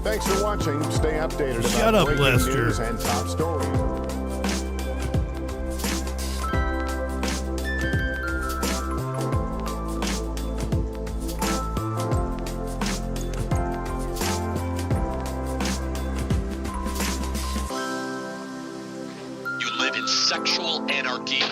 Thanks for watching. Stay updated Shut about up, breaking Lester. news and top stories. You live in sexual anarchy.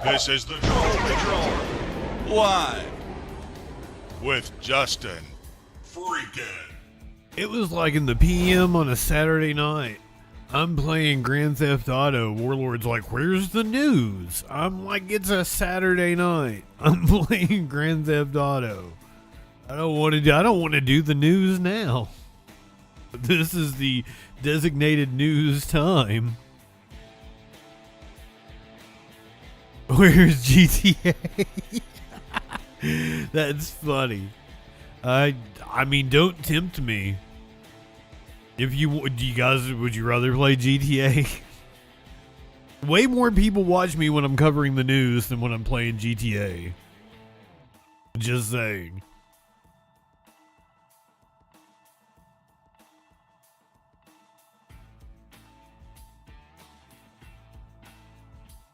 This is the Troll Patrol, live with Justin Freakin. It was like in the PM on a Saturday night. I'm playing Grand Theft Auto. Warlord's like, where's the news? I'm like, it's a Saturday night. I'm playing Grand Theft Auto. I don't want to do the news now. This is the designated news time. Where's GTA? That's funny. I mean, don't tempt me. If you would you rather play GTA? Way more people watch me when I'm covering the news than when I'm playing GTA. Just saying.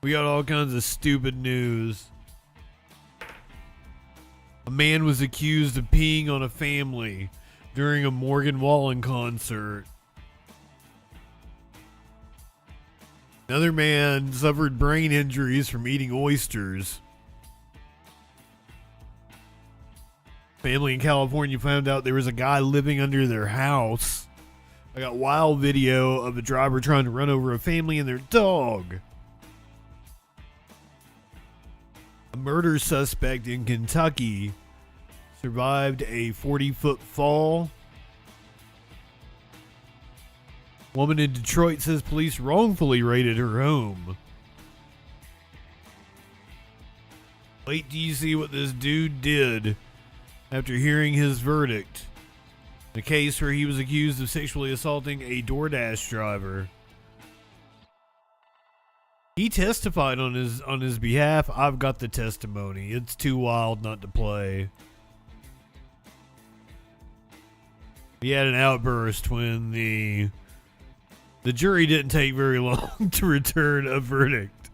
We got all kinds of stupid news. A man was accused of peeing on a family during a Morgan Wallen concert. Another man suffered brain injuries from eating oysters. Family in California found out there was a guy living under their house. I got wild video of a driver trying to run over a family and their dog. A murder suspect in Kentucky survived a 40-foot fall. Woman in Detroit says police wrongfully raided her home. Wait till you see what this dude did after hearing his verdict. The case where he was accused of sexually assaulting a DoorDash driver. He testified on his behalf. I've got the testimony. It's too wild not to play. He had an outburst when the jury didn't take very long to return a verdict.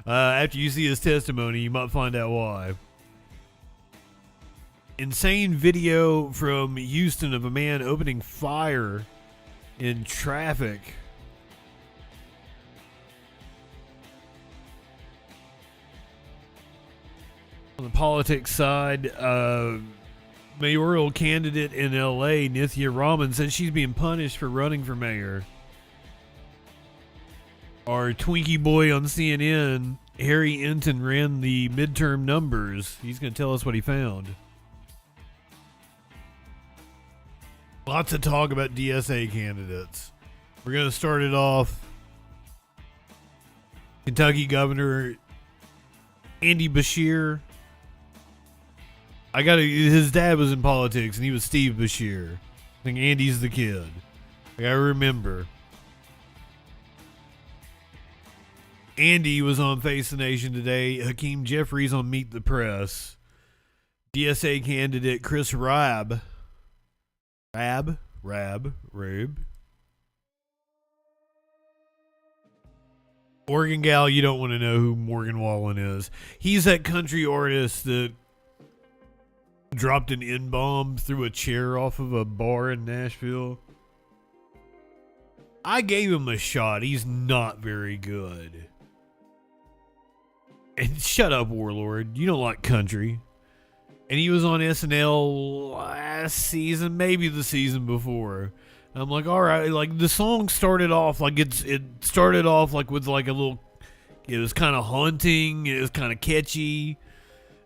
After you see his testimony, you might find out why. Insane video from Houston of a man opening fire in traffic. On the politics side, mayoral candidate in LA, Nithya Raman, said she's being punished for running for mayor. Our Twinkie boy on CNN, Harry Enton, ran the midterm numbers. He's going to tell us what he found. Lots of talk about DSA candidates. We're going to start it off. Kentucky Andy Beshear. His dad was in politics and he was Steve Beshear. I think Andy's the kid. I remember. Andy was on Face the Nation today. Hakeem Jeffries on Meet the Press. DSA candidate Chris Raab. Oregon gal, you don't want to know who Morgan Wallen is. He's that country artist that dropped an N-bomb through a chair off of a bar in Nashville. I gave him a shot. He's not very good. And shut up, Warlord. You don't like country. And he was on SNL last season, maybe the season before. I'm like, all right, like the song started off like it started off like with like a little, it was kind of haunting, it was kind of catchy.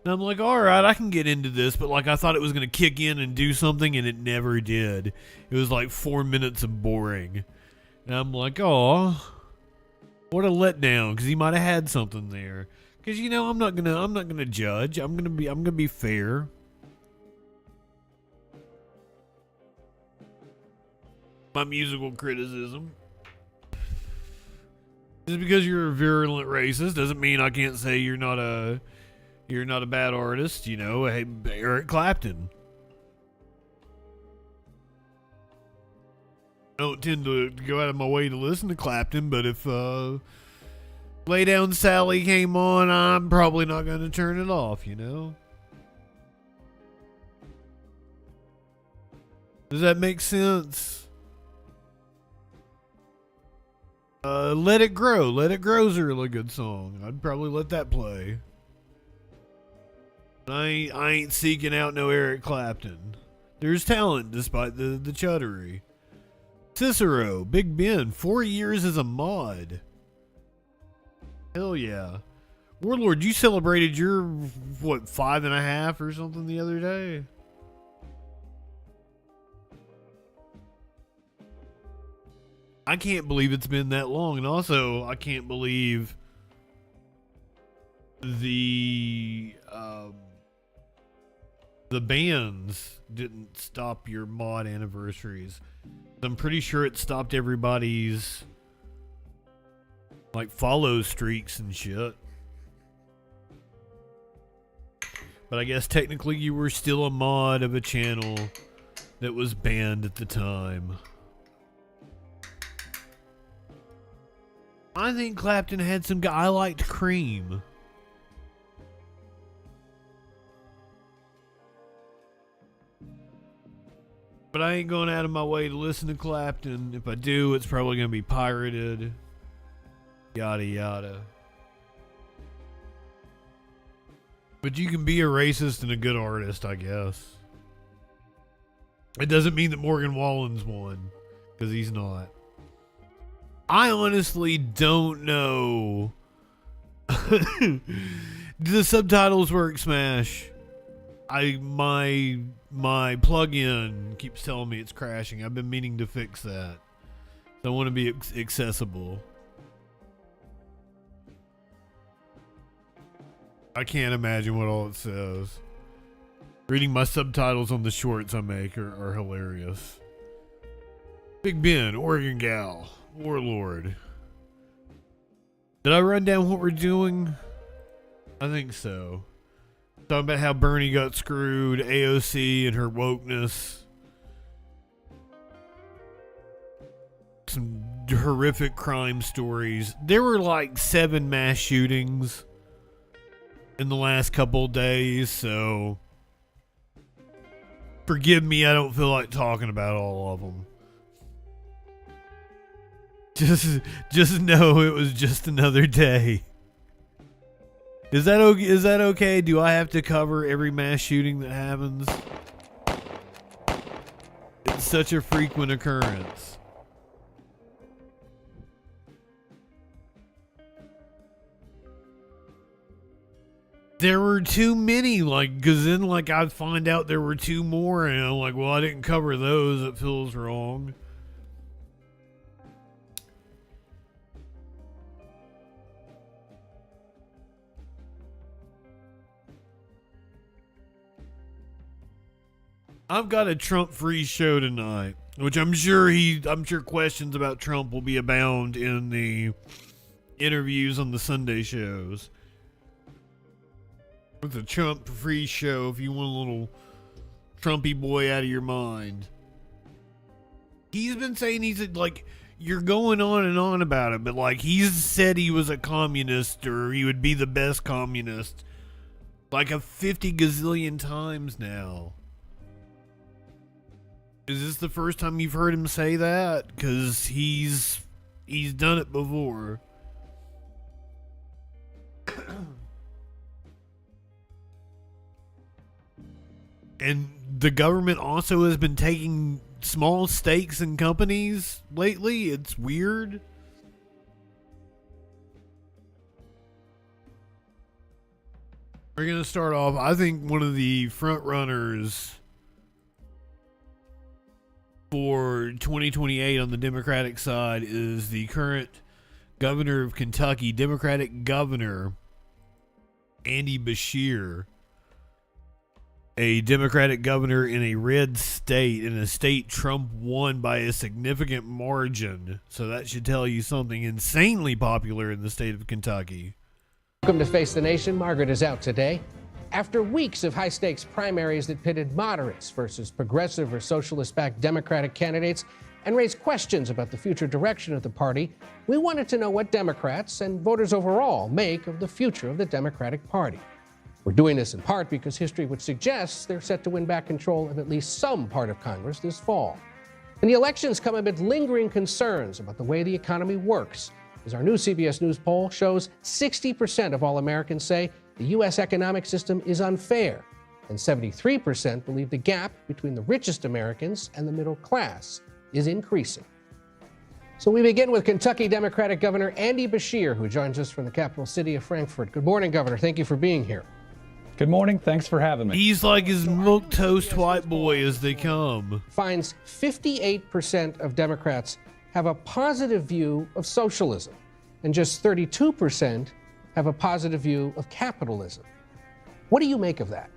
And I'm like, all right, I can get into this, but like I thought it was gonna kick in and do something, and it never did. It was like 4 minutes of boring, and I'm like, oh, what a letdown, because he might have had something there. Because you know, I'm not gonna judge. I'm gonna be fair. My musical criticism. Just because you're a virulent racist doesn't mean I can't say you're not a bad artist. You know, hey, Eric Clapton. I don't tend to go out of my way to listen to Clapton, but if Lay Down Sally came on, I'm probably not going to turn it off, you know? Does that make sense? Let It Grow. Let It Grow's a really good song. I'd probably let that play. I ain't seeking out no Eric Clapton. There's talent despite the chuddery. Cicero, Big Ben, 4 years as a mod. Hell yeah. Warlord, you celebrated your, what, 5.5 or something the other day? I can't believe it's been that long. And also, I can't believe the bans didn't stop your mod anniversaries. I'm pretty sure it stopped everybody's like follow streaks and shit. But I guess technically you were still a mod of a channel that was banned at the time. I think Clapton had some guy. I liked Cream. But I ain't going out of my way to listen to Clapton. If I do, it's probably going to be pirated. Yada yada. But you can be a racist and a good artist, I guess. It doesn't mean that Morgan Wallen's won, because he's not. I honestly don't know. Do the subtitles work, Smash? My plug-in keeps telling me it's crashing. I've been meaning to fix that. So I want to be accessible. I can't imagine what all it says. Reading my subtitles on the shorts I make are hilarious. Big Ben, Oregon Gal, Warlord. Did I run down what we're doing? I think so. Talking about how Bernie got screwed, AOC and her wokeness. Some horrific crime stories. There were like 7 mass shootings in the last couple days, so forgive me, I don't feel like talking about all of them. Just know it was just another day. Is that okay? Is that okay? Do I have to cover every mass shooting that happens? It's such a frequent occurrence. There were too many, like, cause then like I'd find out there were 2 more, and I'm like, well, I didn't cover those. It feels wrong. I've got a Trump-free show tonight, which I'm sure questions about Trump will be abound in the interviews on the Sunday shows. It's a Trump-free show if you want a little Trumpy boy out of your mind. He's been saying like, you're going on and on about it, but like he's said he was a communist or he would be the best communist like a 50 gazillion times now. Is this the first time you've heard him say that? Because he's done it before. And the government also has been taking small stakes in companies lately. It's weird. We're going to start off. I think one of the front runners for 2028 on the Democratic side is the current governor of Kentucky, Democratic governor Andy Beshear, a Democratic governor in a red state, in a state Trump won by a significant margin. So that should tell you something. Insanely popular in the state of Kentucky. Welcome to Face the Nation. Margaret is out today. After weeks of high-stakes primaries that pitted moderates versus progressive or socialist-backed Democratic candidates and raised questions about the future direction of the party, we wanted to know what Democrats and voters overall make of the future of the Democratic Party. We're doing this in part because history would suggest they're set to win back control of at least some part of Congress this fall. And the elections come amid lingering concerns about the way the economy works. As our new CBS News poll shows, 60% of all Americans say the U.S. economic system is unfair, and 73% believe the gap between the richest Americans and the middle class is increasing. So we begin with Kentucky Democratic Governor Andy Beshear, who joins us from the capital city of Frankfort. Good morning, Governor. Thank you for being here. Good morning. Thanks for having me. He's like as milquetoast white boy as they come. Finds 58% of Democrats have a positive view of socialism, and just 32% have a positive view of capitalism. What do you make of that?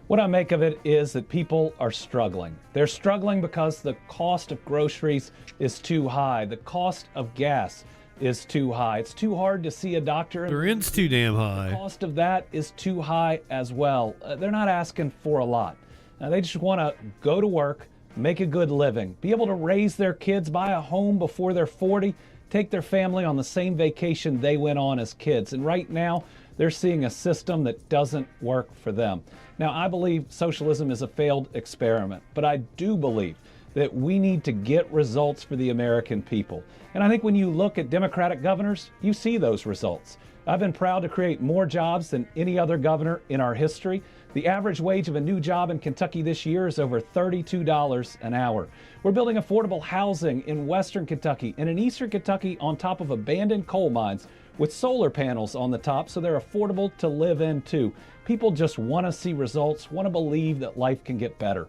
What I make of it is that people are struggling. They're struggling because the cost of groceries is too high. The cost of gas is too high. It's too hard to see a doctor. The rent's too damn high. The cost of that is too high as well. They're not asking for a lot. They just want to go to work, make a good living, be able to raise their kids, buy a home before they're 40, take their family on the same vacation they went on as kids. And right now, they're seeing a system that doesn't work for them. Now, I believe socialism is a failed experiment, but I do believe that we need to get results for the American people. And I think when you look at Democratic governors, you see those results. I've been proud to create more jobs than any other governor in our history. The average wage of a new job in Kentucky this year is over $32 an hour. We're building affordable housing in Western Kentucky and in Eastern Kentucky on top of abandoned coal mines with solar panels on the top so they're affordable to live in too. People just want to see results, want to believe that life can get better.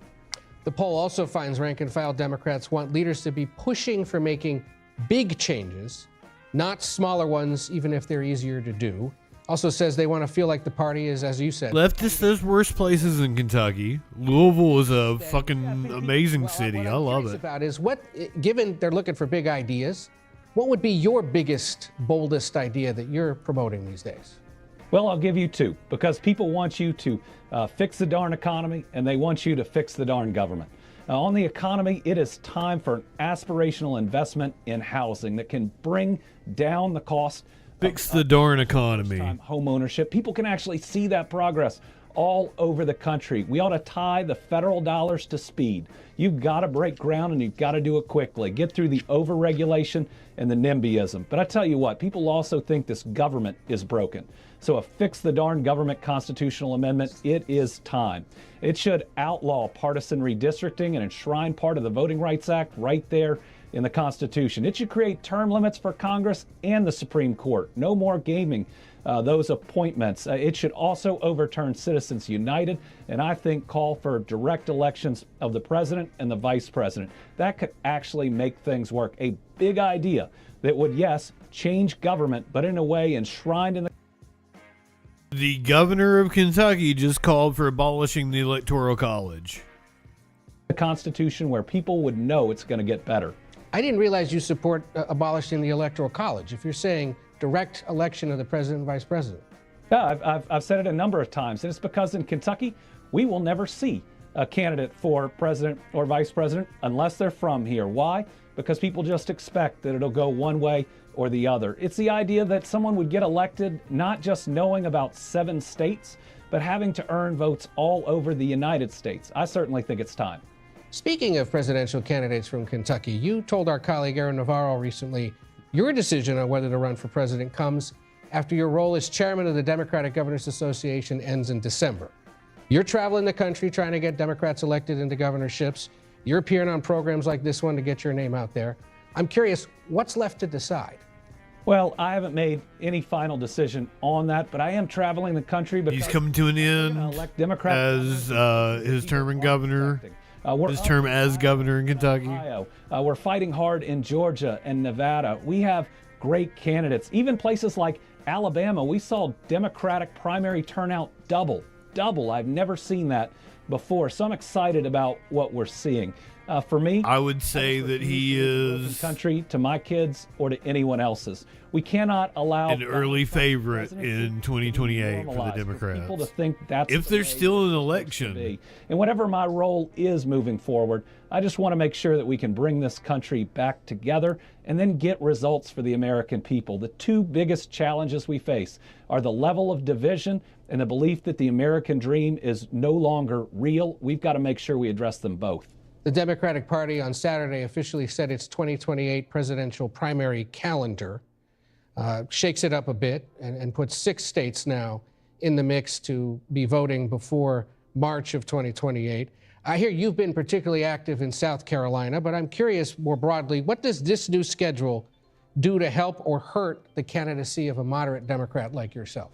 The poll also finds rank-and-file Democrats want leaders to be pushing for making big changes, not smaller ones, even if they're easier to do. Also says they want to feel like the party is, as you said, leftist, there's worse places in Kentucky. Louisville is a fucking amazing city. I love it. About is what, given they're looking for big ideas, what would be your biggest, boldest idea that you're promoting these days? Well, I'll give you two, because people want you to fix the darn economy and they want you to fix the darn government. On the economy, it is time for an aspirational investment in housing that can bring down the cost. Fix the darn economy. Home ownership. People can actually see that progress all over the country. We ought to tie the federal dollars to speed. You've got to break ground and you've got to do it quickly. Get through the overregulation and the NIMBYism. But I tell you what, people also think this government is broken. So a fix the darn government constitutional amendment, it is time. It should outlaw partisan redistricting and enshrine part of the Voting Rights Act right there in the Constitution. It should create term limits for Congress and the Supreme Court. No more gaming those appointments. It should also overturn Citizens United and I think call for direct elections of the president and the vice president. That could actually make things work. A big idea that would, yes, change government, but in a way enshrined in the governor of Kentucky just called for abolishing the Electoral College. The Constitution where people would know it's going to get better. I didn't realize you support abolishing the Electoral College. If you're saying direct election of the president and vice president. Yeah, I've said it a number of times, and it's because in Kentucky, we will never see a candidate for president or vice president unless they're from here. Why? Because people just expect that it'll go one way or the other. It's the idea that someone would get elected not just knowing about 7 states, but having to earn votes all over the United States. I certainly think it's time. Speaking of presidential candidates from Kentucky, you told our colleague Aaron Navarro recently your decision on whether to run for president comes after your role as chairman of the Democratic Governors Association ends in December. You're traveling the country trying to get Democrats elected into governorships. You're appearing on programs like this one to get your name out there. I'm curious, what's left to decide? Well, I haven't made any final decision on that, but I am traveling the country because He's coming to an end elect Democrats as his term in governor. His term as governor in Kentucky. Ohio. We're fighting hard in Georgia and Nevada. We have great candidates. Even places like Alabama, we saw Democratic primary turnout double. I've never seen that before. So I'm excited about what we're seeing. For me, I would say that he is country to my kids or to anyone else's. We cannot allow an early favorite in 2028 for the Democrats. People to think that's if there's still an election. And whatever my role is moving forward, I just want to make sure that we can bring this country back together and then get results for the American people. The two biggest challenges we face are the level of division and the belief that the American dream is no longer real. We've got to make sure we address them both. The Democratic Party on Saturday officially set its 2028 presidential primary calendar, shakes it up a bit, and puts 6 states now in the mix to be voting before March of 2028. I hear you've been particularly active in South Carolina, but I'm curious more broadly, what does this new schedule do to help or hurt the candidacy of a moderate Democrat like yourself?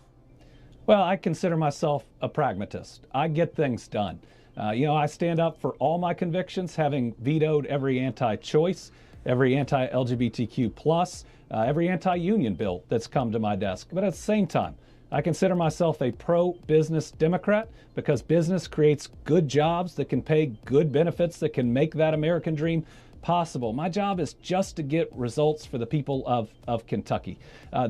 Well, I consider myself a pragmatist. I get things done. I stand up for all my convictions, having vetoed every anti-choice, every anti-LGBTQ+, every anti-union bill that's come to my desk. But at the same time, I consider myself a pro-business Democrat because business creates good jobs that can pay good benefits that can make that American dream possible. My job is just to get results for the people of Kentucky.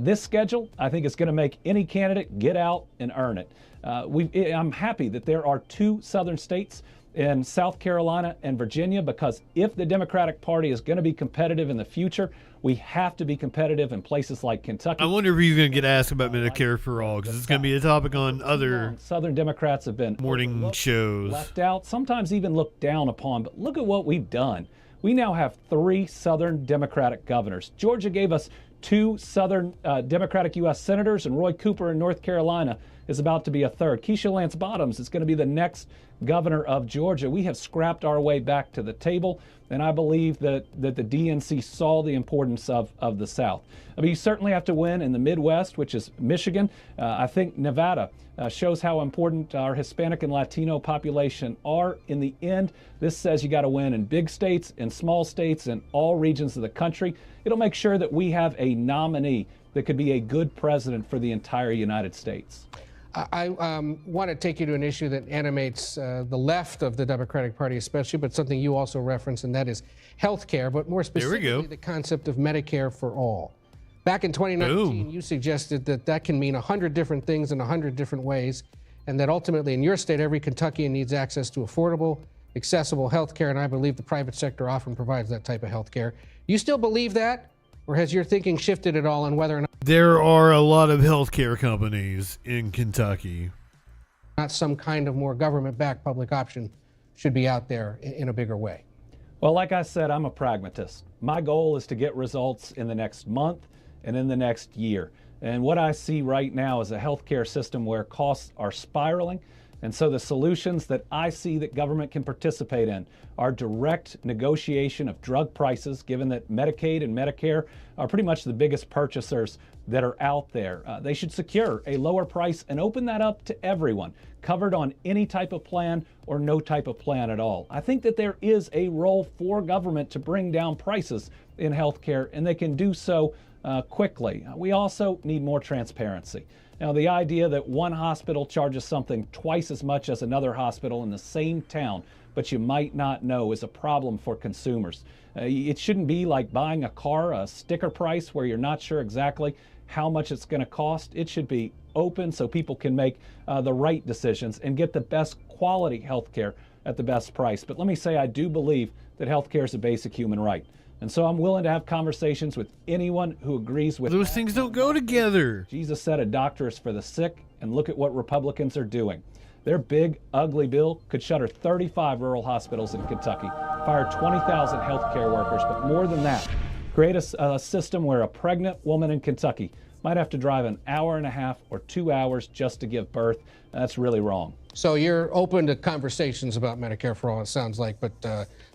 This schedule, I think, is going to make any candidate get out and earn it. I'm happy that there are 2 southern states in South Carolina and Virginia, because if the Democratic Party is going to be competitive in the future, we have to be competitive in places like Kentucky. I wonder if he's going to get asked about Medicare for all, because it's going to be a topic on other Southern Democrats have been morning shows. Left out, sometimes even looked down upon. But look at what we've done. We now have 3 Southern Democratic governors. Georgia gave us 2 Southern Democratic U.S. senators, and Roy Cooper in North Carolina is about to be a 3rd. Keisha Lance Bottoms is going to be the next governor of Georgia. We have scrapped our way back to the table, and I believe that the DNC saw the importance of the South. I mean, you certainly have to win in the Midwest, which is Michigan. I think Nevada shows how important our Hispanic and Latino population are. In the end, this says you got to win in big states, in small states, in all regions of the country. It'll make sure that we have a nominee that could be a good president for the entire United States. I want to take you to an issue that animates the left of the Democratic Party especially, but something you also reference, and that is health care, but more specifically the concept of Medicare for all. Back in 2019, you suggested that can mean 100 different things in 100 different ways, and that ultimately in your state, every Kentuckian needs access to affordable, accessible health care, and I believe the private sector often provides that type of health care. Do you still believe that, or has your thinking shifted at all on whether or not there are a lot of healthcare companies in Kentucky? Not some kind of more government-backed public option should be out there in a bigger way? Well, like I said, I'm a pragmatist. My goal is to get results in the next month and in the next year. And what I see right now is a healthcare system where costs are spiraling. And so the solutions that I see that government can participate in are direct negotiation of drug prices, given that Medicaid and Medicare are pretty much the biggest purchasers that are out there. They should secure a lower price and open that up to everyone, covered on any type of plan or no type of plan at all. I think that there is a role for government to bring down prices in healthcare, and they can do so quickly. We also need more transparency. Now, the idea that one hospital charges something twice as much as another hospital in the same town, but you might not know, is a problem for consumers. It shouldn't be like buying a car, a sticker price where you're not sure exactly how much it's going to cost. It should be open so people can make the right decisions and get the best quality health care at the best price. But let me say, I do believe that health care is a basic human right. And so I'm willing to have conversations with anyone who agrees with those things don't go together. Jesus said a doctor is for the sick, and look at what Republicans are doing. Their big, ugly bill could shutter 35 rural hospitals in Kentucky, fire 20,000 health care workers, but more than that, create a system where a pregnant woman in Kentucky might have to drive an hour and a half or 2 hours just to give birth. That's really wrong. So you're open to conversations about Medicare for all, it sounds like, but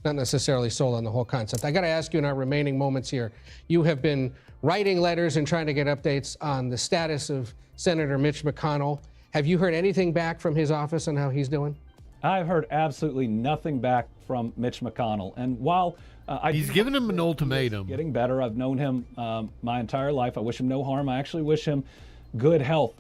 not necessarily sold on the whole concept. I got to ask you in our remaining moments here, you have been writing letters and trying to get updates on the status of Senator Mitch McConnell. Have you heard anything back from his office on how he's doing? I've heard absolutely nothing back from Mitch McConnell. And while he's given him an ultimatum. Getting better. I've known him my entire life. I wish him no harm. I actually wish him good health.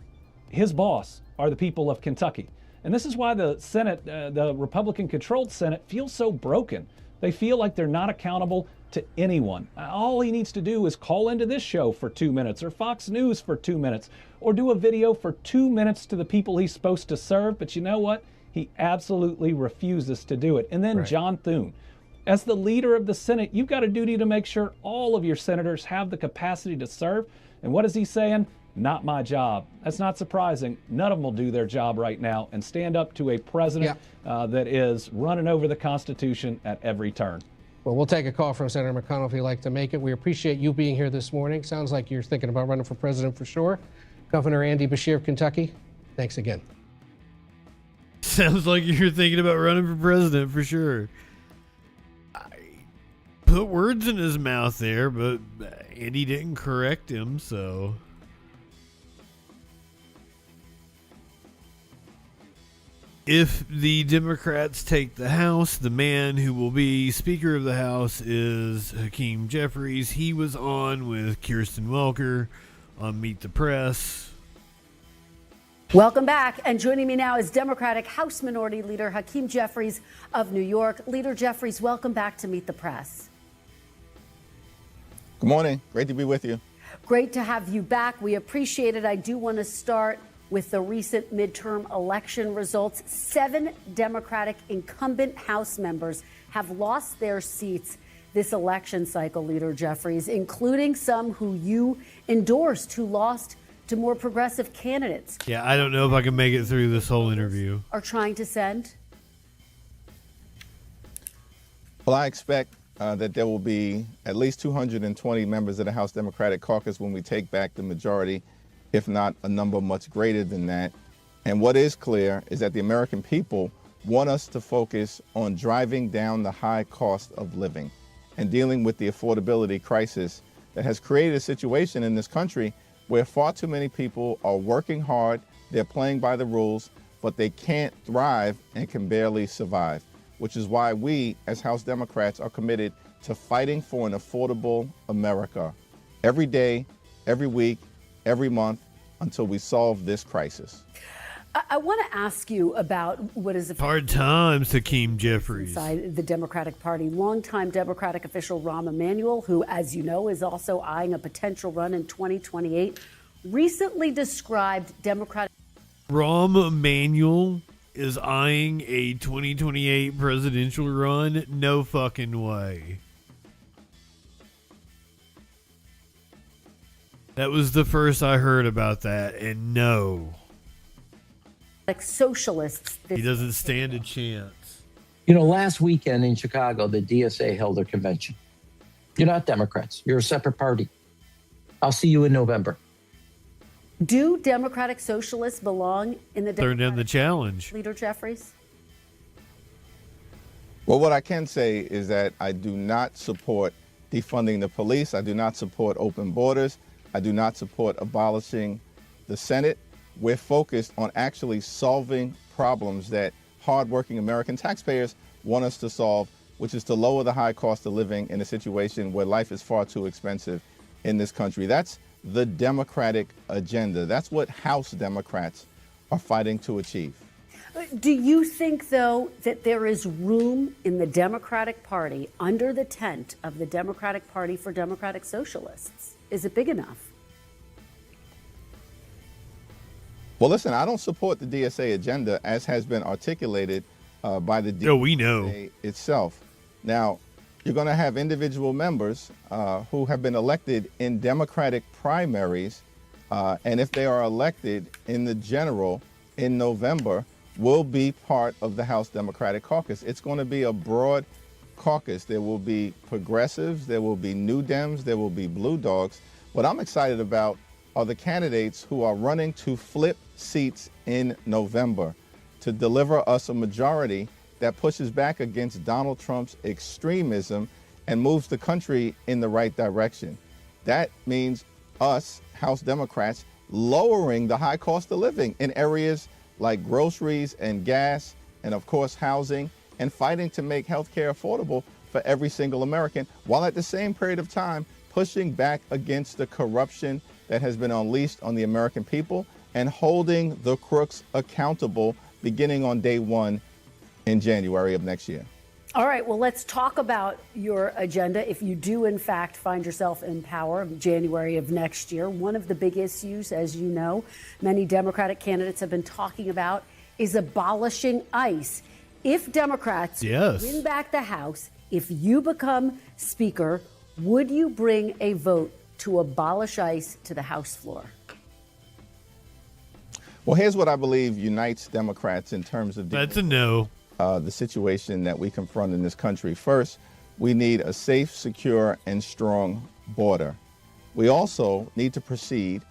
His boss are the people of Kentucky. And this is why the Senate, the Republican-controlled Senate, feels so broken. They feel like they're not accountable to anyone. All he needs to do is call into this show for 2 minutes, or Fox News for 2 minutes, or do a video for 2 minutes to the people he's supposed to serve. But you know what? He absolutely refuses to do it. And then John Thune. As the leader of the Senate, you've got a duty to make sure all of your senators have the capacity to serve. And what is he saying? Not my job. That's not surprising. None of them will do their job right now and stand up to a president that is running over the Constitution at every turn. Well, we'll take a call from Senator McConnell if you'd like to make it. We appreciate you being here this morning. Sounds like you're thinking about running for president for sure. Governor Andy Beshear of Kentucky, thanks again. Sounds like you're thinking about running for president for sure. I put words in his mouth there, but Andy didn't correct him, so... If the Democrats take the House, the man who will be Speaker of the House is Hakeem Jeffries. He was on with Kirsten Welker on Meet the Press. Welcome back. And joining me now is Democratic House Minority Leader Hakeem Jeffries of New York. Leader Jeffries, welcome back to Meet the Press. Good morning. Great to be with you. Great to have you back. We appreciate it. I do want to start with the recent midterm election results. 7 Democratic incumbent House members have lost their seats this election cycle, Leader Jeffries, including some who you endorsed, who lost to more progressive candidates. Yeah, I don't know if I can make it through this whole interview. Are trying to send? Well, I expect that there will be at least 220 members of the House Democratic Caucus when we take back the majority, if not a number much greater than that. And what is clear is that the American people want us to focus on driving down the high cost of living and dealing with the affordability crisis that has created a situation in this country where far too many people are working hard, they're playing by the rules, but they can't thrive and can barely survive, which is why we as House Democrats are committed to fighting for an affordable America every day, every week, every month until we solve this crisis. I want to ask you about what is hard times, Hakeem Jeffries. Inside the Democratic Party. Longtime Democratic official Rahm Emanuel, who, as you know, is also eyeing a potential run in 2028, recently described Democratic... Rahm Emanuel is eyeing a 2028 presidential run? No fucking way. That was the first I heard about that, and no. Like socialists. He doesn't stand a chance. You know, last weekend in Chicago, the DSA held their convention. You're not Democrats. You're a separate party. I'll see you in November. Do Democratic socialists belong in the Turn down the challenge. Leader Jeffries? Well, what I can say is that I do not support defunding the police. I do not support open borders. I do not support abolishing the Senate. We're focused on actually solving problems that hardworking American taxpayers want us to solve, which is to lower the high cost of living in a situation where life is far too expensive in this country. That's the Democratic agenda. That's what House Democrats are fighting to achieve. Do you think, though, that there is room in the Democratic Party under the tent of the Democratic Party for Democratic Socialists? Is it big enough? Well, listen, I don't support the DSA agenda as has been articulated by the DSA we know itself. Now, you're going to have individual members who have been elected in Democratic primaries, and if they are elected in the general in November, will be part of the House Democratic Caucus. It's going to be a broad caucus. There will be progressives, there will be New Dems, there will be Blue Dogs. What I'm excited about are the candidates who are running to flip seats in November to deliver us a majority that pushes back against Donald Trump's extremism and moves the country in the right direction. That means us, House Democrats, lowering the high cost of living in areas like groceries and gas and, of course, housing, and fighting to make health care affordable for every single American, while at the same period of time pushing back against the corruption that has been unleashed on the American people and holding the crooks accountable beginning on day one in January of next year. All right, well, let's talk about your agenda. If you do, in fact, find yourself in power in January of next year, one of the big issues, as you know, many Democratic candidates have been talking about is abolishing ICE. If Democrats win back the House, if you become Speaker, would you bring a vote to abolish ICE to the House floor? Well, here's what I believe unites Democrats in terms of That's a no. The situation that we confront in this country. First, we need a safe, secure, and strong border. We also need to proceed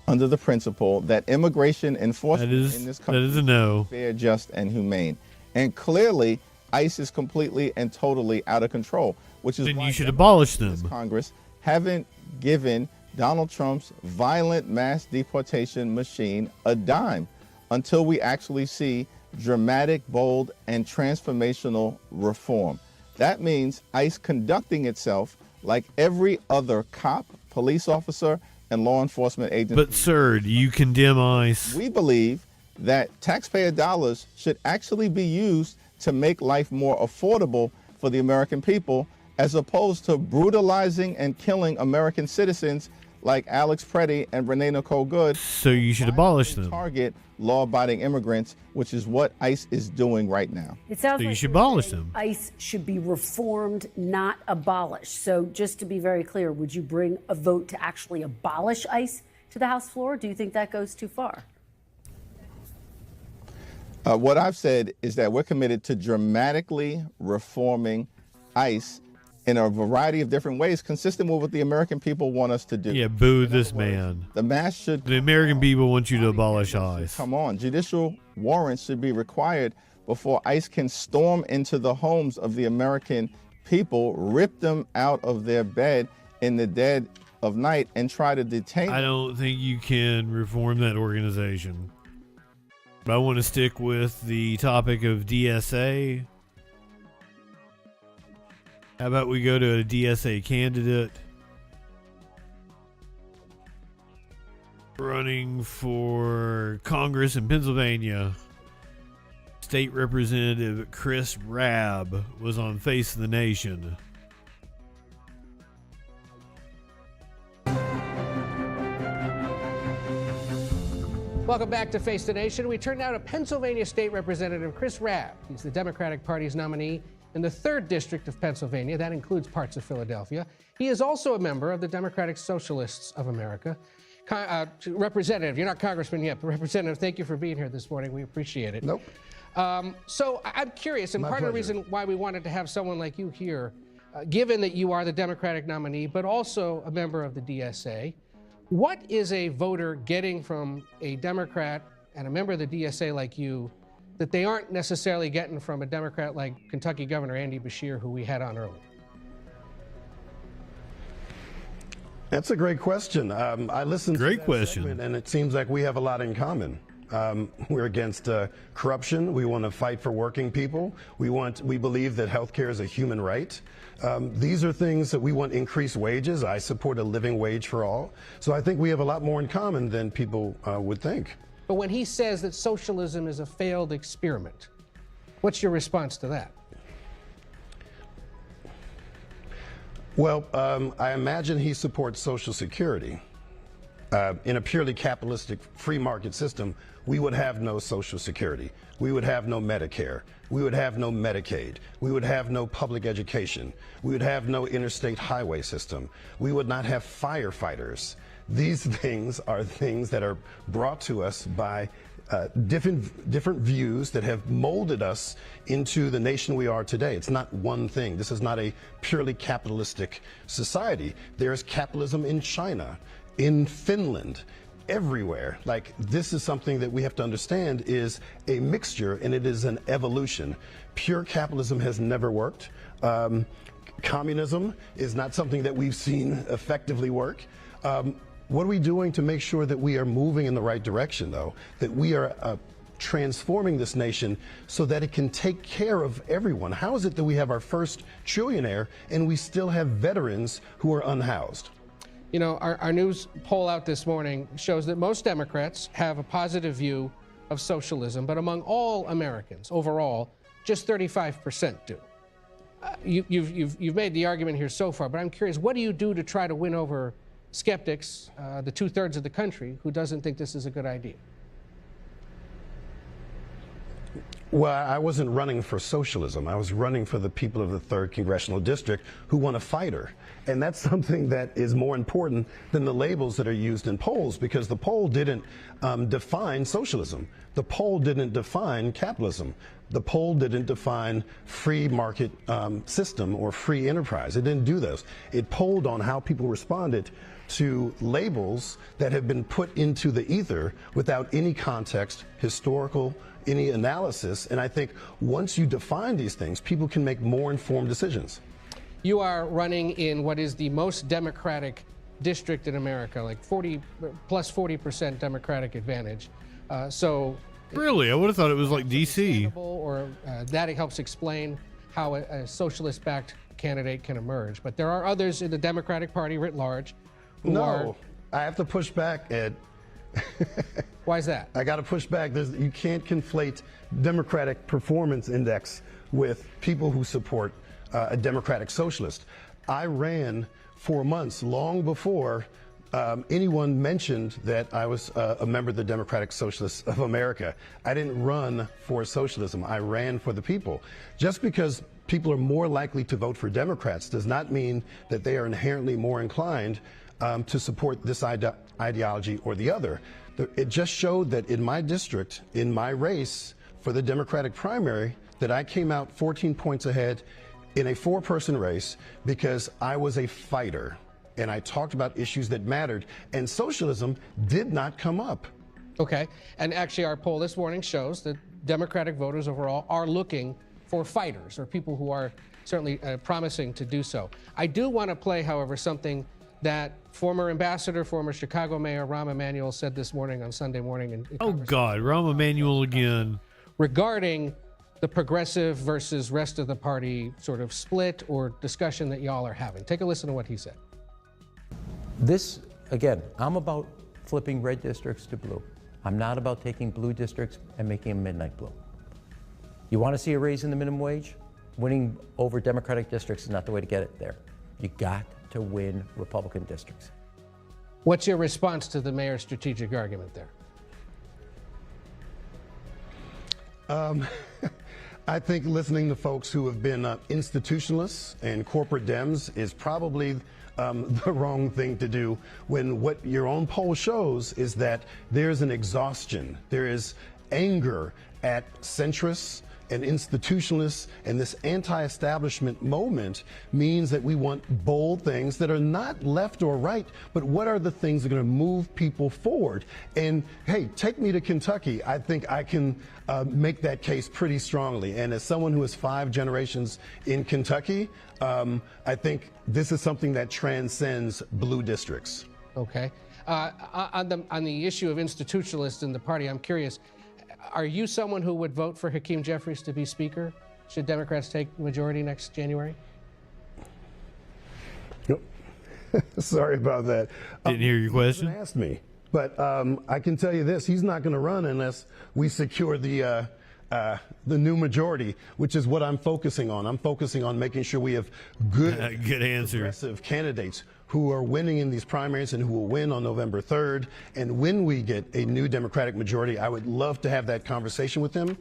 under the principle that immigration enforcement in this country is a no. Fair, just, and humane. And clearly, ICE is completely and totally out of control, which is then why you should abolish them. Congress haven't given Donald Trump's violent mass deportation machine a dime until we actually see dramatic, bold, and transformational reform. That means ICE conducting itself like every other cop, police officer, and law enforcement agency. But, sir, do you condemn ICE? We believe that taxpayer dollars should actually be used to make life more affordable for the American people, as opposed to brutalizing and killing American citizens like Alex Preddy and Renee Nicole Good. So you should abolish them. Target law-abiding immigrants, which is what ICE is doing right now. It sounds So you like should you're abolish saying them. ICE should be reformed, not abolished. So just to be very clear, would you bring a vote to actually abolish ICE to the House floor? Do you think that goes too far? What I've said is that we're committed to dramatically reforming ICE in a variety of different ways, consistent with what the American people want us to do. Yeah, boo this man. The mass should... The American people want you to abolish ICE. Come on. Judicial warrants should be required before ICE can storm into the homes of the American people, rip them out of their bed in the dead of night, and try to detain them. I don't think you can reform that organization. But I want to stick with the topic of DSA. How about we go to a DSA candidate running for Congress in Pennsylvania? State Representative Chris Rabb was on Face of the Nation. Welcome back to Face the Nation. We turn now to Pennsylvania State Representative Chris Rabb. He's the Democratic Party's nominee in the 3rd District of Pennsylvania. That includes parts of Philadelphia. He is also a member of the Democratic Socialists of America. Representative, you're not Congressman yet, but Representative, thank you for being here this morning. We appreciate it. Nope. So I'm curious, and part of the reason why we wanted to have someone like you here, given that you are the Democratic nominee, but also a member of the DSA, what is a voter getting from a Democrat and a member of the DSA like you that they aren't necessarily getting from a Democrat like Kentucky Governor Andy Beshear, who we had on earlier? That's a great question. I listened to that segment, and it seems like we have a lot in common. We're against corruption. We want to fight for working people. We believe that health care is a human right. These are things that we want: increased wages. I support a living wage for all. So I think we have a lot more in common than people would think. But when he says that socialism is a failed experiment, what's your response to that? Well, I imagine he supports Social Security. In a purely capitalistic free market system, we would have no Social Security. We would have no Medicare. We would have no Medicaid. We would have no public education. We would have no interstate highway system. We would not have firefighters. These things are things that are brought to us by different views that have molded us into the nation we are today. It's not one thing. This is not a purely capitalistic society. There's capitalism in China. in Finland, everywhere. Like, this is something that we have to understand is a mixture, and it is an evolution. Pure capitalism has never worked. Communism is not something that we've seen effectively work. What are we doing to make sure that we are moving in the right direction, though? That we are transforming this nation so that it can take care of everyone? How is it that we have our first trillionaire and we still have veterans who are unhoused? You know, our news poll out this morning shows that most Democrats have a positive view of socialism, but among all Americans overall, just 35% do. You've made the argument here so far, but I'm curious, what do you do to try to win over skeptics, the 2/3 of the country, who doesn't think this is a good idea? Well, I wasn't running for socialism. I was running for the people of the 3rd Congressional District who want a fighter. And that's something that is more important than the labels that are used in polls, because the poll didn't define socialism. The poll didn't define capitalism. The poll didn't define free market system or free enterprise. It didn't do those. It polled on how people responded to labels that have been put into the ether without any context, historical, any analysis. And I think once you define these things, people can make more informed decisions. You are running in what is the most Democratic district in America, like 40% Democratic advantage. Really? I would have thought it was like D.C. Or that helps explain how a socialist-backed candidate can emerge. But there are others in the Democratic Party writ large who are... I have to push back, Ed. Why is that? I got to push back. You can't conflate Democratic Performance Index with people who support a Democratic Socialist. I ran for months, long before anyone mentioned that I was a member of the Democratic Socialists of America. I didn't run for socialism. I ran for the people. Just because people are more likely to vote for Democrats does not mean that they are inherently more inclined to support this ideology or the other. It just showed that in my district, in my race for the Democratic primary, that I came out 14 points ahead in a 4-person race because I was a fighter and I talked about issues that mattered, and socialism did not come up. Okay, and actually our poll this morning shows that Democratic voters overall are looking for fighters, or people who are certainly promising to do so. I do want to play, however, something that former ambassador, former Chicago Mayor Rahm Emanuel said this morning on Sunday morning. In oh, God, Rahm Emanuel again. Regarding the progressive versus rest of the party sort of split or discussion that y'all are having. Take a listen to what he said. This, again, I'm about flipping red districts to blue. I'm not about taking blue districts and making them midnight blue. You want to see a raise in the minimum wage? Winning over Democratic districts is not the way to get it there. You got to win Republican districts. What's your response to the mayor's strategic argument there? I think listening to folks who have been institutionalists and corporate Dems is probably the wrong thing to do, when what your own poll shows is that there's an exhaustion, there is anger at centrists and institutionalists, and this anti-establishment moment means that we want bold things that are not left or right, but what are the things that are going to move people forward? And hey, take me to Kentucky. I think I can make that case pretty strongly. And as someone who has 5 generations in Kentucky, I think this is something that transcends blue districts. Okay. On the issue of institutionalists in the party, I'm curious, are you someone who would vote for Hakeem Jeffries to be Speaker should Democrats take majority next January? Nope. Sorry about that. Didn't hear your question. Asked me, but I can tell you this: he's not going to run unless we secure the new majority, which is what I'm focusing on. I'm focusing on making sure we have good answer, progressive candidates who are winning in these primaries and who will win on November 3rd. And when we get a new Democratic majority, I would love to have that conversation with them,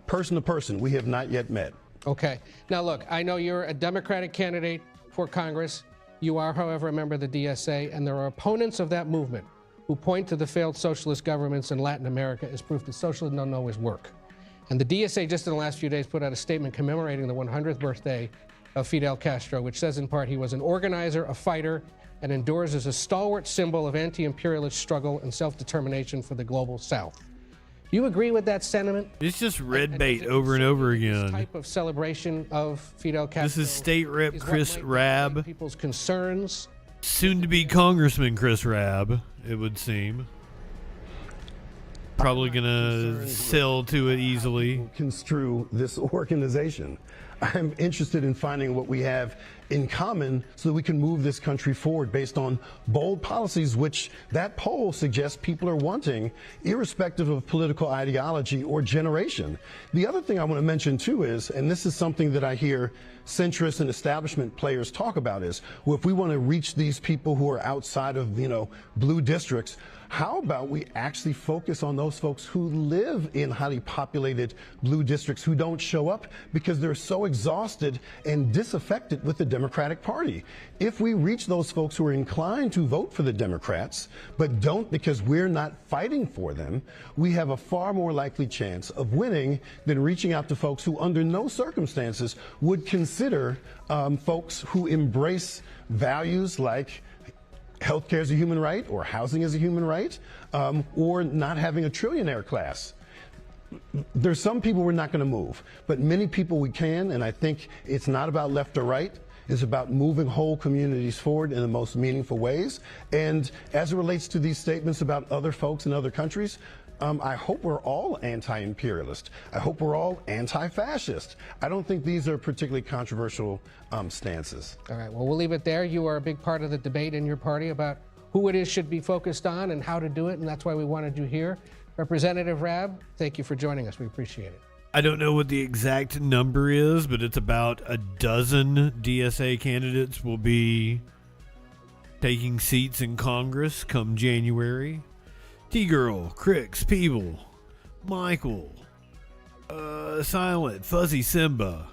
person to person. We have not yet met. Okay. Now, look, I know you're a Democratic candidate for Congress. You are, however, a member of the DSA, and there are opponents of that movement who point to the failed socialist governments in Latin America as proof that socialism don't always work. And the DSA just in the last few days put out a statement commemorating the 100th birthday of Fidel Castro, which says in part he was an organizer, a fighter, and endures as a stalwart symbol of anti-imperialist struggle and self-determination for the global South. Do you agree with that sentiment? It's just red bait over and over This again. type of celebration of Fidel Castro. This is State Rep is what Chris might Rabb. define people's concerns. Soon to be Congressman Chris Rabb, it would seem. Probably gonna sell to it easily. Construe this organization. I'm interested in finding what we have in common so that we can move this country forward based on bold policies, which that poll suggests people are wanting, irrespective of political ideology or generation. The other thing I want to mention too is, and this is something that I hear centrist and establishment players talk about, is, well, if we want to reach these people who are outside of, blue districts, how about we actually focus on those folks who live in highly populated blue districts who don't show up because they're so exhausted and disaffected with the Democratic Party? If we reach those folks who are inclined to vote for the Democrats, but don't because we're not fighting for them, we have a far more likely chance of winning than reaching out to folks who under no circumstances would consider folks who embrace values like healthcare is a human right, or housing is a human right, or not having a trillionaire class. There's some people we're not going to move, but many people we can, and I think it's not about left or right. It's about moving whole communities forward in the most meaningful ways. And as it relates to these statements about other folks in other countries, I hope we're all anti-imperialist. I hope we're all anti-fascist. I don't think these are particularly controversial stances. All right, well, we'll leave it there. You are a big part of the debate in your party about who it is should be focused on and how to do it, and that's why we wanted you here. Representative Rabb, thank you for joining us. We appreciate it. I don't know what the exact number is, but it's about a dozen DSA candidates will be taking seats in Congress come January. T-Girl, Crix, Peeble, Michael, Silent, Fuzzy Simba,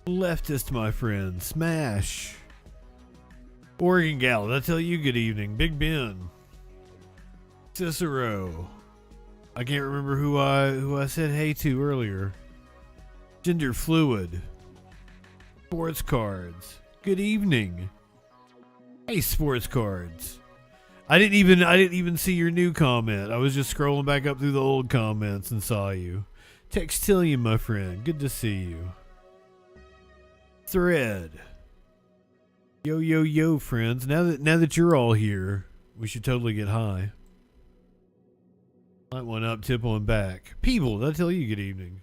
Leftist, my friend, Smash, Oregon Gal, did I tell you good evening, Big Ben, Cicero, I can't remember who I said hey to earlier, Gender Fluid, Sports Cards, good evening, hey Sports Cards. I didn't even see your new comment. I was just scrolling back up through the old comments and saw you. Textillion, my friend. Good to see you. Thread. Yo, yo, yo, friends. Now that you're all here, we should totally get high. Light one up, tip one back. People, did I tell you good evening?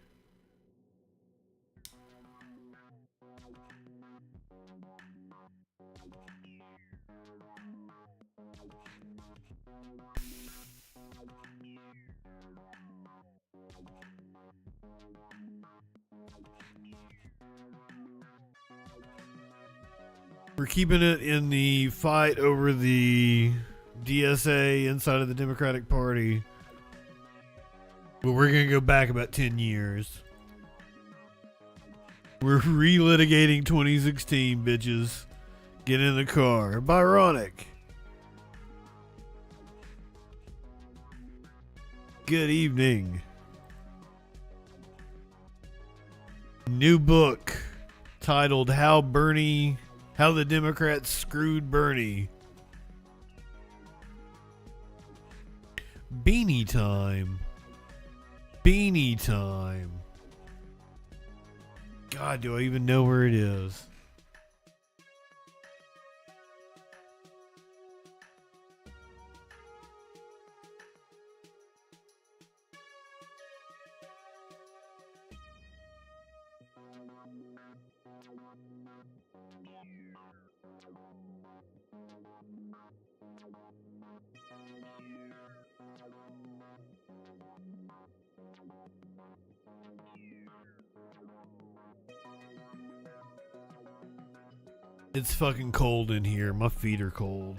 We're keeping it in the fight over the DSA inside of the Democratic Party. But we're going to go back about 10 years. We're relitigating 2016, bitches. Get in the car. Byronic. Good evening. New book titled How the Democrats Screwed Bernie. Beanie time. Beanie time. God, do I even know where it is? It's fucking cold in here. My feet are cold.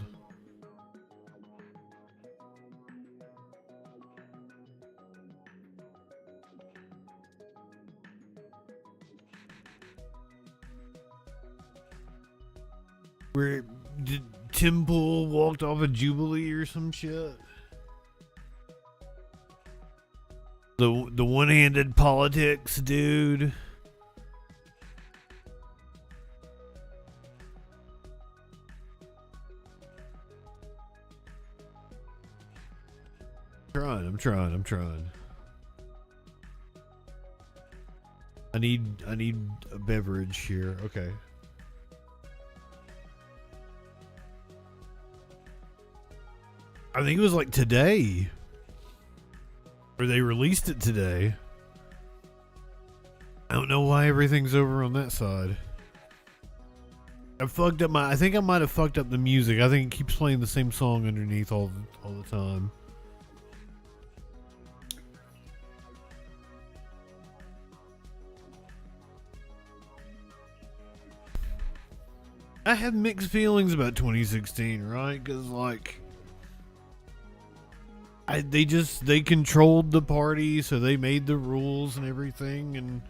Where did Tim Pool walked off a Jubilee or some shit? The one-handed politics, dude. trying. I need a beverage here. Okay. I think it was like today. Or they released it today. I don't know why everything's over on that side. I think I might have fucked up the music. I think it keeps playing the same song underneath all the time. I had mixed feelings about 2016, right? Because like, they controlled the party, so they made the rules and everything. And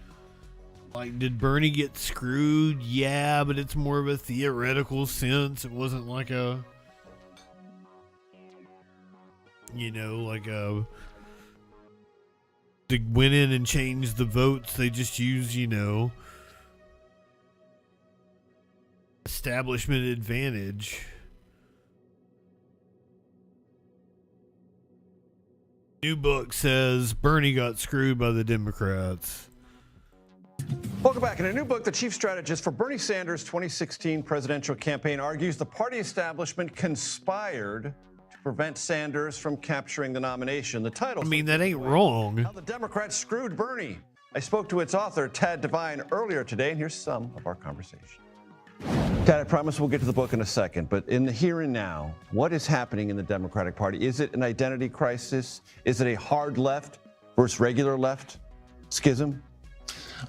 like, did Bernie get screwed? Yeah, but it's more of a theoretical sense. It wasn't like they went in and changed the votes. They just used, establishment advantage. New book says Bernie got screwed by the Democrats. Welcome back. In a new book, the chief strategist for Bernie Sanders' 2016 presidential campaign argues the party establishment conspired to prevent Sanders from capturing the nomination. The title, that ain't wrong. How the Democrats screwed Bernie. I spoke to its author, Tad Devine, earlier today, and here's some of our conversation. Tad, I promise we'll get to the book in a second, but in the here and now, what is happening in the Democratic Party? Is it an identity crisis? Is it a hard left versus regular left schism?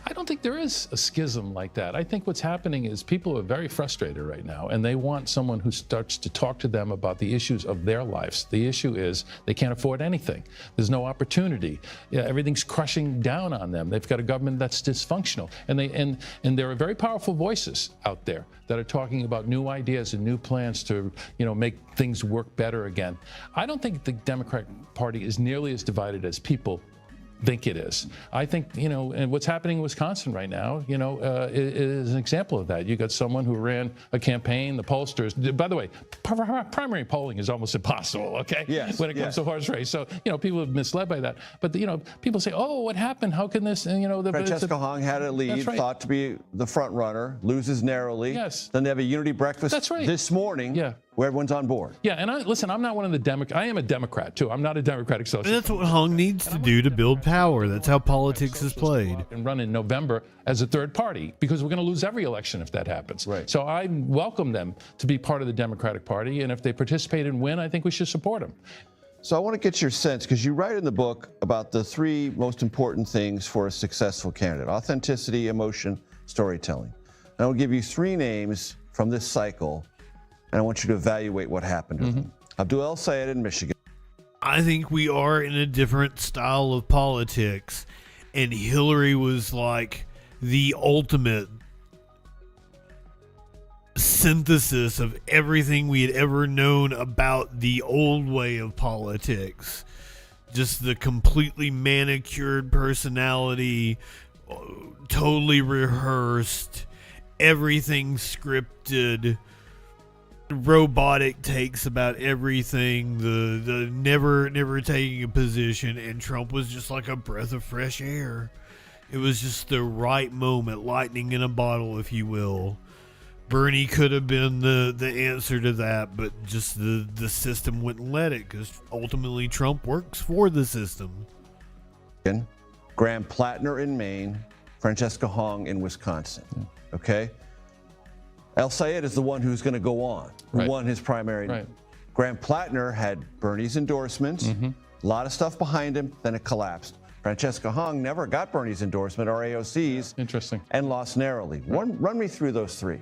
I don't think there is a schism like that. I think what's happening is people are very frustrated right now, and they want someone who starts to talk to them about the issues of their lives. The issue is they can't afford anything. There's no opportunity. Everything's crushing down on them. They've got a government that's dysfunctional, and there are very powerful voices out there that are talking about new ideas and new plans to, make things work better again. I don't think the Democratic Party is nearly as divided as people think it is. I think, and what's happening in Wisconsin right now, is an example of that. You got someone who ran a campaign, the pollsters. By the way, primary polling is almost impossible, okay? Yes. When it comes to horse race. So, people are misled by that. But, people say, oh, what happened? How can this, Francesca Hong had a lead, right. thought to be the front runner, loses narrowly. Yes. Then they have a unity breakfast That's right. this morning. Yeah. Where everyone's on board. Yeah, and I'm not one of the Democrats. I am a Democrat, too. I'm not a Democratic socialist. And that's what Hong needs to do to build power. That's how politics is played. And run in November as a third party, because we're going to lose every election if that happens. Right. So I welcome them to be part of the Democratic Party, and if they participate and win, I think we should support them. So I want to get your sense, because you write in the book about the three most important things for a successful candidate: authenticity, emotion, storytelling. And I will give you three names from this cycle, and I want you to evaluate what happened to them. Abdul El-Sayed in Michigan. I think we are in a different style of politics, and Hillary was like the ultimate synthesis of everything we had ever known about the old way of politics. Just the completely manicured personality, totally rehearsed, everything scripted, robotic takes about everything, the never taking a position, and Trump was just like a breath of fresh air. It was just the right moment, lightning in a bottle, if you will. Bernie could have been the answer to that, but just the system wouldn't let it, because ultimately Trump works for the system. Graham Plattner in Maine, Francesca Hong in Wisconsin. Okay? El-Sayed is the one who's going to go on, who won his primary. Right. Graham Plattner had Bernie's endorsements, a lot of stuff behind him, then it collapsed. Francesca Hong never got Bernie's endorsement or AOC's. Interesting. And lost narrowly. Run me through those three.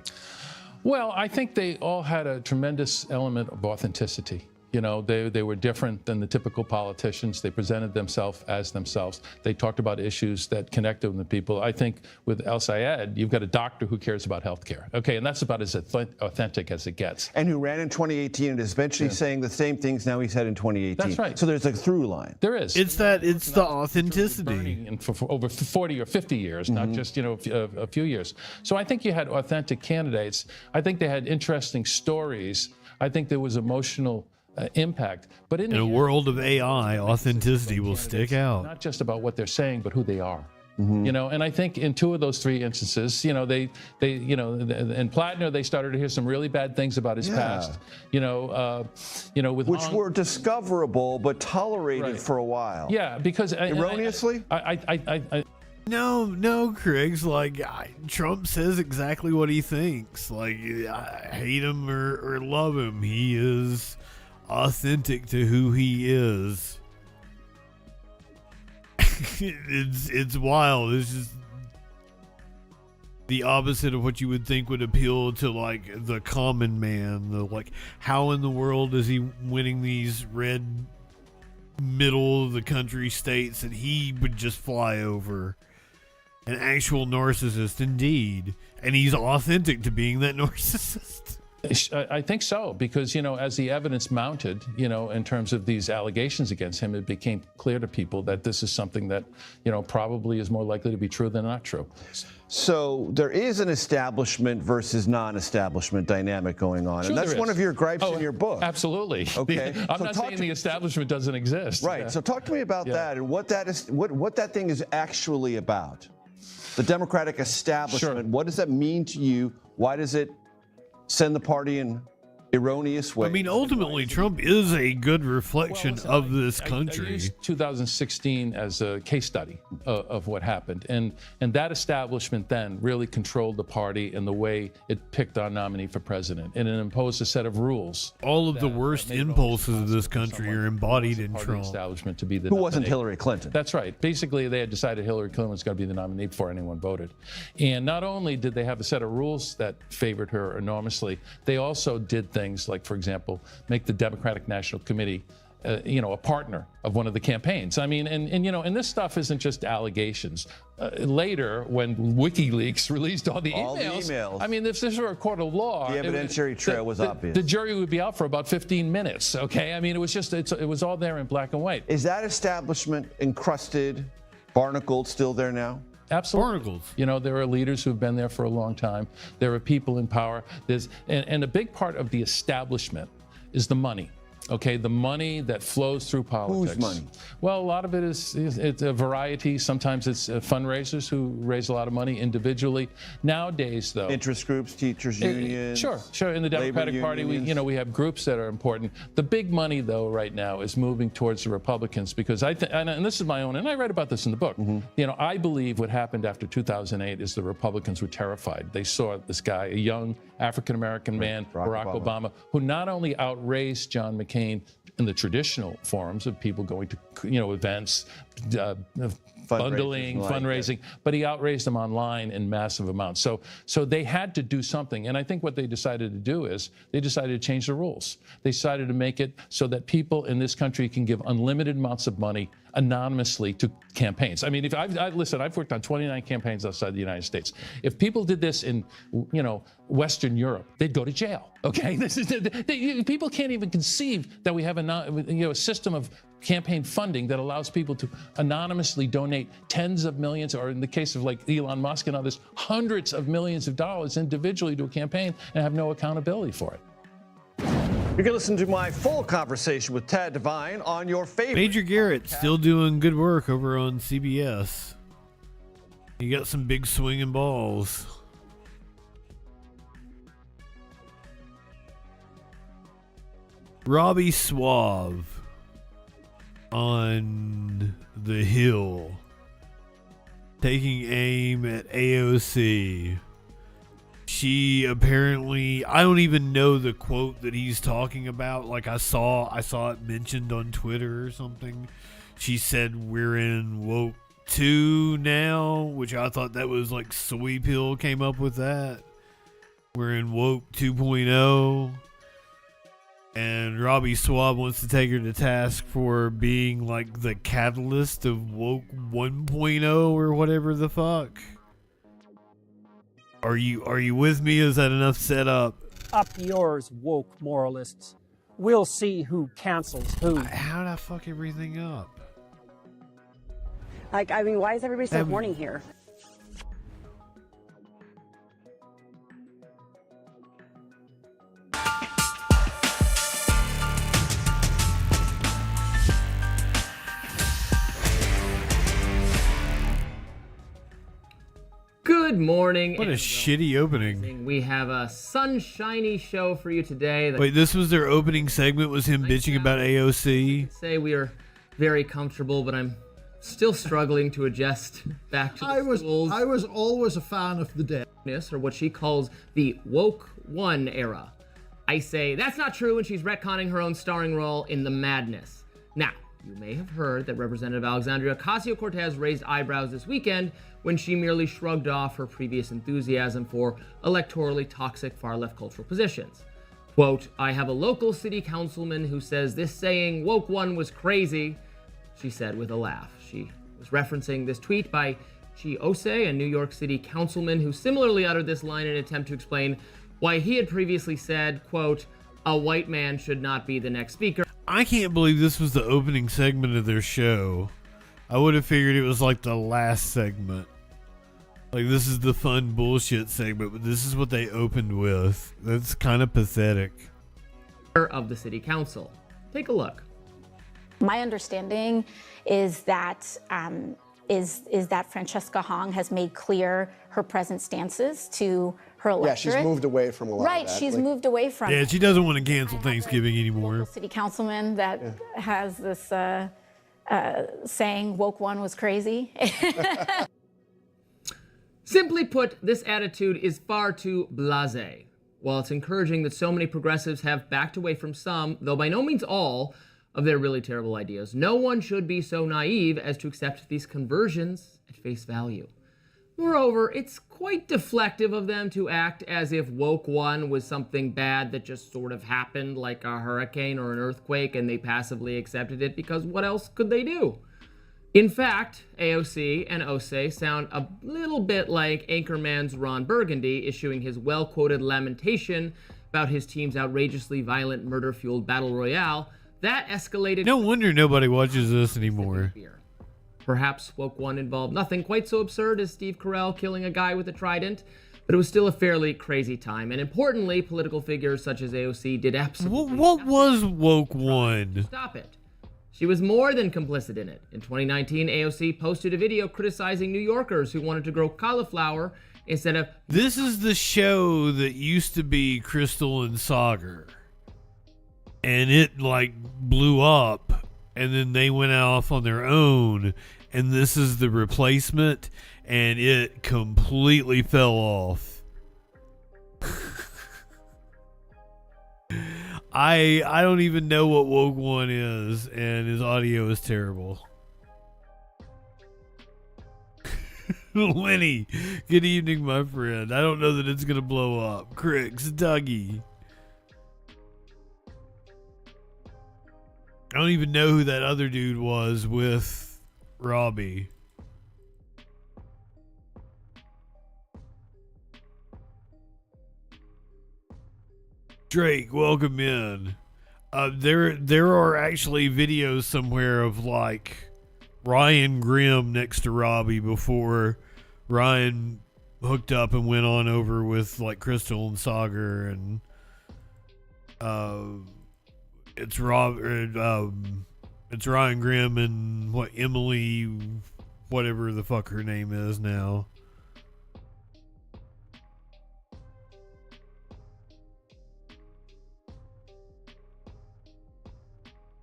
Well, I think they all had a tremendous element of authenticity. They were different than the typical politicians. They presented themselves as themselves. They talked about issues that connected with the people. I think with El-Sayed, you've got a doctor who cares about health care. Okay, and that's about as authentic as it gets. And who ran in 2018 and is eventually saying the same things now he said in 2018. That's right. So there's a through line. There is. It's the authenticity. And for over 40 or 50 years, not just, a few years. So I think you had authentic candidates. I think they had interesting stories. I think there was emotional impact. But in a world of AI, authenticity will stick out. Not just about what they're saying, but who they are. You know, and I think in 2 of those 3 instances, you know, they you know, in Platner, they started to hear some really bad things about his past. You know, with which were discoverable but tolerated for a while. Yeah, because erroneously. No, Craigs. Like Trump says exactly what he thinks. Like I hate him or love him, he is authentic to who he is. It's wild. It's just the opposite of what you would think would appeal to like the common man. The like, how in the world is he winning these red middle of the country states that he would just fly over? An actual narcissist, indeed, and he's authentic to being that narcissist. I think so, because, you know, as the evidence mounted, you know, in terms of these allegations against him, it became clear to people that this is something that, you know, probably is more likely to be true than not true. So there is an establishment versus non-establishment dynamic going on, Sure, and that's one of your gripes in your book. Absolutely. Okay. I'm not saying the establishment doesn't exist. Right. Yeah. So talk to me about that and what that is, what that thing is actually about. The Democratic establishment. What does that mean to you? Why does it send the party in erroneous ways? I mean, ultimately, Trump is a good reflection of this country. I used 2016 as a case study of what happened, and that establishment then really controlled the party and the way it picked our nominee for president, and it imposed a set of rules. All of the worst impulses of this country are embodied in Trump. Establishment to be the who wasn't nominee. Hillary Clinton. That's right. Basically, they had decided Hillary Clinton was going to be the nominee before anyone voted, and not only did they have a set of rules that favored her enormously, they also did things like, for example, make the Democratic National Committee, you know, a partner of one of the campaigns. I mean, and you know, and this stuff isn't just allegations. Later, when WikiLeaks released all the emails, I mean, if this were a court of law, the evidentiary trail was obvious. The jury would be out for about 15 minutes. Okay, I mean, it was just it was all there in black and white. Is that establishment encrusted, barnacled, still there now? Absolutely. Barnacles. You know, there are leaders who've been there for a long time. There are people in power. And a big part of the establishment is the money. Okay, the money that flows through politics. Whose money? Well, a lot of it is it's a variety. Sometimes it's fundraisers who raise a lot of money individually. Nowadays, though, interest groups, teachers unions. Sure. In the Democratic Party, we have groups that are important. The big money, though, right now is moving towards the Republicans because and this is my own, and I write about this in the book. You know, I believe what happened after 2008 is the Republicans were terrified. They saw this guy, a young African-American man, Barack Obama, who not outraised outraised John McCain in the traditional forums of people going to, you know, events, bundling, fundraising, but he outraised them online in massive amounts. So they had to do something. And I think what they decided to do is they decided to change the rules. They decided to make it so that people in this country can give unlimited amounts of money anonymously to campaigns. I mean, if listen, I've worked on 29 campaigns outside the United States. If people did this in, you know, Western Europe, they'd go to jail. Okay, people can't even conceive that we have a system of campaign funding that allows people to anonymously donate tens of millions, or in the case of like Elon Musk and others, hundreds of millions of dollars individually to a campaign and have no accountability for it. You can listen to my full conversation with Tad Devine on your favorite. Major Garrett still doing good work over on CBS. He got some big swinging balls. Robbie Suave on the Hill taking aim at AOC. She apparently, I don't even know the quote that he's talking about. Like I saw it mentioned on Twitter or something. She said we're in woke 2 now, which I thought that was like Soy Pill came up with that. We're in woke 2.0. And Robbie Swab wants to take her to task for being like the catalyst of woke 1.0 or whatever the fuck. Are you with me? Is that enough setup? Up yours, woke moralists. We'll see who cancels who. How'd I fuck everything up? Like, I mean, why is everybody so horny here? Good morning. What a shitty opening. We have a sunshiny show for you today. Wait, this was their opening segment, was him bitching about AOC? Say we are very comfortable, but I'm still struggling to adjust back to the schools. I was always a fan of the dead. Or what she calls the woke one era. I say that's not true, and she's retconning her own starring role in the madness. Now, you may have heard that Representative Alexandria Ocasio-Cortez raised eyebrows this weekend when she merely shrugged off her previous enthusiasm for electorally toxic far-left cultural positions. Quote, I have a local city councilman who says this saying woke one was crazy, she said with a laugh. She was referencing this tweet by AOC, a New York City councilman who similarly uttered this line in an attempt to explain why he had previously said, quote, a white man should not be the next speaker. I can't believe this was the opening segment of their show. I would have figured it was like the last segment. Like, this is the fun bullshit segment, but this is what they opened with. That's kind of pathetic. Of the city council. Take a look. My understanding is that that Francesca Hong has made clear her present stances to her electorate. Yeah, she's moved away from a lot right, of that. she's moved away from Yeah, she doesn't want to cancel Thanksgiving anymore. City councilman that has this saying woke one was crazy. Simply put, this attitude is far too blasé. While it's encouraging that so many progressives have backed away from some, though by no means all, of their really terrible ideas, no one should be so naive as to accept these conversions at face value. Moreover, it's quite deflective of them to act as if woke one was something bad that just sort of happened, like a hurricane or an earthquake, and they passively accepted it because what else could they do? In fact, AOC and OC sound a little bit like Anchorman's Ron Burgundy issuing his well-quoted lamentation about his team's outrageously violent murder-fueled battle royale. That escalated. No wonder nobody watches this anymore. Perhaps woke one involved nothing quite so absurd as Steve Carell killing a guy with a trident, but it was still a fairly crazy time. And importantly, political figures such as AOC did absolutely What was woke one? Stop it. She was more than complicit in it. In 2019, AOC posted a video criticizing New Yorkers who wanted to grow cauliflower instead of... This is the show that used to be Crystal and Sagar. And it, like, blew up. And then they went off on their own. And this is the replacement. And it completely fell off. I don't even know what woke one is, and his audio is terrible. Lenny, good evening, my friend. I don't know that it's gonna blow up. Cricks, Dougie. I don't even know who that other dude was with Robbie. Drake, welcome in. There are actually videos somewhere of like Ryan Grimm next to Robbie before Ryan hooked up and went on over with like Crystal and Sagar, and it's Ryan Grimm and what Emily, whatever the fuck her name is now.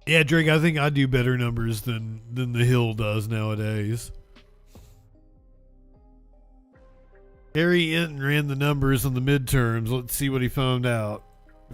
Yeah, Drake, I think I do better numbers than the Hill does nowadays. Harry Enton ran the numbers on the midterms. Let's see what he found out.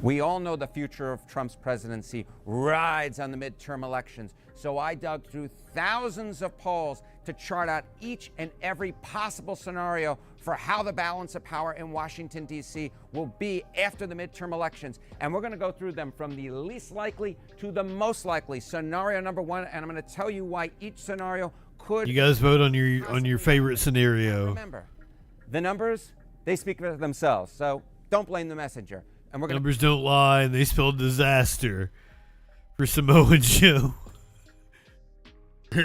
We all know the future of Trump's presidency rides on the midterm elections. So I dug through thousands of polls to chart out each and every possible scenario for how the balance of power in Washington, D.C. will be after the midterm elections. And we're going to go through them from the least likely to the most likely. Scenario number one, and I'm going to tell you why each scenario could... You guys vote on your favorite scenario. Remember, the numbers, they speak for themselves, so don't blame the messenger. And we're Numbers don't lie, and they spell disaster for Samoa Joe.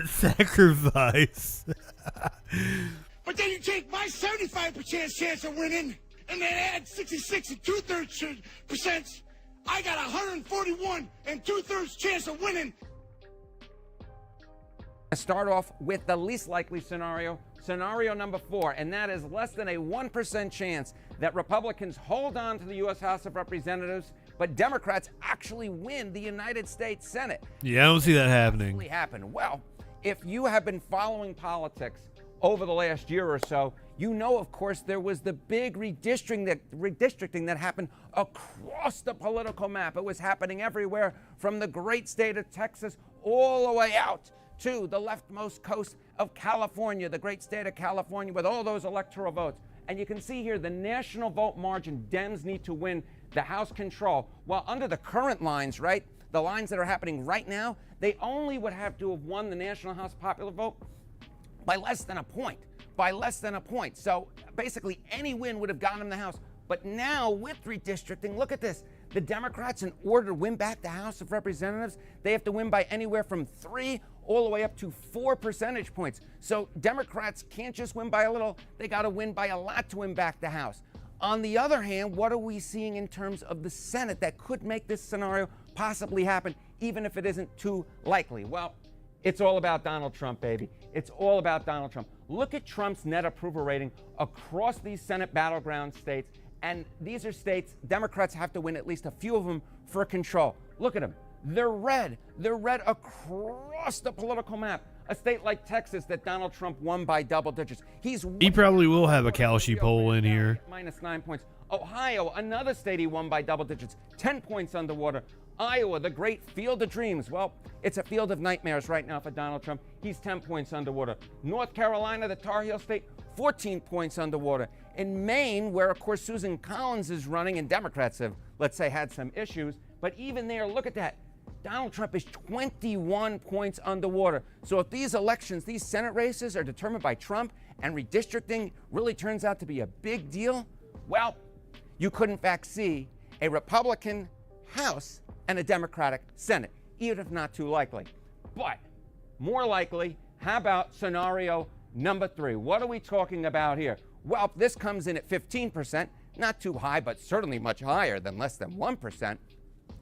Sacrifice. But then you take my 75% chance of winning and then add 66 and 2/3%. I got 141 and 2/3 chance of winning. Start off with the least likely scenario, scenario number 4, and that is less than a 1% chance that Republicans hold on to the U.S. House of Representatives, but Democrats actually win the United States Senate. Yeah, I don't see that happening. Happen. Well, if you have been following politics over the last year or so, you know, of course, there was the big redistricting that happened across the political map. It was happening everywhere from the great state of Texas all the way out to the leftmost coast of California, the great state of California, with all those electoral votes. And you can see here the national vote margin, Dems need to win the House control. While under the current lines, right, the lines that are happening right now, they only would have to have won the national House popular vote by less than a point. By less than a point. So basically any win would have gotten them the House. But now with redistricting, look at this. The Democrats, in order to win back the House of Representatives, they have to win by anywhere from 3 all the way up to 4 percentage points. So Democrats can't just win by a little, they got to win by a lot to win back the House. On the other hand, what are we seeing in terms of the Senate that could make this scenario possibly happen, even if it isn't too likely? Well, it's all about Donald Trump, baby. It's all about Donald Trump. Look at Trump's net approval rating across these Senate battleground states. And these are states, Democrats have to win at least a few of them for control. Look at them. They're red. They're red across the political map. A state like Texas that Donald Trump won by double digits. He probably will have a Kalshi poll in here. -9 points. Ohio, another state he won by double digits. 10 points underwater. Iowa, the great field of dreams. Well, it's a field of nightmares right now for Donald Trump. He's 10 points underwater. North Carolina, the Tar Heel state, 14 points underwater. In Maine, where, of course, Susan Collins is running, and Democrats have, let's say, had some issues, but even there, look at that. Donald Trump is 21 points underwater. So if these elections, these Senate races are determined by Trump and redistricting really turns out to be a big deal, well, you could in fact see a Republican House and a Democratic Senate, even if not too likely. But more likely, how about scenario number 3? What are we talking about here? Well, this comes in at 15%, not too high, but certainly much higher than less than 1%.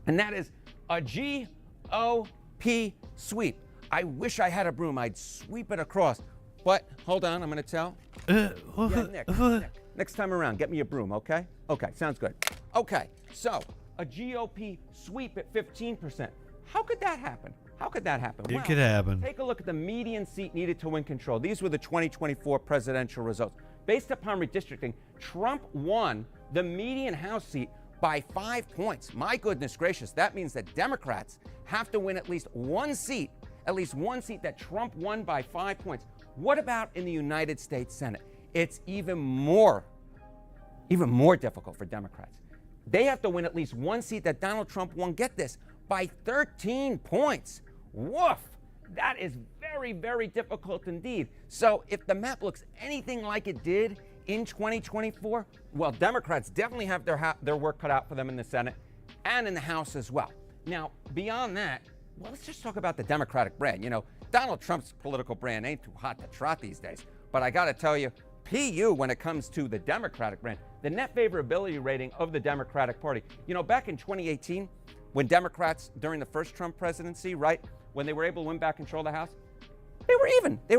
And that is a GOP sweep. I wish I had a broom. I'd sweep it across. But hold on, I'm going to tell. Nick, next time around, get me a broom, okay? Okay, sounds good. Okay, so a GOP sweep at 15%. How could that happen? How could that happen? It could happen. Take a look at the median seat needed to win control. These were the 2024 presidential results. Based upon redistricting, Trump won the median House seat by 5 points. My goodness gracious, that means that Democrats have to win at least one seat that Trump won by 5 points. What about in the United States Senate? It's even more difficult for Democrats. They have to win at least one seat that Donald Trump won, get this, by 13 points. Woof! That is very, very difficult indeed. So if the map looks anything like it did in 2024, well, Democrats definitely have their work cut out for them in the Senate and in the House as well. Now, beyond that, well, let's just talk about the Democratic brand. You know, Donald Trump's political brand ain't too hot to trot these days. But I got to tell you, PU, when it comes to the Democratic brand, the net favorability rating of the Democratic Party. You know, back in 2018, when Democrats, during the first Trump presidency, right, when they were able to win back control of the House, they were even. They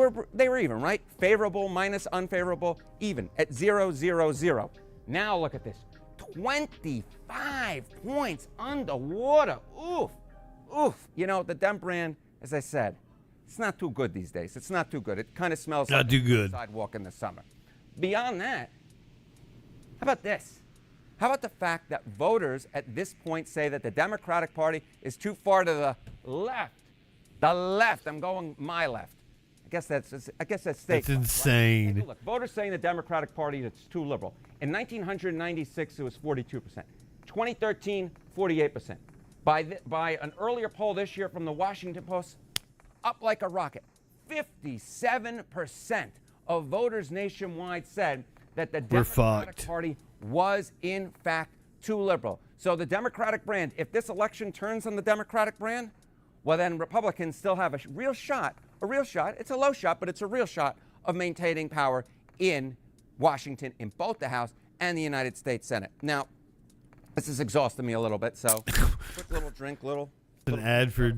were even, right? Favorable minus unfavorable, even at 0-0-0. Now look at this. 25 points underwater. Oof. Oof. You know, the Dem brand, as I said, it's not too good these days. It's not too good. It kind of smells not like too a good sidewalk in the summer. Beyond that, how about this? How about the fact that voters at this point say that the Democratic Party is too far to the left? The left. I'm going my left. I guess that's state. That's insane. Right? Look, voters saying the Democratic Party is too liberal. In 1996, it was 42%. 2013, 48%. By an earlier poll this year from the Washington Post, up like a rocket. 57% of voters nationwide said that the Democratic Party was in fact too liberal. So the Democratic brand, if this election turns on the Democratic brand, well then Republicans still have a real shot, it's a low shot, but it's a real shot of maintaining power in Washington, in both the House and the United States Senate. Now, this is exhausting me a little bit, so quick little drink, an ad for,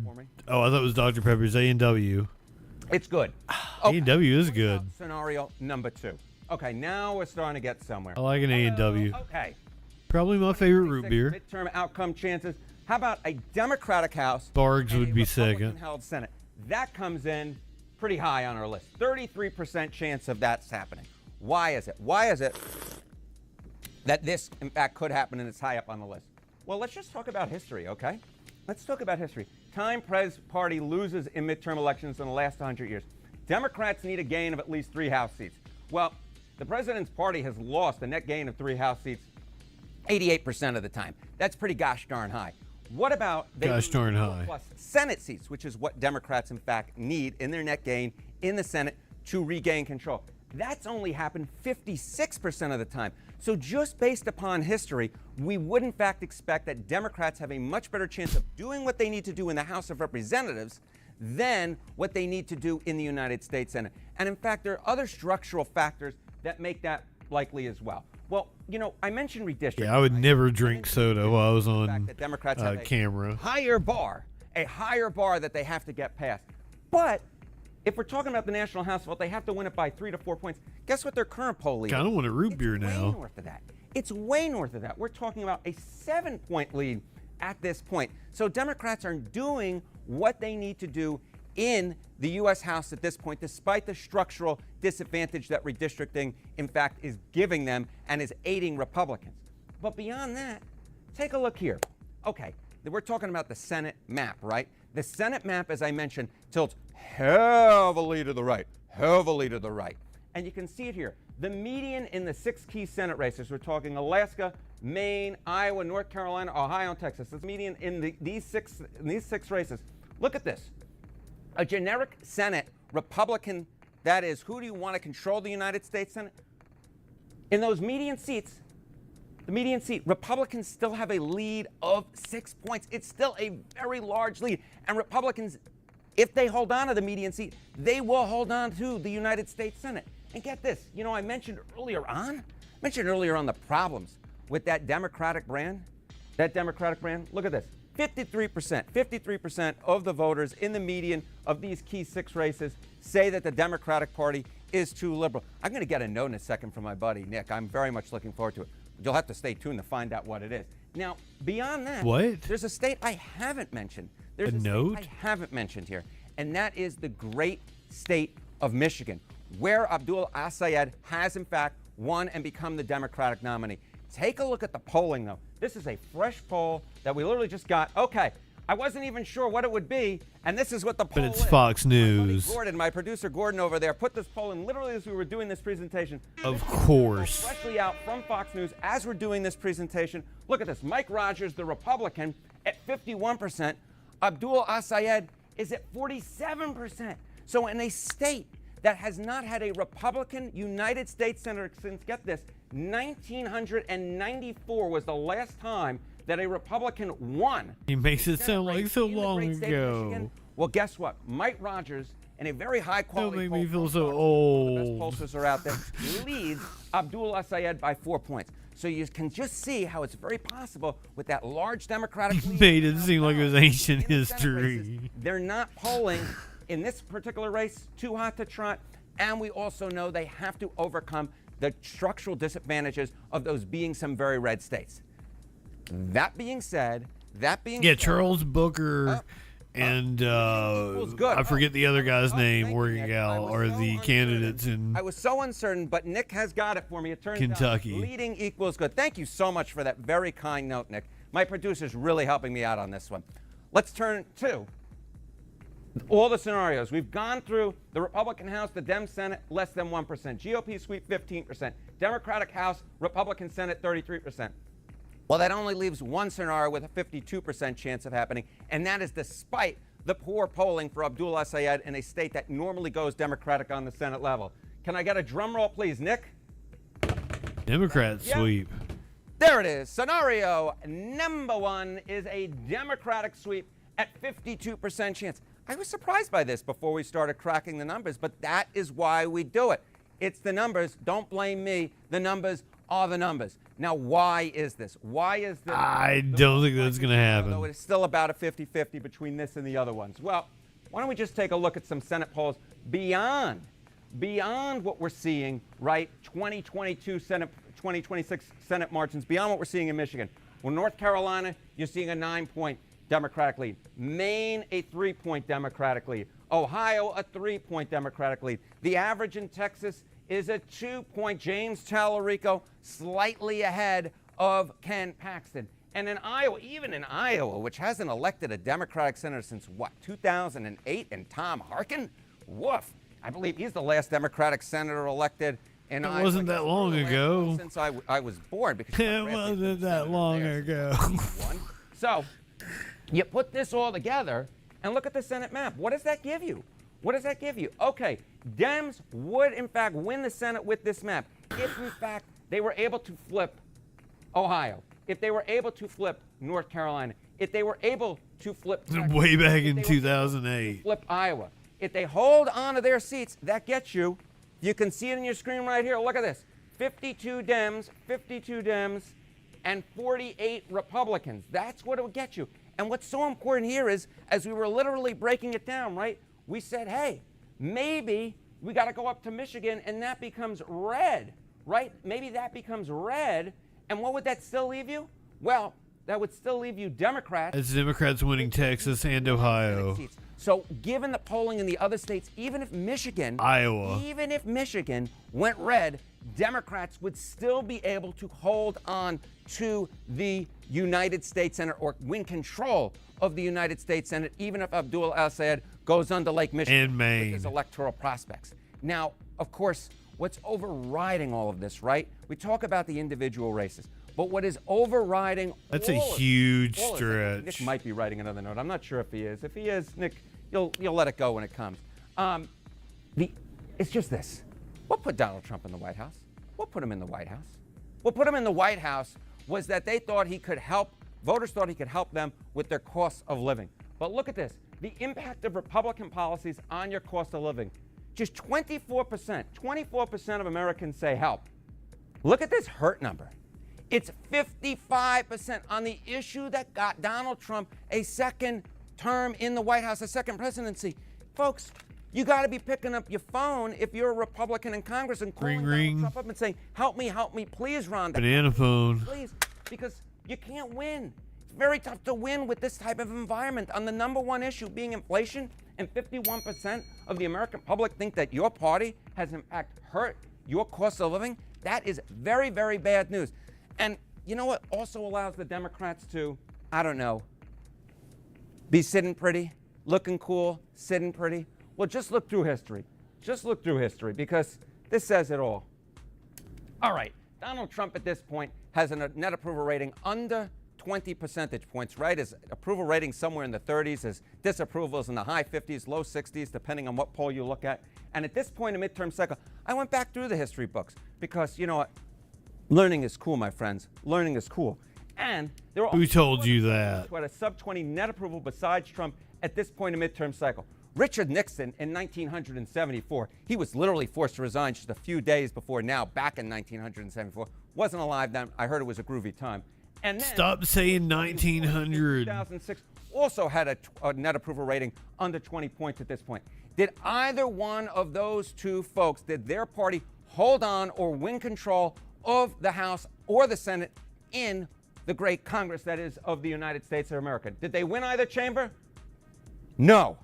oh, I thought it was Dr. Pepper's A&W. It's good. A&W is good. Scenario number 2. Okay, now we're starting to get somewhere. I like an A&W. Okay. Probably my favorite root beer. Midterm outcome chances. How about a Democratic House? Bargs would be second. Republican-held Senate. That comes in pretty high on our list. 33% chance of that's happening. Why is it? Why is it that this, in fact, could happen and it's high up on the list? Well, let's just talk about history, okay? Let's talk about history. Time Pres Party loses in midterm elections in the last 100 years. Democrats need a gain of at least 3 House seats. Well, the president's party has lost a net gain of 3 House seats 88% of the time. That's pretty gosh darn high. What about gosh darn high plus Senate seats, which is what Democrats, in fact, need in their net gain in the Senate to regain control? That's only happened 56% of the time. So just based upon history, we would in fact expect that Democrats have a much better chance of doing what they need to do in the House of Representatives than what they need to do in the United States Senate. And in fact, there are other structural factors that make that likely as well. Well, you know, I mentioned redistricting. Yeah, I would never drink soda while I was on camera. A higher bar that they have to get past. But if we're talking about the National House vote, they have to win it by 3 to 4 points. Guess what their current poll lead is? Kind of want a root beer now. Way north of that. It's way north of that. We're talking about a 7-point lead at this point. So Democrats are doing what they need to do in the U.S. House at this point, despite the structural disadvantage that redistricting, in fact, is giving them and is aiding Republicans. But beyond that, take a look here. Okay, we're talking about the Senate map, right? The Senate map, as I mentioned, tilts heavily to the right, And you can see it here. The median in the 6 key Senate races, we're talking Alaska, Maine, Iowa, North Carolina, Ohio, and Texas. The median in these six races. Look at this. A generic Senate, Republican, that is, who do you want to control the United States Senate? In those median seats, the median seat, Republicans still have a lead of 6 points. It's still a very large lead. And Republicans, if they hold on to the median seat, they will hold on to the United States Senate. And get this, you know, I mentioned earlier on the problems with that Democratic brand. Look at this. 53% of the voters in the median of these key 6 races say that the Democratic Party is too liberal. I'm going to get a note in a second from my buddy, Nick. I'm very much looking forward to it. You'll have to stay tuned to find out what it is. Now, beyond that, there's a state I haven't mentioned. There's a note state I haven't mentioned here, and that is the great state of Michigan, where Abdul Assayed has, in fact, won and become the Democratic nominee. Take a look at the polling, though. This is a fresh poll that we literally just got. Okay, I wasn't even sure what it would be, and this is what the poll is. But it's Fox News. My producer Gordon over there, put this poll in literally as we were doing this presentation. Of course. Freshly out from Fox News as we're doing this presentation. Look at this. Mike Rogers, the Republican, at 51%. Abdul Assayed is at 47%. So in a state that has not had a Republican United States Senator since, get this, 1994 was the last time that a Republican won. He makes it sound like so long ago. Well, guess what? Mike Rogers, in a very high quality Don't make me feel so old. The best pollsters are out there, leads Abdul Assayed by 4 points. So you can just see how it's very possible with that large Democratic lead. Made it seem like it was ancient history. Races, they're not polling in this particular race too hot to trot, and we also know they have to overcome the structural disadvantages of those being some very red states. That being said, Charles Booker and I forget the other guy's name, working gal, are the candidates in I was so uncertain, but Nick has got it for me. It turns Kentucky. out leading equals good. Thank you so much for that very kind note, Nick. My producer's really helping me out on this one. Let's turn to all the scenarios. We've gone through the Republican House, the Dem Senate, less than 1%. GOP sweep, 15%. Democratic House, Republican Senate, 33%. Well, that only leaves one scenario with a 52% chance of happening, and that is despite the poor polling for Abdul Assayed in a state that normally goes Democratic on the Senate level. Can I get a drum roll, please, Nick? Democrat sweep. There it is. Scenario number 1 is a Democratic sweep at 52% chance. I was surprised by this before we started cracking the numbers, but that is why we do it. It's the numbers. Don't blame me. The numbers are the numbers. Now, why is this? Why is this? I don't think that's going to happen. It's still about a 50-50 between this and the other ones. Well, why don't we just take a look at some Senate polls beyond what we're seeing, right? 2022 Senate, 2026 Senate margins, beyond what we're seeing in Michigan. Well, North Carolina, you're seeing a 9-point Democratic lead. Maine, a 3-point Democratic lead. Ohio, a 3-point Democratic lead. The average in Texas is a 2-point. James Tallarico slightly ahead of Ken Paxton. And in Iowa, even in Iowa, which hasn't elected a Democratic senator since, what, 2008, and Tom Harkin? Woof. I believe he's the last Democratic senator elected in Iowa. It wasn't that long ago. Since I was born. Because it wasn't that long ago. So, you put this all together and look at the Senate map. What does that give you? What does that give you? Okay, Dems would, in fact, win the Senate with this map if, in fact, they were able to flip Ohio, if they were able to flip North Carolina, if they were able to flip Texas, way back in 2008, flip Iowa. If they hold on to their seats, that gets you. You can see it on your screen right here. Look at this: 52 Dems, and 48 Republicans. That's what it would get you. And what's so important here is, as we were literally breaking it down, right? We said, hey, maybe we got to go up to Michigan, and that becomes red, right? Maybe that becomes red. And what would that still leave you? Well, that would still leave you Democrats. It's Democrats winning Texas and Ohio. So given the polling in the other states, even if Michigan, Iowa, even if Michigan went red, Democrats would still be able to hold on to the United States Senate or win control of the United States Senate, even if Abdul al-Sayed goes under Lake Michigan and Maine with his electoral prospects. Now, of course, what's overriding all of this, right? We talk about the individual races, but what is overriding that's a huge stretch. Nick might be writing another note. I'm not sure if he is. If he is, Nick, you'll let it go when it comes. It's just this. What put Donald Trump in the White House? What put him in the White House? What put him in the White House was that they thought he could help, voters thought he could help them with their costs of living. But look at this, the impact of Republican policies on your cost of living. Just 24% of Americans say help. Look at this hurt number. It's 55% on the issue that got Donald Trump a second term in the White House, a second presidency. Folks, you got to be picking up your phone if you're a Republican in Congress and calling Donald Trump up and saying, help me, please, Rhonda. Banana phone. Please, because you can't win. It's very tough to win with this type of environment. On the number one issue being inflation, and 51% of the American public think that your party has in fact hurt your cost of living, that is very, very bad news. And you know what also allows the Democrats to, I don't know, be sitting pretty, looking cool, sitting pretty? Well, just look through history. Just look through history, because this says it all. All right, Donald Trump at this point has a net approval rating under 20 percentage points, right? His approval rating somewhere in the 30s, his disapproval is in the high 50s, low 60s, depending on what poll you look at. And at this point in the midterm cycle, I went back through the history books because, you know what? Learning is cool, my friends. Learning is cool. And there were who told you that? Who had a sub-20 net approval besides Trump at this point in the midterm cycle. Richard Nixon in 1974, he was literally forced to resign just a few days before now, back in 1974. Wasn't alive then. I heard it was a groovy time. And then, stop saying 1900. 2006 also had a net approval rating under 20 points at this point. Did either one of those two folks, did their party hold on or win control of the House or the Senate in the great Congress that is of the United States of America? Did they win either chamber? No.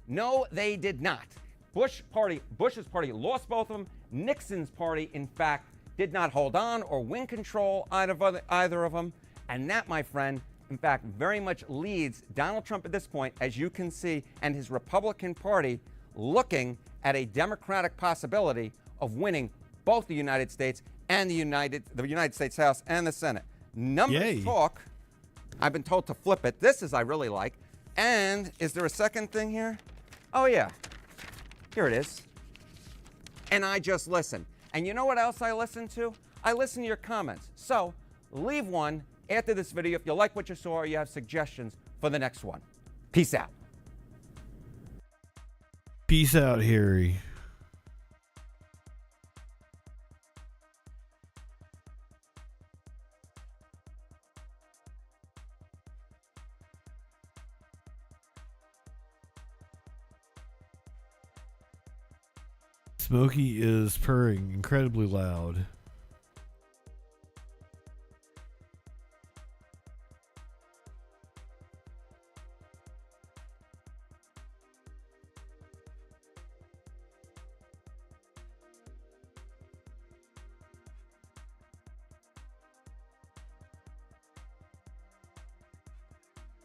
No, they did not. Bush's party lost both of them. Nixon's party, in fact, did not hold on or win control either of them. And that, my friend, in fact, very much leads Donald Trump at this point, as you can see, and his Republican Party looking at a Democratic possibility of winning both the United States and the United States House and the Senate. Numbers talk. I've been told to flip it. This is I really like. And is there a second thing here? Oh, yeah. Here it is. And I just listen. And you know what else I listen to? I listen to your comments. So leave one after this video if you like what you saw or you have suggestions for the next one. Peace out. Peace out, Harry. Smokey is purring incredibly loud.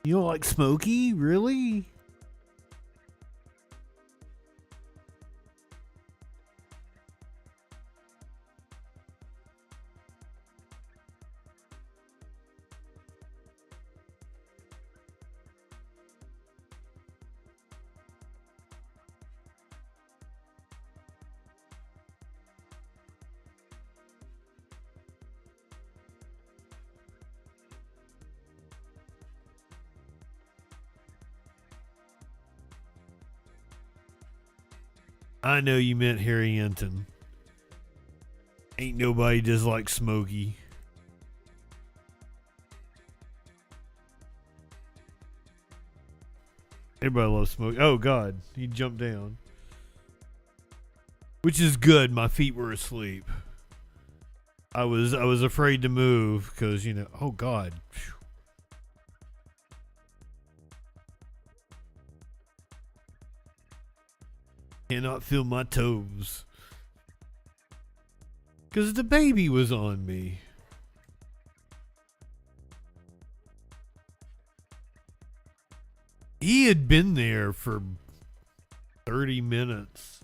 You don't like Smokey? Really? I know you meant Harry Enton. Ain't nobody just like Smokey. Everybody loves Smokey. Oh God, he jumped down. Which is good. My feet were asleep. I was afraid to move because, you know, oh God. Cannot feel my toes. Because the baby was on me. He had been there for 30 minutes.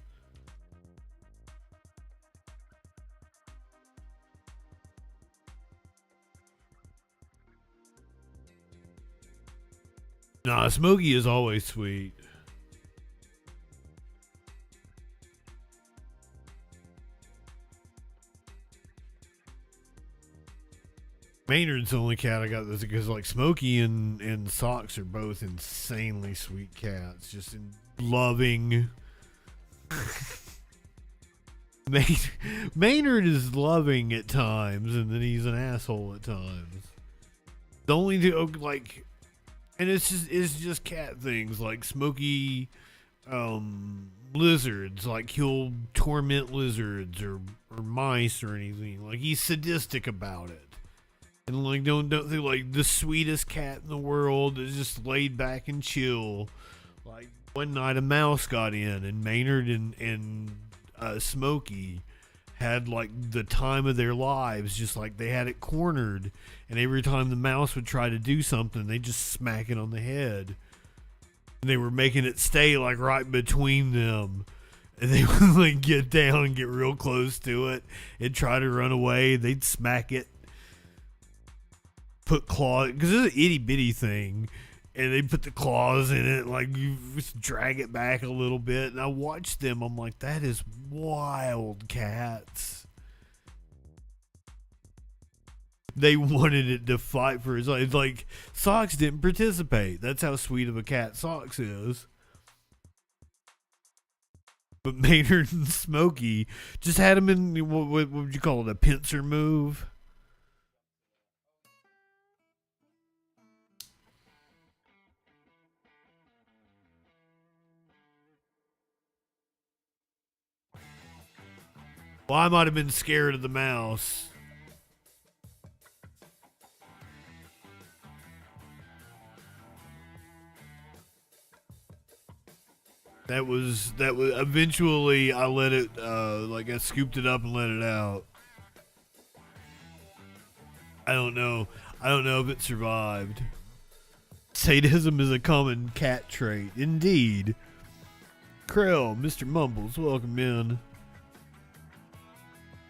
Nah, Smokey is always sweet. Maynard's the only cat I got this because, like, Smokey and Socks are both insanely sweet cats. Just loving. Maynard is loving at times, and then he's an asshole at times. The only two, like, and it's just cat things. Like Smokey, lizards. Like he'll torment lizards or mice or anything. Like he's sadistic about it. And like don't think like the sweetest cat in the world is just laid back and chill. Like one night a mouse got in and Maynard and Smokey had like the time of their lives, just like they had it cornered, and every time the mouse would try to do something they just smack it on the head. And they were making it stay like right between them. And they would like get down and get real close to it and try to run away. They'd smack it. Put claws, because it's an itty bitty thing, and they put the claws in it, like you just drag it back a little bit. And I watched them, I'm like, that is wild, cats. They wanted it to fight for his life. It's like Socks didn't participate. That's how sweet of a cat Socks is. But Maynard and Smokey just had him in what would you call it, a pincer move? Well, I might have been scared of the mouse. That was eventually I let it like I scooped it up and let it out. I don't know if it survived. Sadism is a common cat trait. Indeed. Krell, Mr. Mumbles, welcome in.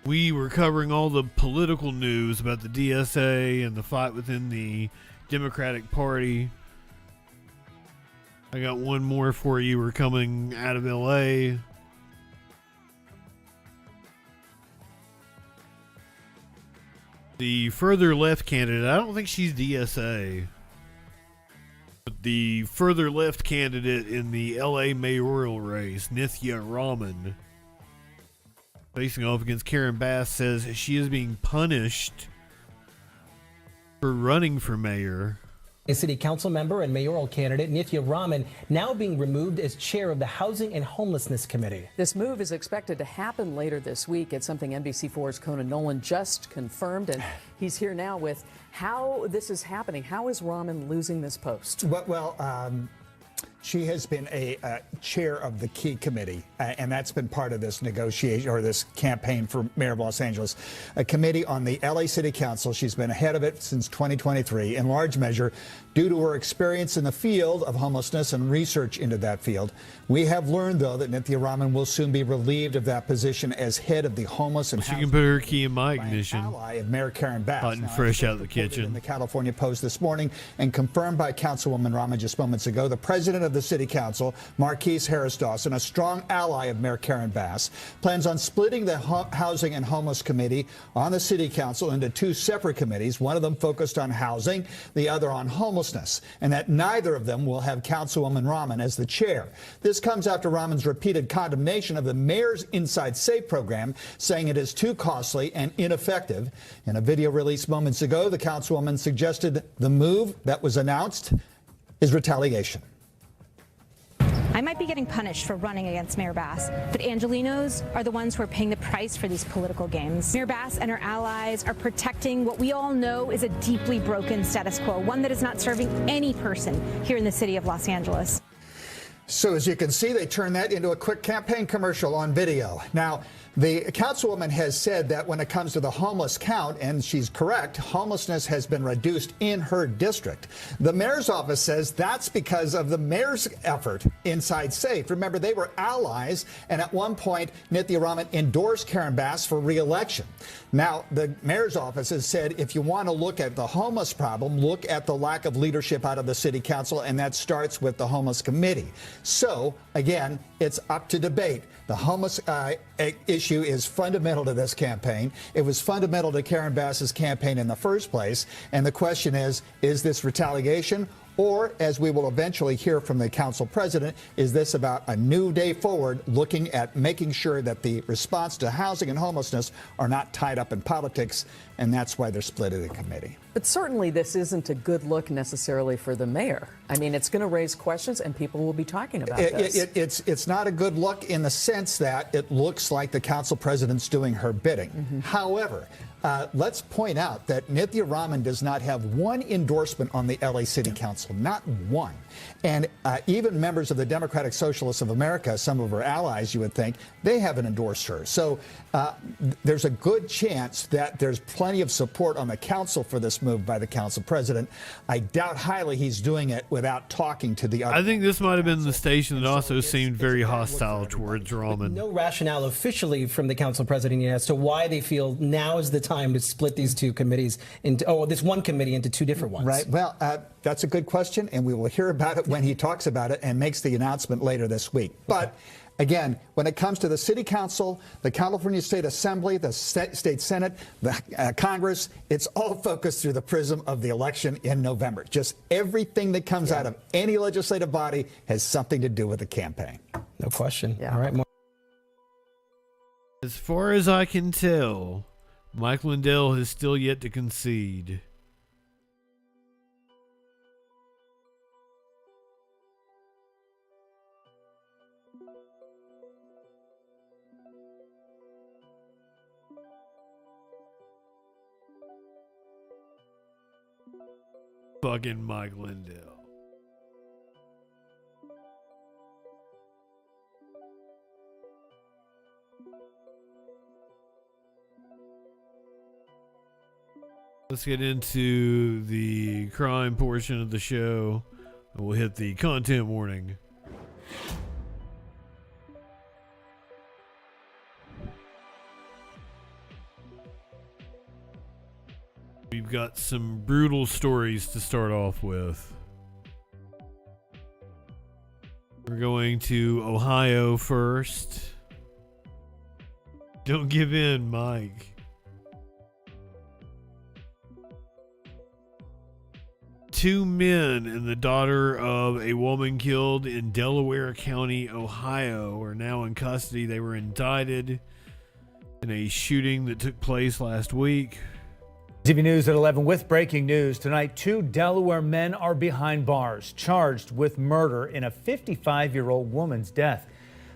We were covering all the political news about the DSA and the fight within the Democratic Party. I got one more for you. We're coming out of LA. The further left candidate, I don't think she's DSA, but the further left candidate in the LA mayoral race, Nithya Raman, facing off against Karen Bass, says she is being punished for running for mayor. A city council member and mayoral candidate Nithya Raman now being removed as chair of the Housing and Homelessness Committee. This move is expected to happen later this week. It's something NBC4's Conan Nolan just confirmed, and he's here now with how this is happening. How is Raman losing this post? She has been a chair of the key committee, and that's been part of this negotiation or this campaign for mayor of Los Angeles, a committee on the LA City Council. She's been ahead of it since 2023, in large measure due to her experience in the field of homelessness and research into that field. We have learned, though, that Nithya Raman will soon be relieved of that position as head of the homeless and she can put her key in my ignition. Ally of Mayor Karen Bass. Hot and fresh out of the kitchen. In the California Post this morning and confirmed by Councilwoman Raman just moments ago, the president of the City Council, Marquise Harris Dawson, a strong ally of Mayor Karen Bass, plans on splitting the Housing and Homeless Committee on the City Council into two separate committees, one of them focused on housing, the other on homelessness, and that neither of them will have Councilwoman Raman as the chair. This comes after Raman's repeated condemnation of the mayor's Inside Safe program, saying it is too costly and ineffective. In a video released moments ago, the councilwoman suggested the move that was announced is retaliation. I might be getting punished for running against Mayor Bass, but Angelenos are the ones who are paying the price for these political games. Mayor Bass and her allies are protecting what we all know is a deeply broken status quo, one that is not serving any person here in the city of Los Angeles. So as you can see, they turned that into a quick campaign commercial on video. Now, the councilwoman has said that when it comes to the homeless count, and she's correct, homelessness has been reduced in her district. The mayor's office says that's because of the mayor's effort Inside Safe. Remember, they were allies, and at one point, Nithya Raman endorsed Karen Bass for re-election. Now, the mayor's office has said if you want to look at the homeless problem, look at the lack of leadership out of the city council, and that starts with the homeless committee. So, again, it's up to debate. The homeless issue is fundamental to this campaign. It was fundamental to Karen Bass's campaign in the first place. And the question is this retaliation? Or, as we will eventually hear from the council president, is this about a new day forward, looking at making sure that the response to housing and homelessness are not tied up in politics, and that's why they're split in the committee. But certainly this isn't a good look necessarily for the mayor. I mean, it's going to raise questions, and people will be talking about this. It's not a good look in the sense that it looks like the council president's doing her bidding. However, let's point out that Nithya Raman does not have one endorsement on the LA City Council, not one. And even members of the Democratic Socialists of America, some of her allies, you would think, they haven't endorsed her. So there's a good chance that there's plenty of support on the council for this move by the council president. I doubt highly he's doing it without talking to the other. I think this might have been the station that also seemed very hostile towards Raman. No rationale officially from the council president yet as to why they feel now is the time to split these two committees into, this one committee into two different ones. Right. Well, that's a good question, and we will hear about it when he talks about it and makes the announcement later this week. But again, when it comes to the City Council, the California State Assembly, the State Senate, the Congress, it's all focused through the prism of the election in November. Just everything that comes out of any legislative body has something to do with the campaign. No question. All right. As far as I can tell, Mike Lindell has still yet to concede. Fucking Mike Lindell. Let's get into the crime portion of the show. We'll hit the content warning. We've got some brutal stories to start off with. We're going to Ohio first. Don't give in, Mike. Two men and the daughter of a woman killed in Delaware County, Ohio, are now in custody. They were indicted in a shooting that took place last week. TV News at 11 with breaking news. Tonight, 2 Delaware men are behind bars, charged with murder in a 55-year-old woman's death.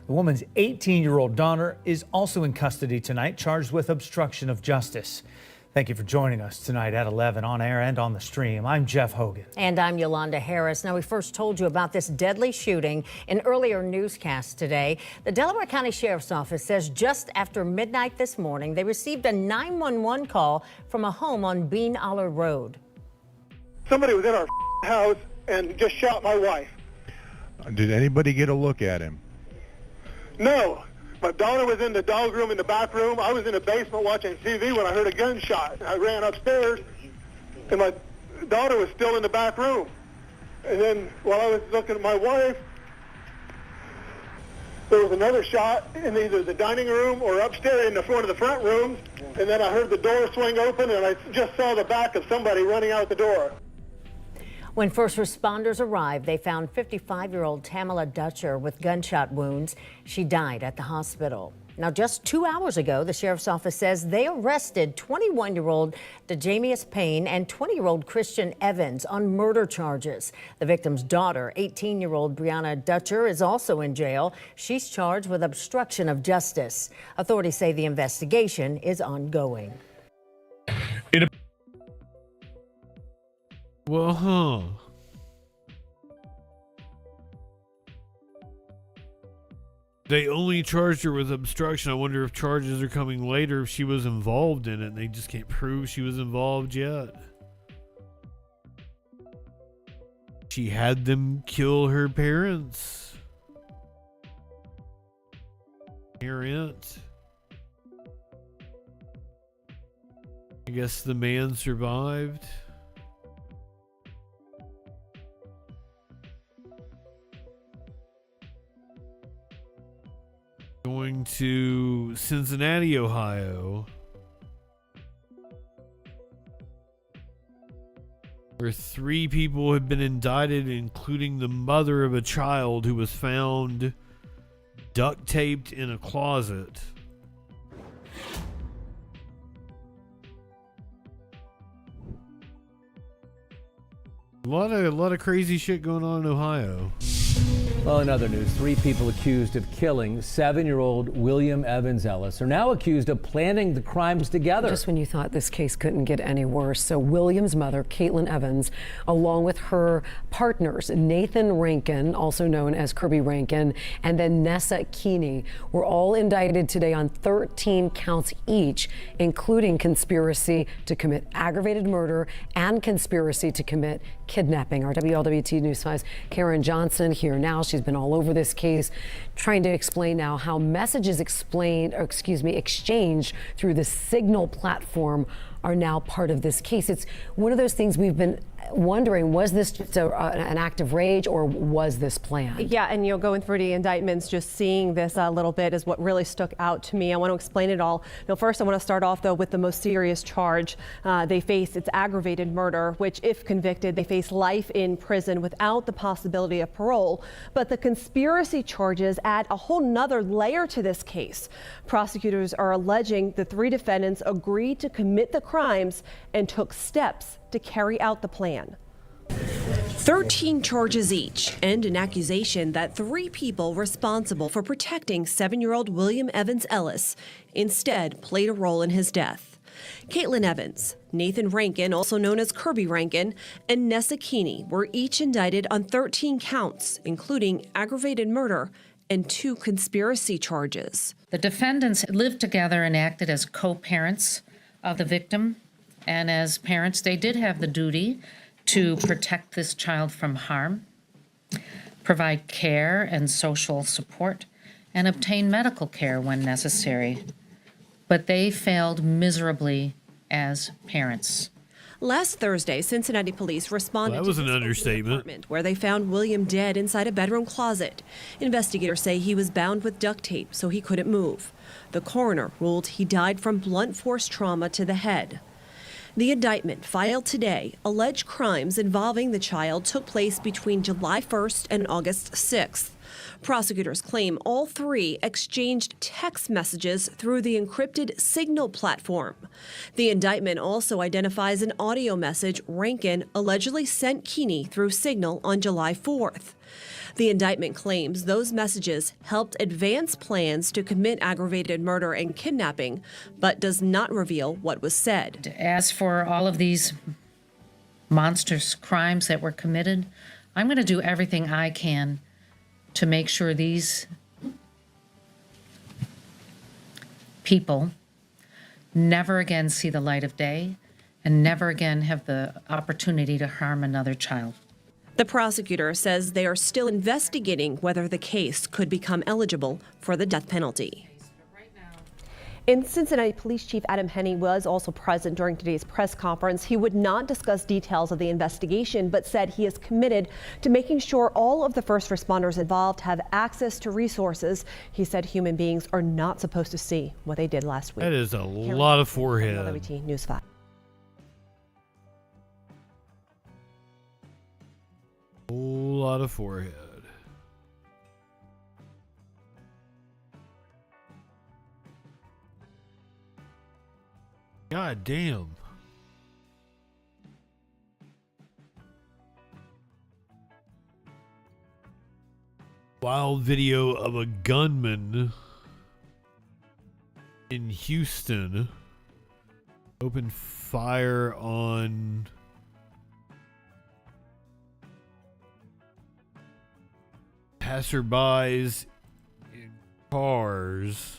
The woman's 18-year-old daughter is also in custody tonight, charged with obstruction of justice. Thank you for joining us tonight at 11 on air and on the stream. I'm Jeff Hogan. And I'm Yolanda Harris. Now, we first told you about this deadly shooting in earlier newscasts today. The Delaware County Sheriff's Office says just after midnight this morning, they received a 911 call from a home on Bean Aller Road. Somebody was in our house and just shot my wife. Did anybody get a look at him? No. My daughter was in the dog room in the back room. I was in the basement watching TV when I heard a gunshot. I ran upstairs, and my daughter was still in the back room. And then while I was looking at my wife, there was another shot in either the dining room or upstairs in the front of the front rooms. And then I heard the door swing open, and I just saw the back of somebody running out the door. When first responders arrived, they found 55-year-old Tamala Dutcher with gunshot wounds. She died at the hospital. Now, just 2 hours ago, the sheriff's office says they arrested 21-year-old DeJamius Payne and 20-year-old Christian Evans on murder charges. The victim's daughter, 18-year-old Brianna Dutcher, is also in jail. She's charged with obstruction of justice. Authorities say the investigation is ongoing. Well, They only charged her with obstruction. I wonder if charges are coming later if she was involved in it and they just can't prove she was involved yet. She had them kill her parents. Her aunt. I guess the man survived. Going to Cincinnati, Ohio, where 3 people have been indicted, including the mother of a child who was found duct taped in a closet. A lot of crazy shit going on in Ohio. Well, in other news, 3 people accused of killing 7-year-old William Evans Ellis are now accused of planning the crimes together. Just when you thought this case couldn't get any worse. So William's mother, Caitlin Evans, along with her partners, Nathan Rankin, also known as Kirby Rankin, and then Nessa Keeney, were all indicted today on 13 counts each, including conspiracy to commit aggravated murder and conspiracy to commit kidnapping. Our WLWT News 5's Karen Johnson here now. She's been all over this case, trying to explain now how messages exchanged through the Signal platform are now part of this case. It's one of those things we've been wondering, was this just an act of rage or was this planned? Yeah, and going through the indictments, just seeing this a little bit is what really stuck out to me. I want to explain it all. Now, first, I want to start off, though, with the most serious charge they face. It's aggravated murder, which, if convicted, they face life in prison without the possibility of parole. But the conspiracy charges add a whole nother layer to this case. Prosecutors are alleging the 3 defendants agreed to commit the crimes and took steps to carry out the plan. 13 charges each, and an accusation that 3 people responsible for protecting 7-year-old William Evans Ellis instead played a role in his death. Caitlin Evans, Nathan Rankin, also known as Kirby Rankin, and Nessa Keeney were each indicted on 13 counts, including aggravated murder and 2 conspiracy charges. The defendants lived together and acted as co-parents of the victim. And as parents, they did have the duty to protect this child from harm, provide care and social support, and obtain medical care when necessary. But they failed miserably as parents. Last Thursday, Cincinnati police responded That was to an understatement. apartment where they found William dead inside a bedroom closet. Investigators say he was bound with duct tape so he couldn't move. The coroner ruled he died from blunt force trauma to the head. The indictment filed today alleged crimes involving the child took place between July 1st and August 6th. Prosecutors claim all three exchanged text messages through the encrypted Signal platform. The indictment also identifies an audio message Rankin allegedly sent Keeney through Signal on July 4th. The indictment claims those messages helped advance plans to commit aggravated murder and kidnapping, but does not reveal what was said. As for all of these monstrous crimes that were committed, I'm going to do everything I can to make sure these people never again see the light of day and never again have the opportunity to harm another child. The prosecutor says they are still investigating whether the case could become eligible for the death penalty. In Cincinnati, Police Chief Adam Henney was also present during today's press conference. He would not discuss details of the investigation, but said he is committed to making sure all of the first responders involved have access to resources. He said human beings are not supposed to see what they did last week. That is a lot of forehead. WT News 5. Whole lot of forehead. God damn. Wild video of a gunman in Houston opened fire on passerbys in cars.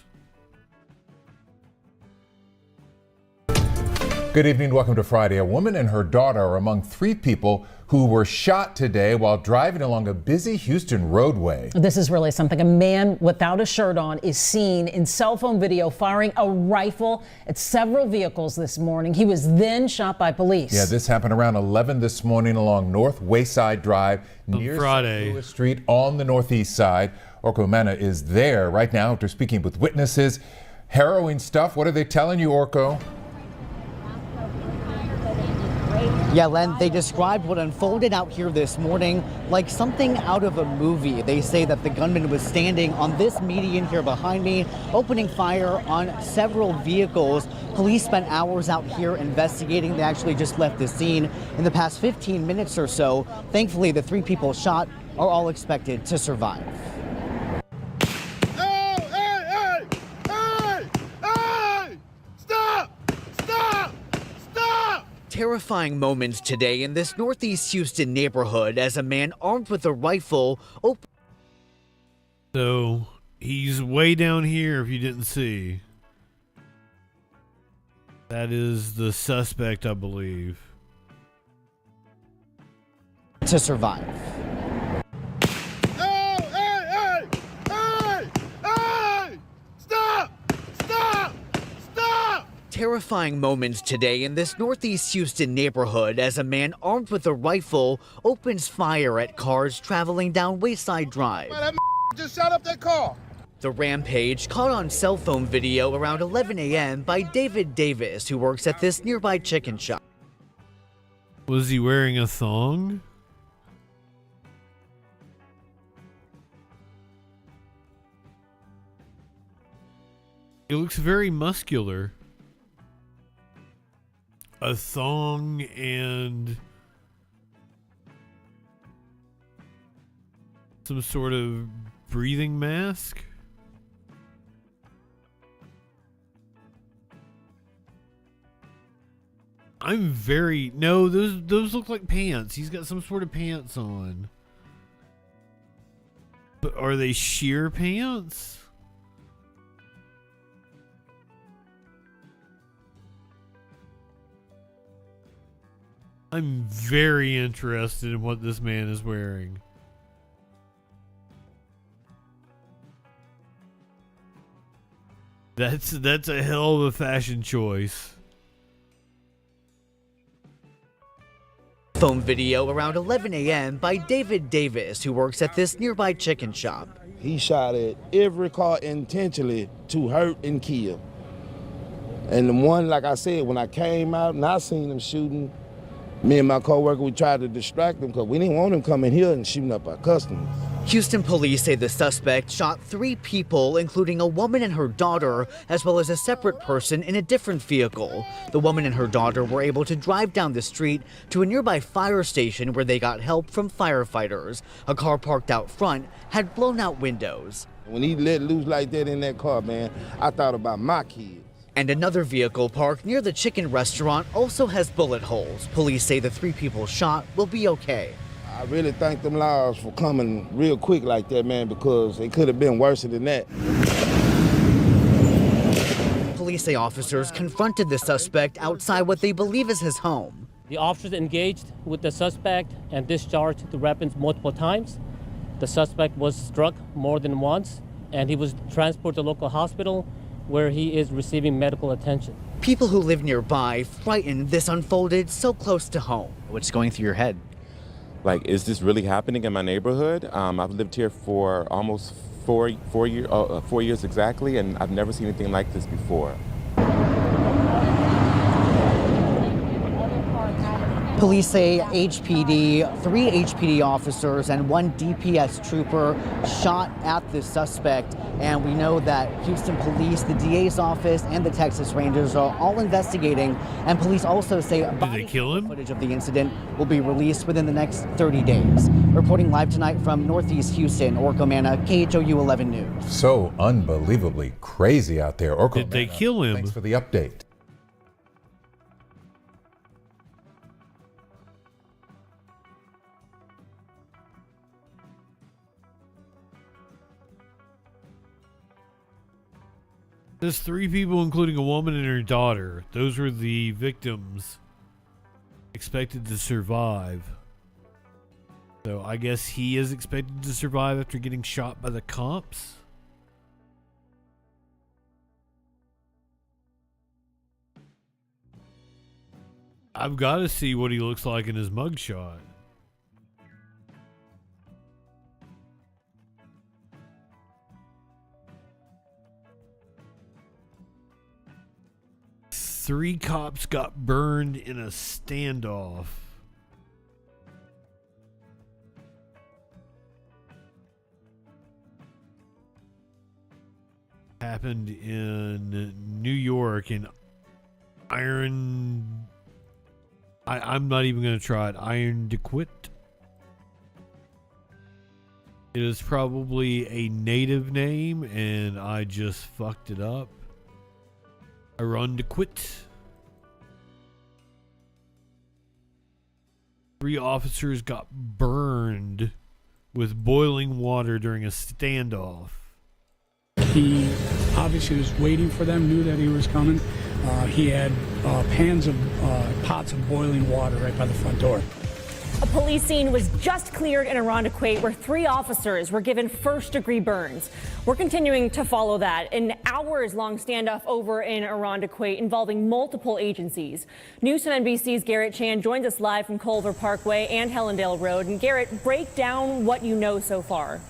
Good evening. Welcome to Friday. A woman and her daughter are among 3 people who were shot today while driving along a busy Houston roadway. This is really something. A man without a shirt on is seen in cell phone video firing a rifle at several vehicles this morning. He was then shot by police. Yeah, this happened around 11 this morning along North Wayside Drive near St. Louis Street on the northeast side. Orko Mena is there right now after speaking with witnesses. Harrowing stuff. What are they telling you, Orko? Yeah, Len, they described what unfolded out here this morning like something out of a movie. They say that the gunman was standing on this median here behind me, opening fire on several vehicles. Police spent hours out here investigating. They actually just left the scene in the past 15 minutes or so. Thankfully, the 3 people shot are all expected to survive. Terrifying moments today in this northeast Houston neighborhood as a man armed with a rifle So he's way down here if you didn't see. That is the suspect, I believe. To survive. Terrifying moments today in this northeast Houston neighborhood as a man armed with a rifle opens fire at cars traveling down Wayside Drive. That just shot up that car. The rampage caught on cell phone video around 11 a.m. by David Davis, who works at this nearby chicken shop. Was he wearing a thong? He looks very muscular. A thong and some sort of breathing mask. No, those look like pants. He's got some sort of pants on. But are they sheer pants? I'm very interested in what this man is wearing. That's a hell of a fashion choice. Phone video around 11 a.m. by David Davis, who works at this nearby chicken shop. He shot at every car intentionally to hurt and kill. And the one, like I said, when I came out and I seen him shooting, me and my coworker, we tried to distract him because we didn't want him coming here and shooting up our customers. Houston police say the suspect shot 3 people, including a woman and her daughter, as well as a separate person in a different vehicle. The woman and her daughter were able to drive down the street to a nearby fire station where they got help from firefighters. A car parked out front had blown out windows. When he let loose like that in that car, man, I thought about my kids. And another vehicle parked near the chicken restaurant also has bullet holes. Police say the 3 people shot will be okay. I really thank them laws for coming real quick like that, man, because it could have been worse than that. Police say officers confronted the suspect outside what they believe is his home. The officers engaged with the suspect and discharged the weapons multiple times. The suspect was struck more than once, and he was transported to a local hospital where he is receiving medical attention. People who live nearby frightened this unfolded so close to home. What's going through your head? Like, is this really happening in my neighborhood? I've lived here for almost 4 years exactly, and I've never seen anything like this before. Police say three HPD officers and 1 DPS trooper shot at the suspect. And we know that Houston police, the DA's office, and the Texas Rangers are all investigating. And police also say footage of the incident will be released within the next 30 days. Reporting live tonight from Northeast Houston, Orko Manna, KHOU 11 News. So unbelievably crazy out there. Orko Did they Manna, kill him? Thanks for the update. There's 3 people, including a woman and her daughter. Those were the victims expected to survive. So I guess he is expected to survive after getting shot by the cops. I've got to see what he looks like in his mugshot. Three cops got burned in a standoff. Happened in New York in I'm not even going to try it. Irondequoit. It is probably a native name, and I just fucked it up. Irondequoit. 3 officers got burned with boiling water during a standoff. He obviously was waiting for them, knew that he was coming. He had pots of boiling water right by the front door. A police scene was just cleared in Irondequoit where 3 officers were given first-degree burns. We're continuing to follow that. An hours-long standoff over in Irondequoit involving multiple agencies. News 10 NBC's Garrett Chan joins us live from Culver Parkway and Hellendale Road. And Garrett, break down what you know so far.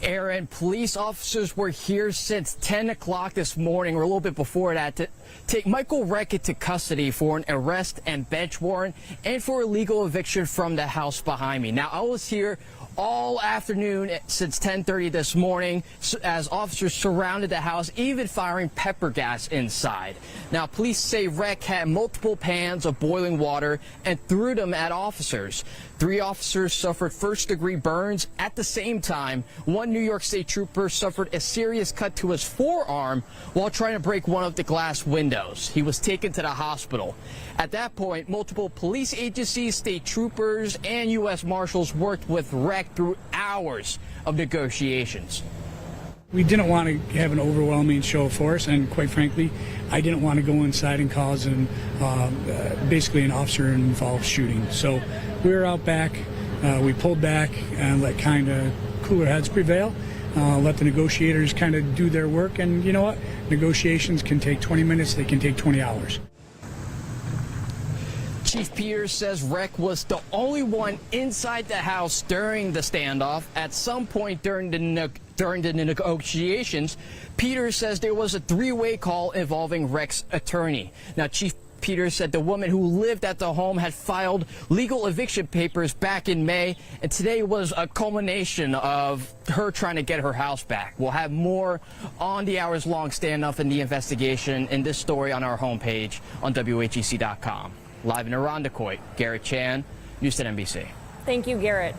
Aaron, police officers were here since 10 o'clock this morning, or a little bit before that, to take Michael Reck into custody for an arrest and bench warrant and for illegal eviction from the house behind me. Now, I was here all afternoon since 10:30 this morning as officers surrounded the house, even firing pepper gas inside. Now, police say Reck had multiple pans of boiling water and threw them at officers. 3 officers suffered first-degree burns. At the same time, 1 New York State trooper suffered a serious cut to his forearm while trying to break one of the glass windows. He was taken to the hospital. At that point, multiple police agencies, state troopers, and U.S. Marshals worked with Reck through hours of negotiations. We didn't want to have an overwhelming show of force, and quite frankly, I didn't want to go inside and cause basically an officer-involved shooting. So we were out back. We pulled back and let kind of cooler heads prevail. Let the negotiators kind of do their work. And you know what? Negotiations can take 20 minutes. They can take 20 hours. Chief Peters says Reck was the only one inside the house during the standoff. At some point during the negotiations, Peters says there was a 3-way call involving Reck's attorney. Now, Chief Peters said the woman who lived at the home had filed legal eviction papers back in May, and today was a culmination of her trying to get her house back. We'll have more on the hours-long standoff in the investigation in this story on our homepage on WHEC.com. Live in Irondequoit, Garrett Chan, News 10 NBC. Thank you, Garrett.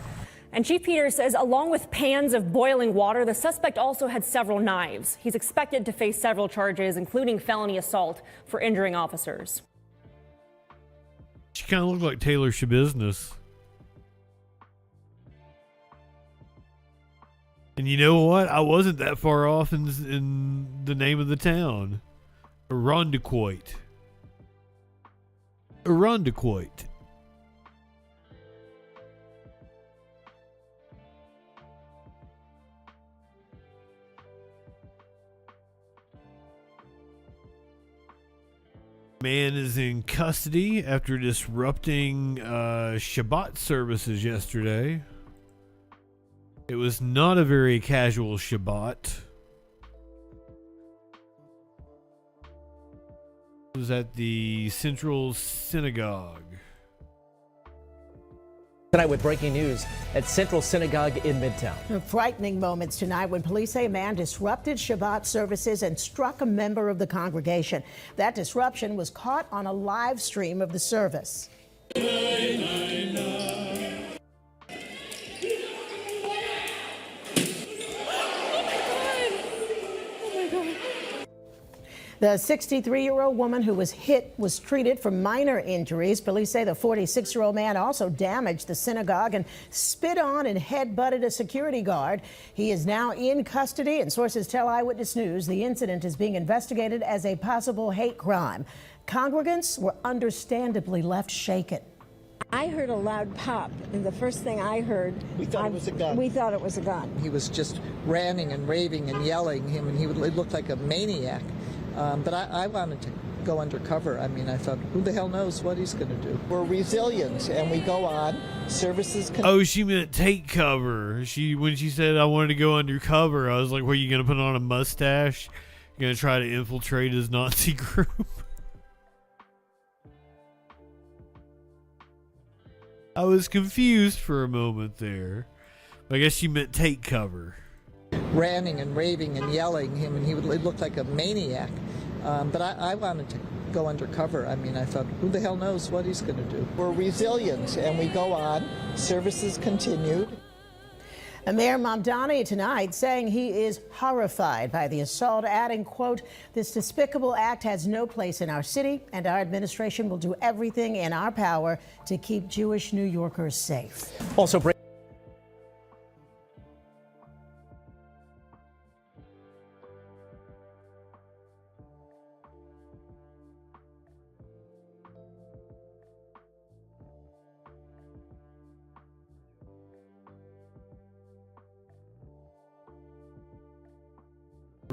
And Chief Peters says along with pans of boiling water, the suspect also had several knives. He's expected to face several charges, including felony assault for injuring officers. She kind of looked like Taylor Schabusiness. And you know what? I wasn't that far off in the name of the town. Irondequoit. Irondequoit. Man is in custody after disrupting Shabbat services yesterday. It was not a very casual Shabbat. It was at the Central Synagogue. Tonight with breaking news at Central Synagogue in Midtown. Frightening moments tonight when police say a man disrupted Shabbat services and struck a member of the congregation. That disruption was caught on a live stream of the service. The 63-year-old woman who was hit was treated for minor injuries. Police say the 46-year-old man also damaged the synagogue and spit on and head-butted a security guard. He is now in custody, and sources tell Eyewitness News the incident is being investigated as a possible hate crime. Congregants were understandably left shaken. I heard a loud pop, and the first thing I heard, we thought it was a gun. We thought it was a gun. He was just ranting and raving and yelling him, and it looked like a maniac. But I wanted to go undercover. I mean, I thought, who the hell knows what he's going to do? We're resilient, and we go on. Services. Oh, she meant take cover. When she said I wanted to go undercover, I was like, "What, are you going to put on a mustache? You're going to try to infiltrate his Nazi group?" I was confused for a moment there. I guess she meant take cover. Ranting and raving and yelling him, and it looked like a maniac. But I wanted to go undercover. I mean, I thought, who the hell knows what he's going to do? We're resilient, and we go on. Services continued. Mayor Mamdani tonight saying he is horrified by the assault, adding, quote, "This despicable act has no place in our city, and our administration will do everything in our power to keep Jewish New Yorkers safe." Also, we're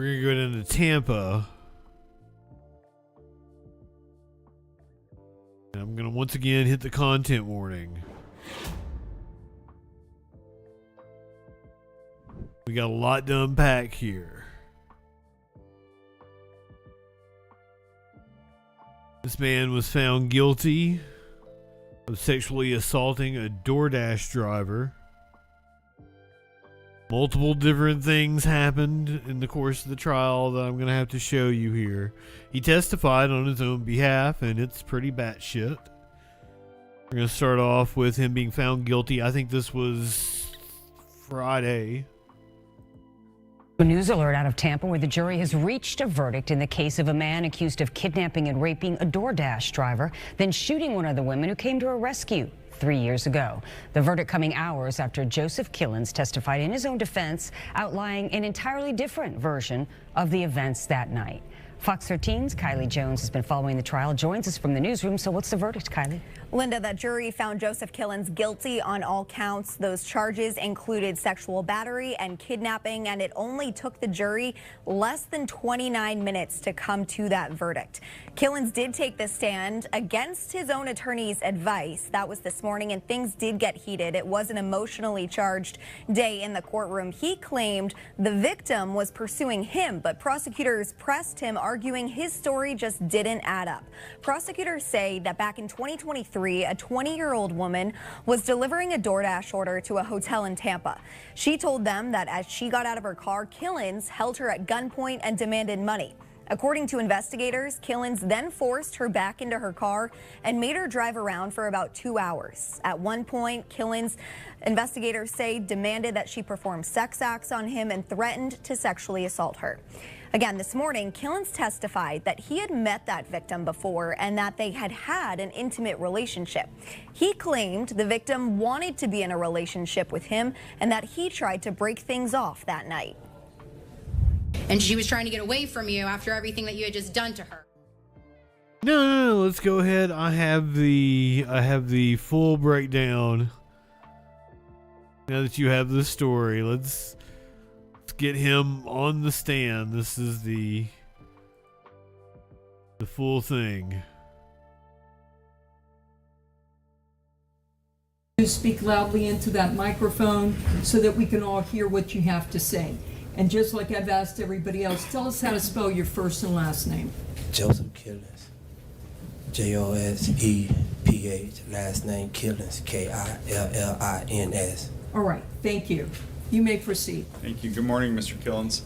going to go down to Tampa. And I'm going to once again hit the content warning. We got a lot to unpack here. This man was found guilty of sexually assaulting a DoorDash driver. Multiple different things happened in the course of the trial that I'm going to have to show you here. He testified on his own behalf, and it's pretty batshit. We're going to start off with him being found guilty. I think this was Friday. A news alert out of Tampa, where the jury has reached a verdict in the case of a man accused of kidnapping and raping a DoorDash driver, then shooting one of the women who came to her rescue 3 years ago. The verdict coming hours after Joseph Killens testified in his own defense, outlining an entirely different version of the events that night. Fox 13's Kylie Jones has been following the trial, joins us from the newsroom. So what's the verdict, Kylie? Linda, the jury found Joseph Killens guilty on all counts. Those charges included sexual battery and kidnapping, and it only took the jury less than 29 minutes to come to that verdict. Killens did take the stand against his own attorney's advice. That was this morning, and things did get heated. It was an emotionally charged day in the courtroom. He claimed the victim was pursuing him, but prosecutors pressed him, arguing his story just didn't add up. Prosecutors say that back in 2023, a 20-year-old woman was delivering a DoorDash order to a hotel in Tampa. She told them that as she got out of her car, Killens held her at gunpoint and demanded money. According to investigators, Killens then forced her back into her car and made her drive around for about 2 hours. At one point, Killens, investigators say, demanded that she perform sex acts on him and threatened to sexually assault her. Again, this morning, Killens testified that he had met that victim before and that they had had an intimate relationship. He claimed the victim wanted to be in a relationship with him and that he tried to break things off that night. And she was trying to get away from you after everything that you had just done to her. No, let's go ahead. I have the full breakdown. Now that you have the story, let's get him on the stand. This is the full thing. Speak loudly into that microphone so that we can all hear what you have to say. And just like I've asked everybody else, tell us how to spell your first and last name. Joseph Killens. Joseph, last name Killens, Killins. All right, thank you. You may proceed. Thank you. Good morning, Mr. Killens.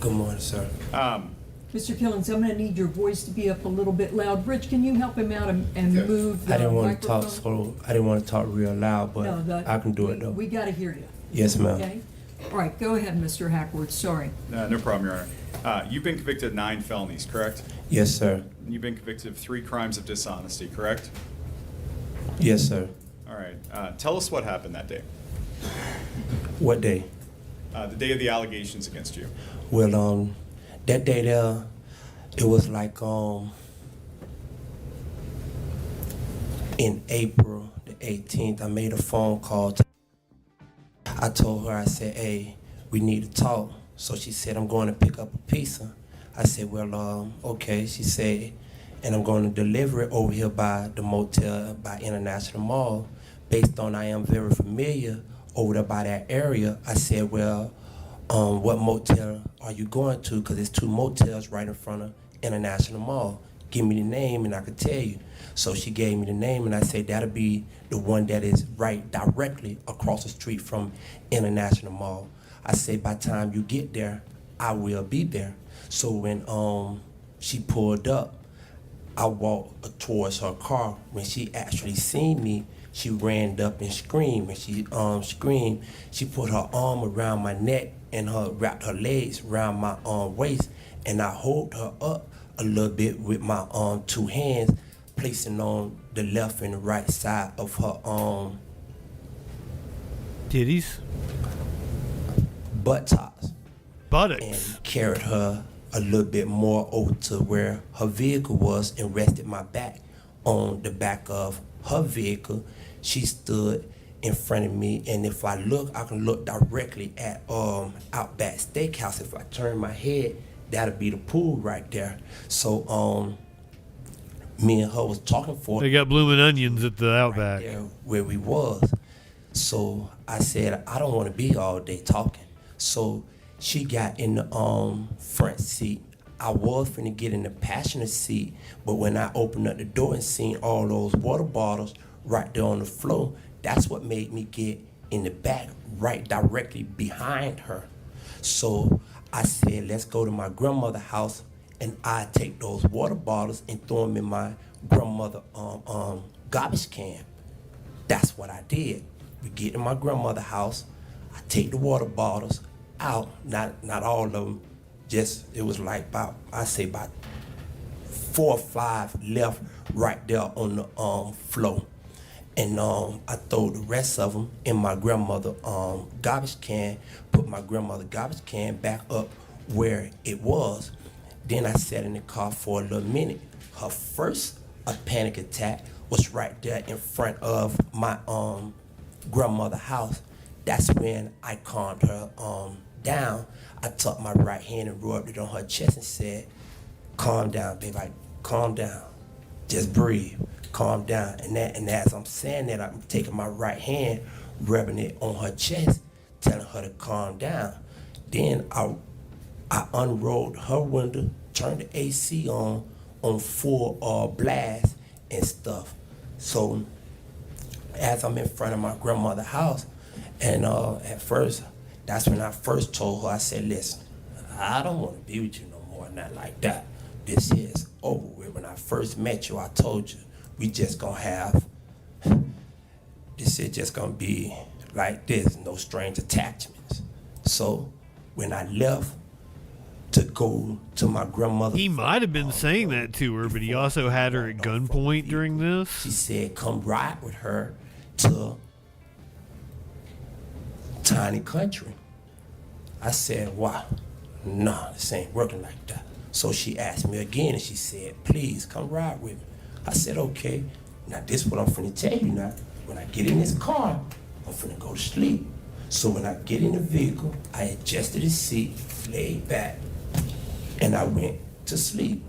Good morning, sir. Mr. Killens, I'm going to need your voice to be up a little bit loud. Rich, can you help him out and move the I didn't want microphone? to talk slow. I didn't want to talk real loud, but No, I can do it though. We got to hear you. Yes, ma'am. Okay. All right, go ahead, Mr. Hackworth. Sorry. No problem, Your Honor. You've been convicted of 9 felonies, correct? Yes, sir. You've been convicted of 3 crimes of dishonesty, correct? Yes, sir. All right. Tell us what happened that day. What day? The day of the allegations against you. Well, that day there, it was like in April the 18th, I made a phone call. I told her, I said, hey, we need to talk. So she said, I'm going to pick up a pizza. I said, well, okay. She said, and I'm going to deliver it over here by the motel, by International Mall. Based on I am very familiar over there by that area, I said, well, what motel are you going to? Because there's 2 motels right in front of International Mall. Give me the name and I could tell you. So she gave me the name and I said, that'll be the one that is right directly across the street from International Mall. I said, by the time you get there, I will be there. So when she pulled up, I walked towards her car. When she actually seen me, she ran up and screamed. When she screamed, she put her arm around my neck and wrapped her legs around my waist, and I hold her up a little bit with my 2 hands, placing on the left and the right side of her titties, buttocks, and carried her a little bit more over to where her vehicle was and rested my back on the back of her vehicle. She stood in front of me, and if I look, I can look directly at Outback Steakhouse. If I turn my head, that'll be the pool right there. So me and her was talking for. They got blooming onions at the Outback. Right there where we was. So I said, I don't want to be all day talking. So she got in the front seat. I was finna get in the passenger seat, but when I opened up the door and seen all those water bottles right there on the floor, that's what made me get in the back, right directly behind her. So I said, let's go to my grandmother's house and I take those water bottles and throw them in my grandmother's garbage can. That's what I did. We get in my grandmother's house, I take the water bottles out, not all of them, just, it was like about 4 or 5 left right there on the floor. And I throw the rest of them in my grandmother's garbage can, put my grandmother's garbage can back up where it was. Then I sat in the car for a little minute. Her first panic attack was right there in front of my grandmother's house. That's when I calmed her down. I took my right hand and rubbed it on her chest and said, calm down, baby, calm down. Just breathe, calm down. And as I'm saying that, I'm taking my right hand, rubbing it on her chest, telling her to calm down. Then I unrolled her window turned the AC on full blast and stuff. So as I'm in front of my grandmother's house, and at first, that's when I first told her, I said, listen, I don't want to be with you no more, not like that. This here is over with. When I first met you, I told you, we just gonna have, this is just gonna be like this, no strange attachments. So when I left to go to my grandmother, he might have been saying that to her, but he also had her at gunpoint during this. She said, come ride with her to Tiny Country. I said, why? Nah, this ain't working like that. So she asked me again, and she said, please come ride with me. I said, okay. Now this is what I'm finna tell you now. When I get in this car, I'm finna go to sleep. So when I get in the vehicle, I adjusted the seat, laid back, and I went to sleep.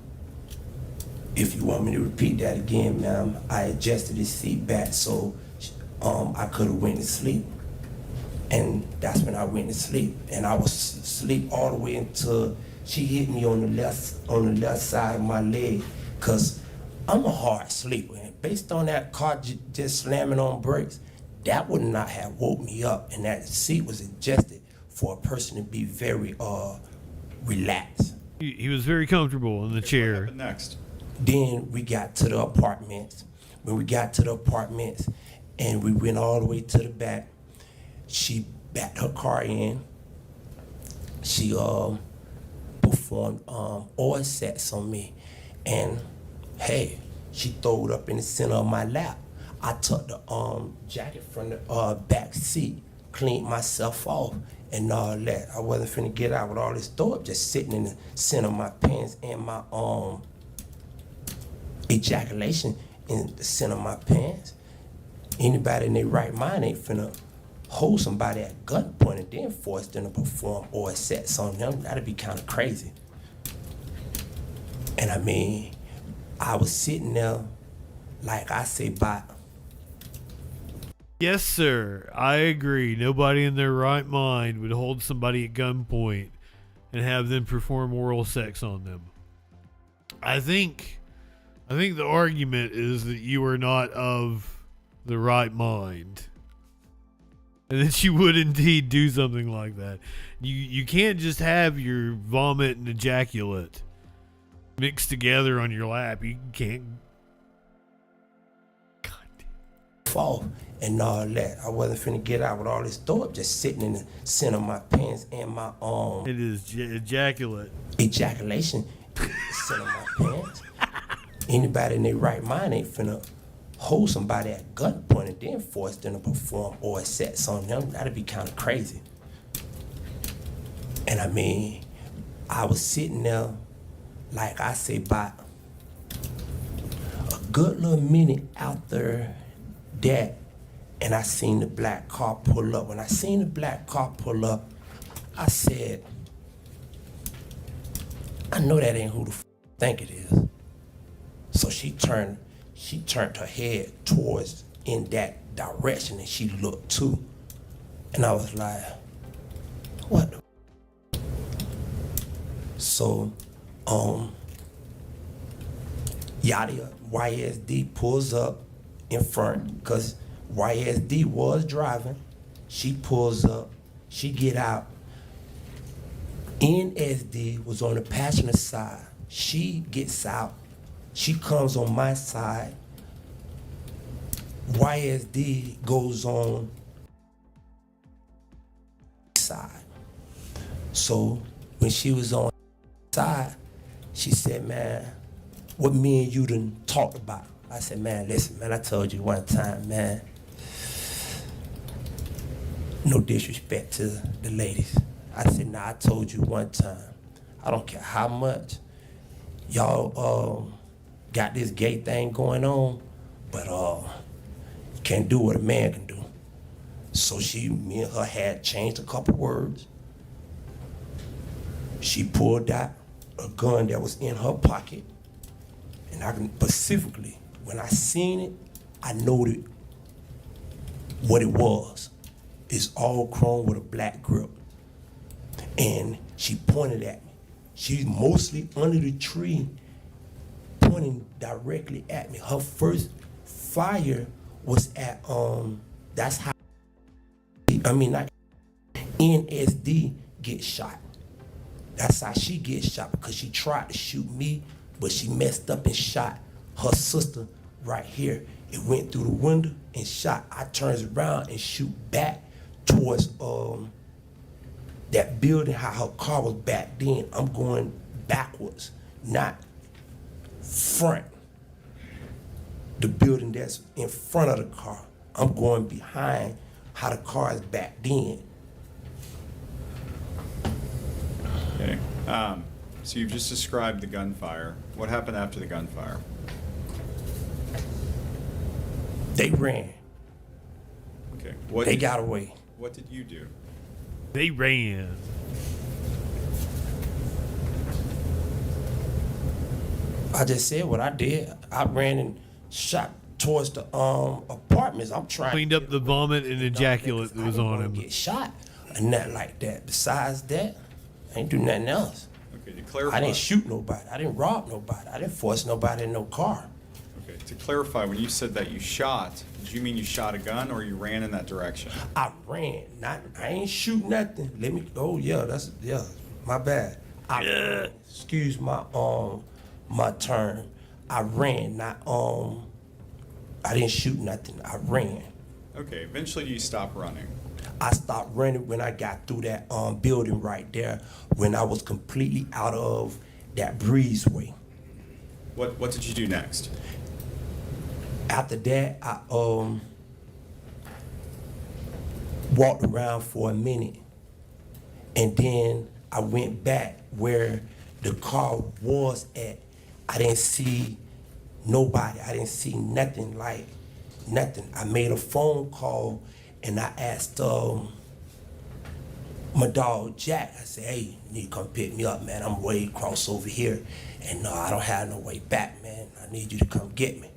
If you want me to repeat that again, ma'am, I adjusted the seat back so I could have went to sleep. And that's when I went to sleep. And I was asleep all the way until she hit me on the left side of my leg, because I'm a hard sleeper. And based on that car just slamming on brakes, that would not have woke me up. And that seat was adjusted for a person to be very relaxed. He was very comfortable in the chair. What happened next? Then we got to the apartments. When we got to the apartments and we went all the way to the back, she backed her car in. She performed oil sets on me. And hey, she threw it up in the center of my lap. I took the jacket from the back seat, cleaned myself off, and all that. I wasn't finna get out with all this throw up just sitting in the center of my pants and my ejaculation in the center of my pants. Anybody in their right mind ain't finna hold somebody at gunpoint and then force them to perform oil sets on them. That'd be kind of crazy. And I mean, I was sitting there, like I say, by. Yes, sir. I agree. Nobody in their right mind would hold somebody at gunpoint and have them perform oral sex on them. I think the argument is that you are not of the right mind, and that you would indeed do something like that. You can't just have your vomit and ejaculate mixed together on your lap. You can't. Fall and all that. I wasn't finna get out with all this throw up just sitting in the center of my pants and my It is ejaculate. Ejaculation in the center of my pants. Anybody in their right mind ain't finna hold somebody at gunpoint and then force them to perform oil sets on them. That'd be kind of crazy. And I mean, I was sitting there, like I say, by a good little minute after that, and I seen the black car pull up. When I seen the black car pull up, I said, I know that ain't who the I think it is. So she turned her head towards in that direction, and she looked too. And I was like, what the So, Yada YSD pulls up in front, because YSD was driving. She pulls up, she get out. NSD was on the passenger side. She gets out, she comes on my side. YSD goes on side. So when she was on side, she said, man, what me and you done talked about? I said, man, listen, man, I told you one time, man, no disrespect to the ladies. I said, nah, I told you one time, I don't care how much y'all got this gay thing going on, but you can't do what a man can do. So me and her had changed a couple words. She pulled out a gun that was in her pocket, and I can specifically, when I seen it, I noted what it was. It's all chrome with a black grip. And she pointed at me. She's mostly under the tree, pointing directly at me. Her first fire was at that's how not NSD gets shot. That's how she gets shot, because she tried to shoot me, but she messed up and shot her sister right here. It went through the window and shot. I turns around and shoot back towards that building, how her car was back then. I'm going backwards, not front. The building that's in front of the car. I'm going behind how the car is back then. Okay. So you've just described the gunfire. What happened after the gunfire? They ran. Okay. They got away. What did you do? They ran. I just said what I did. I ran and shot towards the apartments. I'm trying. Cleaned up the vomit and ejaculate that was on him. Get shot and nothing like that. Besides that, I ain't do nothing else. Okay, to clarify. I didn't shoot nobody. I didn't rob nobody. I didn't force nobody in no car. Okay, to clarify, when you said that you shot, did you mean you shot a gun or you ran in that direction? I ran. I ain't shoot nothing. My bad. Excuse my term. I ran, I didn't shoot nothing. I ran. Okay, eventually you stopped running. I stopped running when I got through that building right there, when I was completely out of that breezeway. What did you do next? After that, I walked around for a minute, and then I went back where the car was at. I didn't see nobody. I didn't see nothing, like nothing. I made a phone call and I asked my dog Jack. I said, "Hey, you need to come pick me up, man. I'm way across over here, and I don't have no way back, man. I need you to come get me."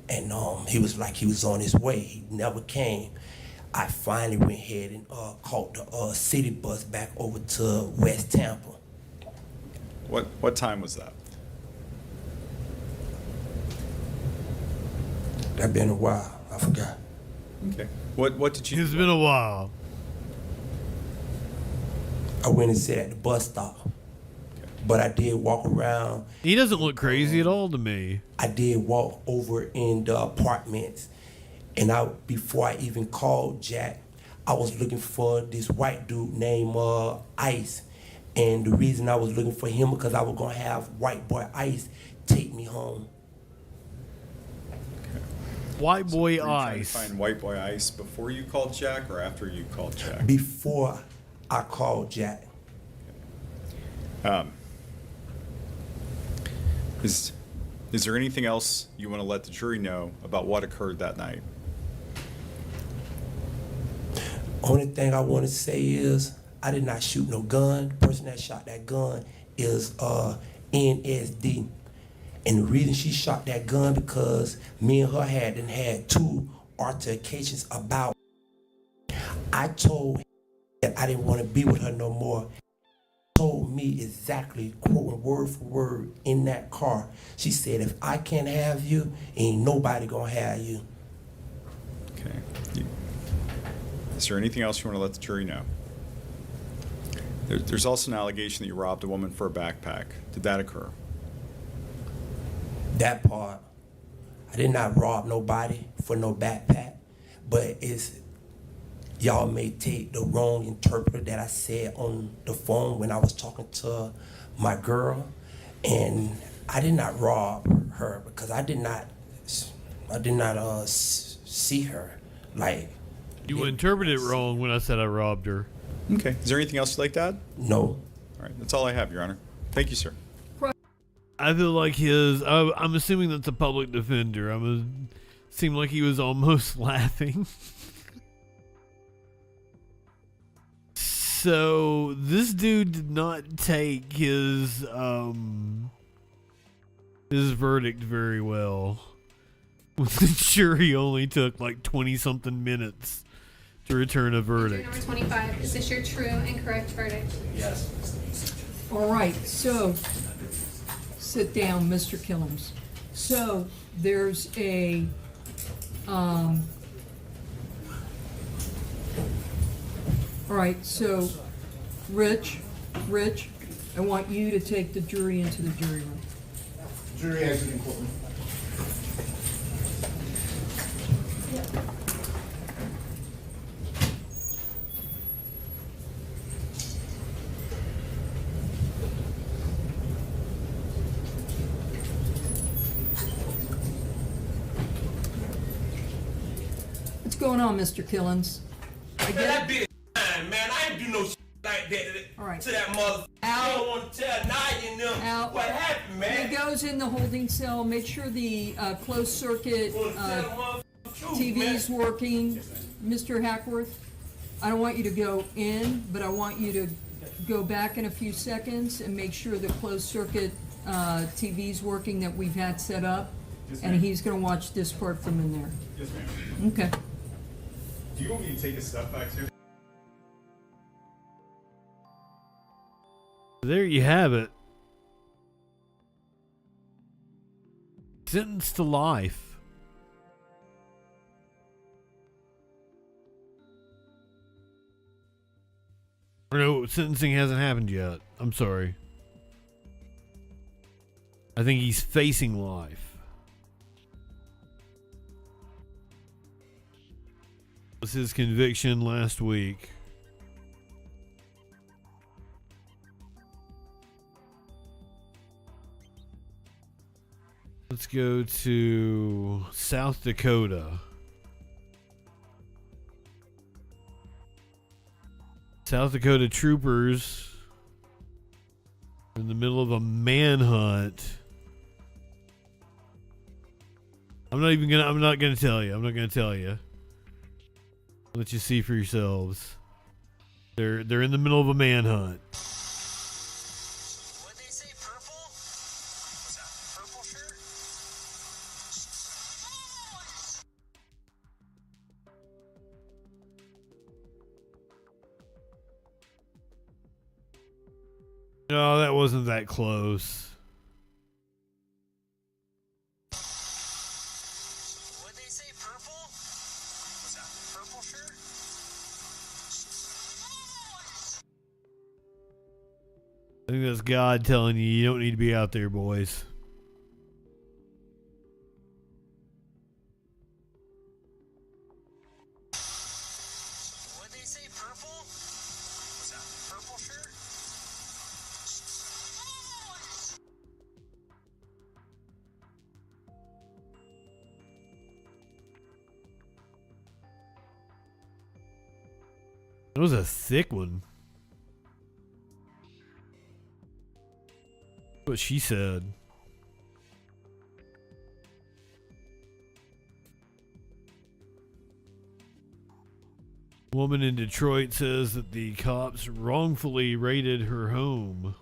And he was like he was on his way. He never came. I finally went ahead and caught the city bus back over to West Tampa. What time was that? That been a while. I forgot. Okay. What did you? It's been a while. I went and sat at the bus stop. Okay. But I did walk around. He doesn't look crazy at all to me. I did walk over in the apartments, and before I even called Jack, I was looking for this white dude named Ice. And the reason I was looking for him because I was gonna have white boy Ice take me home. White boy Ice. Trying to Ice. find white boy Ice before you called Jack or after you called Jack? Before I called Jack. Is there anything else you want to let the jury know about what occurred that night? Only thing I want to say is I did not shoot no gun. The person that shot that gun is NSD. And the reason she shot that gun because me and her had two altercations about. I told her that I didn't want to be with her no more. She told me exactly, quoting word for word in that car. She said, "If I can't have you, ain't nobody gonna have you." Okay. Is there anything else you want to let the jury know? There's also an allegation that you robbed a woman for a backpack. Did that occur? That part, I did not rob nobody for no backpack, but y'all may take the wrong interpret that I said on the phone when I was talking to my girl, and I did not rob her because I did not see her. Like, You interpreted it wrong when I said I robbed her. Okay. Is there anything else you'd like to add? No. All right. That's all I have, Your Honor. Thank you, sir. I feel like I'm assuming that's a public defender. Seemed like he was almost laughing. So this dude did not take his verdict very well. The jury only took like 20-something minutes to return a verdict. Number 25, is this your true and correct verdict? Yes. All right, so sit down, Mr. Killens. So there's a all right, so Rich, I want you to take the jury into the jury room. Jury exiting courtroom. What's going on, Mr. Killens? Man, that bitch man. I ain't do no shit like that to that mother. I don't want to tell Naya and them what happened, man. He goes in the holding cell. Make sure the closed circuit TV's working. Mr. Hackworth, I don't want you to go in, but I want you to go back in a few seconds and make sure the closed circuit TV's working that we've had set up. Yes, and ma'am. he's going to watch this part from in there. Yes, ma'am. Okay. Do you want me to take his stuff back too? There you have it. Sentenced to life. Or no, sentencing hasn't happened yet. I'm sorry. I think he's facing life. Was his conviction last week. Let's go to South Dakota. South Dakota troopers are in the middle of a manhunt. I'm not gonna tell you. I'm not gonna tell you. Let you see for yourselves. They're in the middle of a manhunt. What they say, purple? What's that? Purple shirt? No, that wasn't that close. What they say, purple? What's that? Purple shirt? I think that's God telling you don't need to be out there, boys. What they say, purple? What's that? Purple shirt? It was a thick one. What she said. Woman in Detroit says that the cops wrongfully raided her home.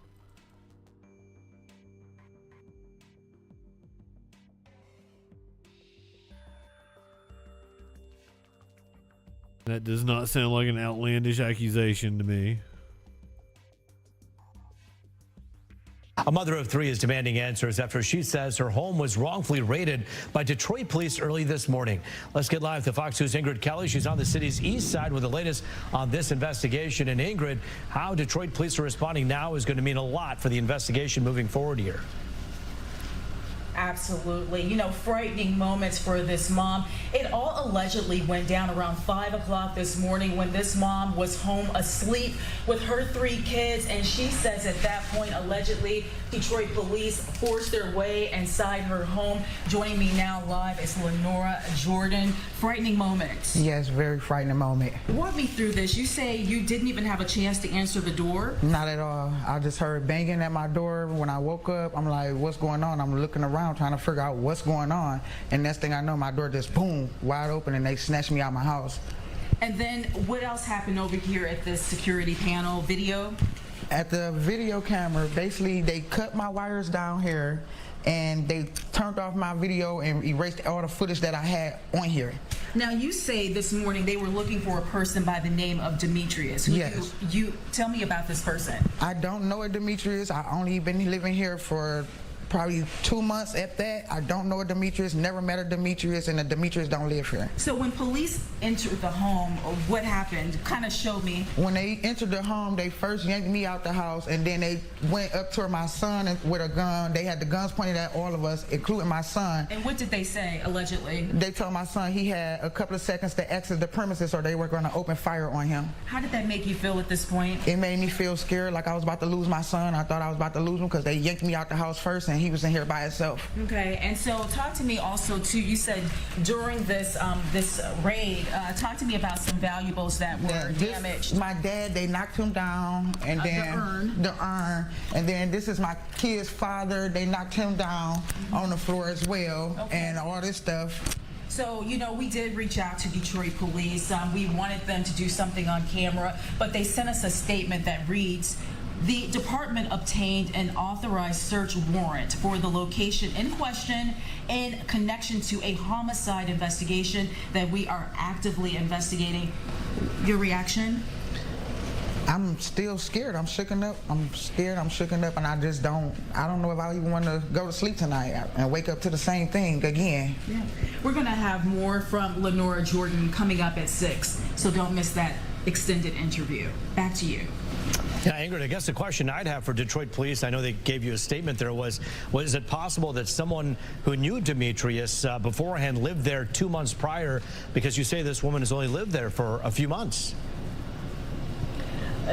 That does not sound like an outlandish accusation to me. A mother of three is demanding answers after she says her home was wrongfully raided by Detroit police early this morning. Let's get live to Fox News' Ingrid Kelly. She's on the city's east side with the latest on this investigation. And Ingrid, how Detroit police are responding now is going to mean a lot for the investigation moving forward here. Absolutely. You know, frightening moments for this mom. It all allegedly went down around 5 o'clock this morning when this mom was home asleep with her 3 kids. And she says at that point, allegedly, Detroit police forced their way inside her home. Joining me now live is Lenora Jordan. Frightening moments. Yes, very frightening moment. Walk me through this. You say you didn't even have a chance to answer the door? Not at all. I just heard banging at my door. When I woke up, I'm like, what's going on? I'm looking around trying to figure out what's going on. And next thing I know, my door just boom, wide open, and they snatched me out of my house. And then what else happened over here at this security panel video? At the video camera, basically they cut my wires down here. and they turned off my video and erased all the footage that I had on here. Now, you say this morning they were looking for a person by the name of Demetrius. Yes. You tell me about this person. I don't know a Demetrius. I only been living here for probably 2 months at that. I don't know a Demetrius, never met a Demetrius, and the Demetrius don't live here. So when police entered the home, what happened? Kind of show me. When they entered the home, they first yanked me out the house, and then they went up to my son with a gun. They had the guns pointed at all of us, including my son. And what did they say, allegedly? They told my son he had a couple of seconds to exit the premises or they were going to open fire on him. How did that make you feel at this point? It made me feel scared, like I was about to lose my son. I thought I was about to lose him because they yanked me out the house first, and he was in here by himself. Okay, and so talk to me also too. You said during this this raid, talk to me about some valuables that were damaged. My dad, they knocked him down, and then the urn, and then this is my kid's father. They knocked him down on the floor as well, and all this stuff. So, you know, we did reach out to Detroit police. We wanted them to do something on camera, but they sent us a statement that reads, the department obtained an authorized search warrant for the location in question in connection to a homicide investigation that we are actively investigating. Your reaction? I'm still scared. I'm shooken up. I'm scared. I'm shooken up, and I don't know if I even want to go to sleep tonight and wake up to the same thing again. Yeah. We're going to have more from Lenora Jordan coming up at 6, so don't miss that extended interview. Back to you. Yeah, Ingrid, I guess the question I'd have for Detroit police, I know they gave you a statement there, was it possible that someone who knew Demetrius beforehand lived there 2 months prior, because you say this woman has only lived there for a few months?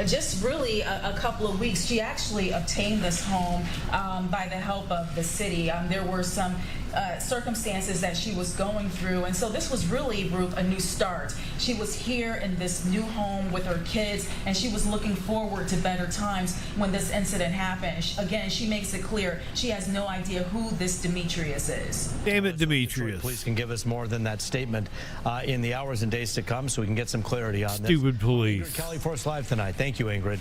Just really a couple of weeks. She actually obtained this home by the help of the city. There were some circumstances that she was going through, and so this was really, Ruth, a new start. She was here in this new home with her kids, and she was looking forward to better times when this incident happened. Again, she makes it clear she has no idea who this Demetrius is. Damn it, Demetrius. Police can give us more than that statement in the hours and days to come, so we can get some clarity on this. Stupid police. Ingrid Kelly for us live tonight. Thank you, Ingrid.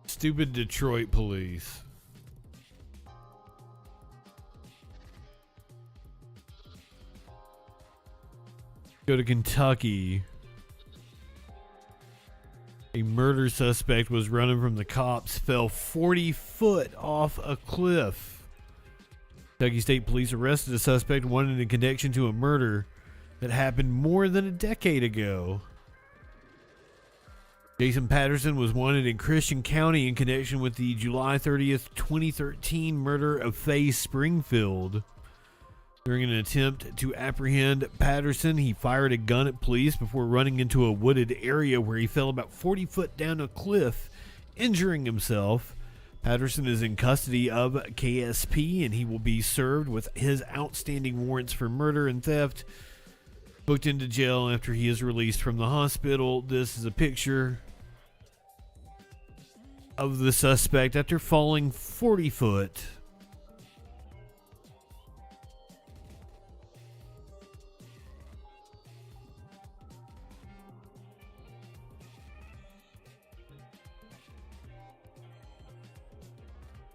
Stupid Detroit police. Go to Kentucky. A murder suspect was running from the cops, fell 40 foot off a cliff. Kentucky State Police arrested a suspect wanted in connection to a murder that happened more than a decade ago. Jason Patterson was wanted in Christian County in connection with the July 30th, 2013 murder of Faye Springfield. During an attempt to apprehend Patterson, he fired a gun at police before running into a wooded area where he fell about 40 foot down a cliff, injuring himself. Patterson is in custody of KSP, and he will be served with his outstanding warrants for murder and theft. Booked into jail after he is released from the hospital. This is a picture of the suspect after falling 40 foot.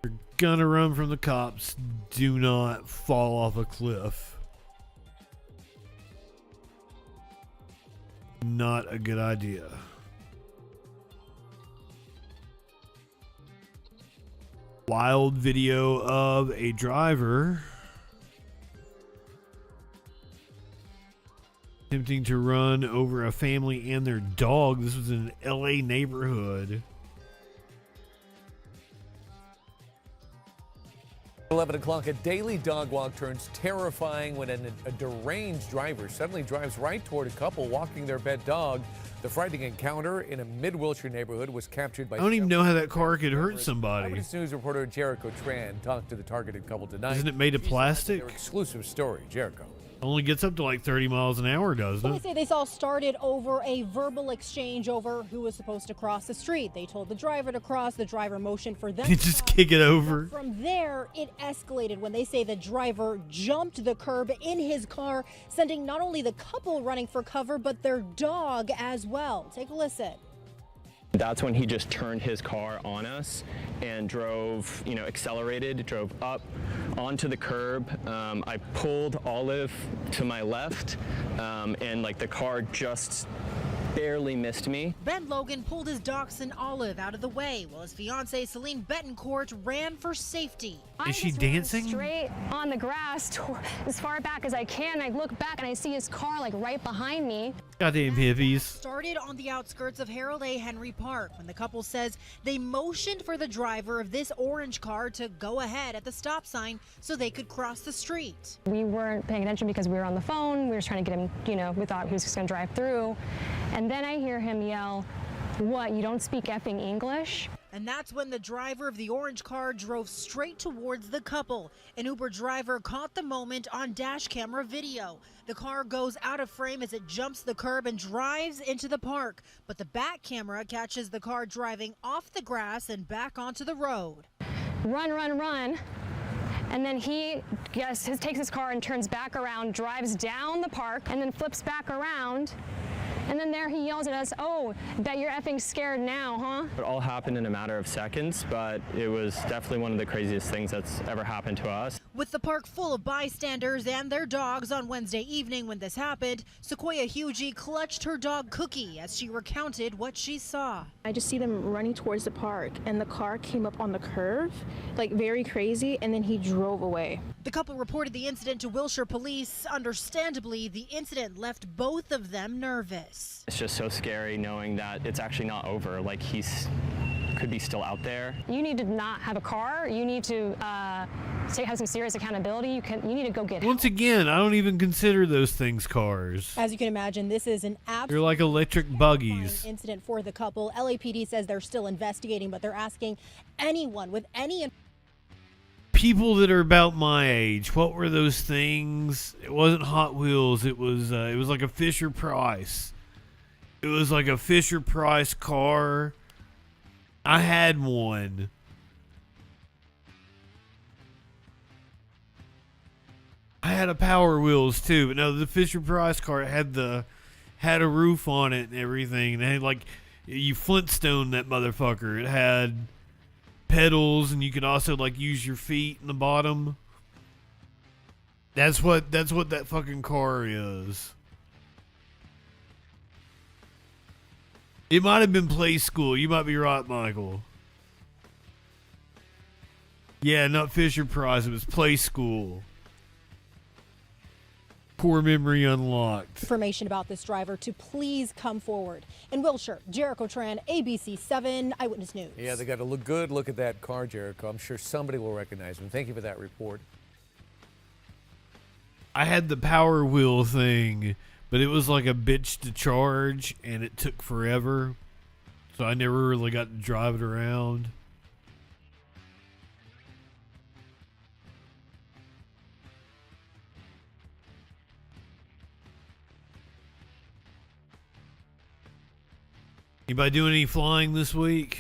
You're gonna run from the cops. Do not fall off a cliff. Not a good idea. Wild video of a driver attempting to run over a family and their dog. This was in an LA neighborhood. 11 o'clock, a daily dog walk turns terrifying when a deranged driver suddenly drives right toward a couple walking their pet dog. The frightening encounter in a mid-Wilshire neighborhood was captured by... I don't even know how that car could hurt somebody. Eyewitness News reporter Jericho Tran talked to the targeted couple tonight. Isn't it made of plastic? Their exclusive story, Jericho. Only gets up to like 30 miles an hour, doesn't it? They say this all started over a verbal exchange over who was supposed to cross the street. They told the driver to cross. The driver motioned for them to just kick it over. From there, it escalated when they say the driver jumped the curb in his car, sending not only the couple running for cover, but their dog as well. Take a listen. That's when he just turned his car on us and drove, accelerated, drove up onto the curb. I pulled Olive to my left, and the car just barely missed me. Ben Logan pulled his dachshund Olive out of the way while his fiancee Celine Betancourt ran for safety. Is she dancing? Straight on the grass as far back as I can. I look back and I see his car right behind me. Goddamn hippies. Started on the outskirts of Harold A. Henry Park when the couple says they motioned for the driver of this orange car to go ahead at the stop sign so they could cross the street. We weren't paying attention because we were on the phone. We were trying to get him, we thought he was just going to drive through. And then I hear him yell, "What, you don't speak effing English?" And that's when the driver of the orange car drove straight towards the couple. An Uber driver caught the moment on dash camera video. The car goes out of frame as it jumps the curb and drives into the park. But the back camera catches the car driving off the grass and back onto the road. Run, run, run. And then he takes his car and turns back around, drives down the park, and then flips back around. And then there he yells at us, "Oh, bet you're effing scared now, huh?" It all happened in a matter of seconds, but it was definitely one of the craziest things that's ever happened to us. With the park full of bystanders and their dogs on Wednesday evening when this happened, Sequoia Hugie clutched her dog Cookie as she recounted what she saw. I just see them running towards the park, and the car came up on the curve, very crazy, and then he drove away. The couple reported the incident to Wilshire police. Understandably, the incident left both of them nervous. It's just so scary knowing that it's actually not over. He's could be still out there. You need to not have a car. You need to have some serious accountability. You need to go get help. Once again, I don't even consider those things cars. As you can imagine, this is an They're like electric buggies. Incident for the couple. LAPD says they're still investigating, but they're asking anyone with any people that are about my age. What were those things? It wasn't Hot Wheels. It was like a Fisher Price. It was like a Fisher Price car. I had one. I had a Power Wheels too, but no, the Fisher Price car had a roof on it and everything. And it had you Flintstone that motherfucker. It had pedals, and you could also use your feet in the bottom. That's what that fucking car is. It might have been Play School. You might be right, Michael. Yeah, not Fisher Price. It was Play School. Poor memory unlocked. Information about this driver to please come forward. In Wilshire, Jericho Tran, ABC 7 Eyewitness News. Yeah, they got a good look at that car, Jericho. I'm sure somebody will recognize him. Thank you for that report. I had the Power Wheel thing, but it was like a bitch to charge, and it took forever. So I never really got to drive it around. Anybody doing any flying this week?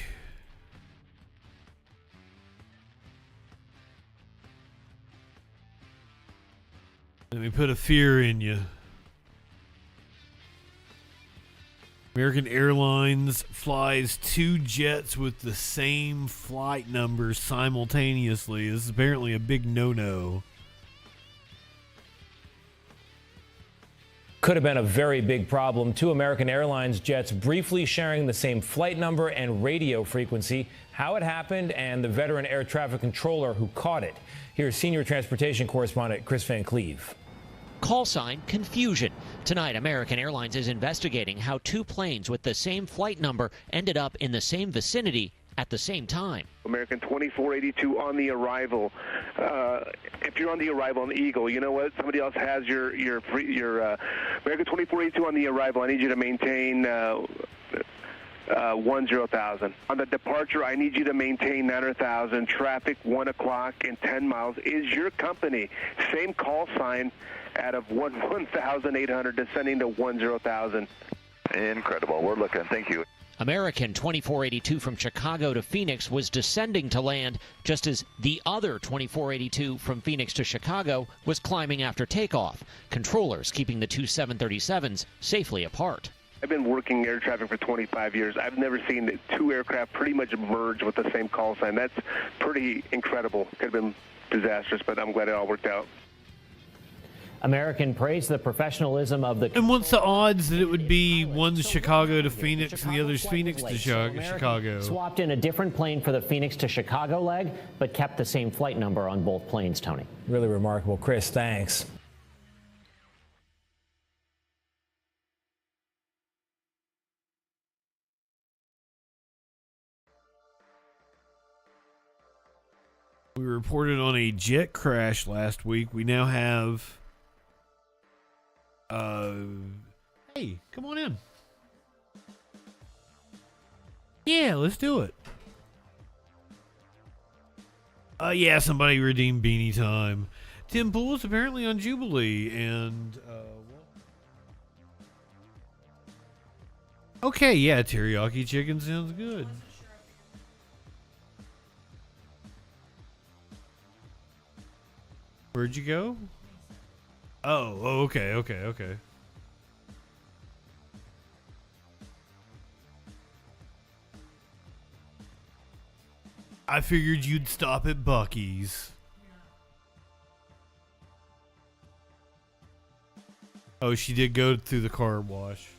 Let me put a fear in you. American Airlines flies 2 jets with the same flight numbers simultaneously. This is apparently a big no-no. Could have been a very big problem. 2 American Airlines jets briefly sharing the same flight number and radio frequency. How it happened and the veteran air traffic controller who caught it. Here's senior transportation correspondent Chris Van Cleve. Call sign confusion. Tonight, American Airlines is investigating how 2 planes with the same flight number ended up in the same vicinity at the same time. American 2482 on the arrival. If you're on the arrival on the Eagle, you know what? Somebody else has your American 2482 on the arrival. I need you to maintain 10,000. On the departure, I need you to maintain 9,000. Traffic 1 o'clock and 10 miles is your company. Same call sign out of 1,800 descending to 10,000. Incredible. We're looking. Thank you. American 2482 from Chicago to Phoenix was descending to land just as the other 2482 from Phoenix to Chicago was climbing after takeoff. Controllers keeping the 2 737s safely apart. I've been working air traffic for 25 years. I've never seen two aircraft pretty much merge with the same call sign. That's pretty incredible. Could have been disastrous, but I'm glad it all worked out. American praised the professionalism of the. And what's the odds that it would be one's Chicago to Phoenix and the other's Phoenix to Chicago? Swapped in a different plane for the Phoenix to Chicago leg, but kept the same flight number on both planes, Tony. Really remarkable. Chris, thanks. We reported on a jet crash last week. We now have... hey, come on in. Yeah, let's do it. Yeah, somebody redeemed Beanie Time. Tim Pool's apparently on Jubilee, and, okay, yeah, teriyaki chicken sounds good. Where'd you go? Oh, okay. I figured you'd stop at Buc-ee's. Oh, she did go through the car wash.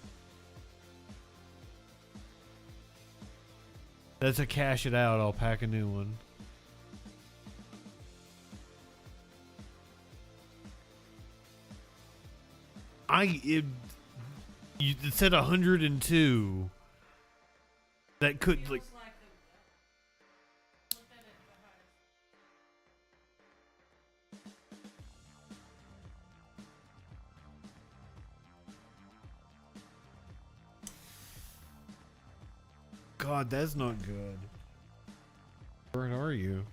That's a cash it out. I'll pack a new one. It said 102. That could like. God, that's not good. Where are you?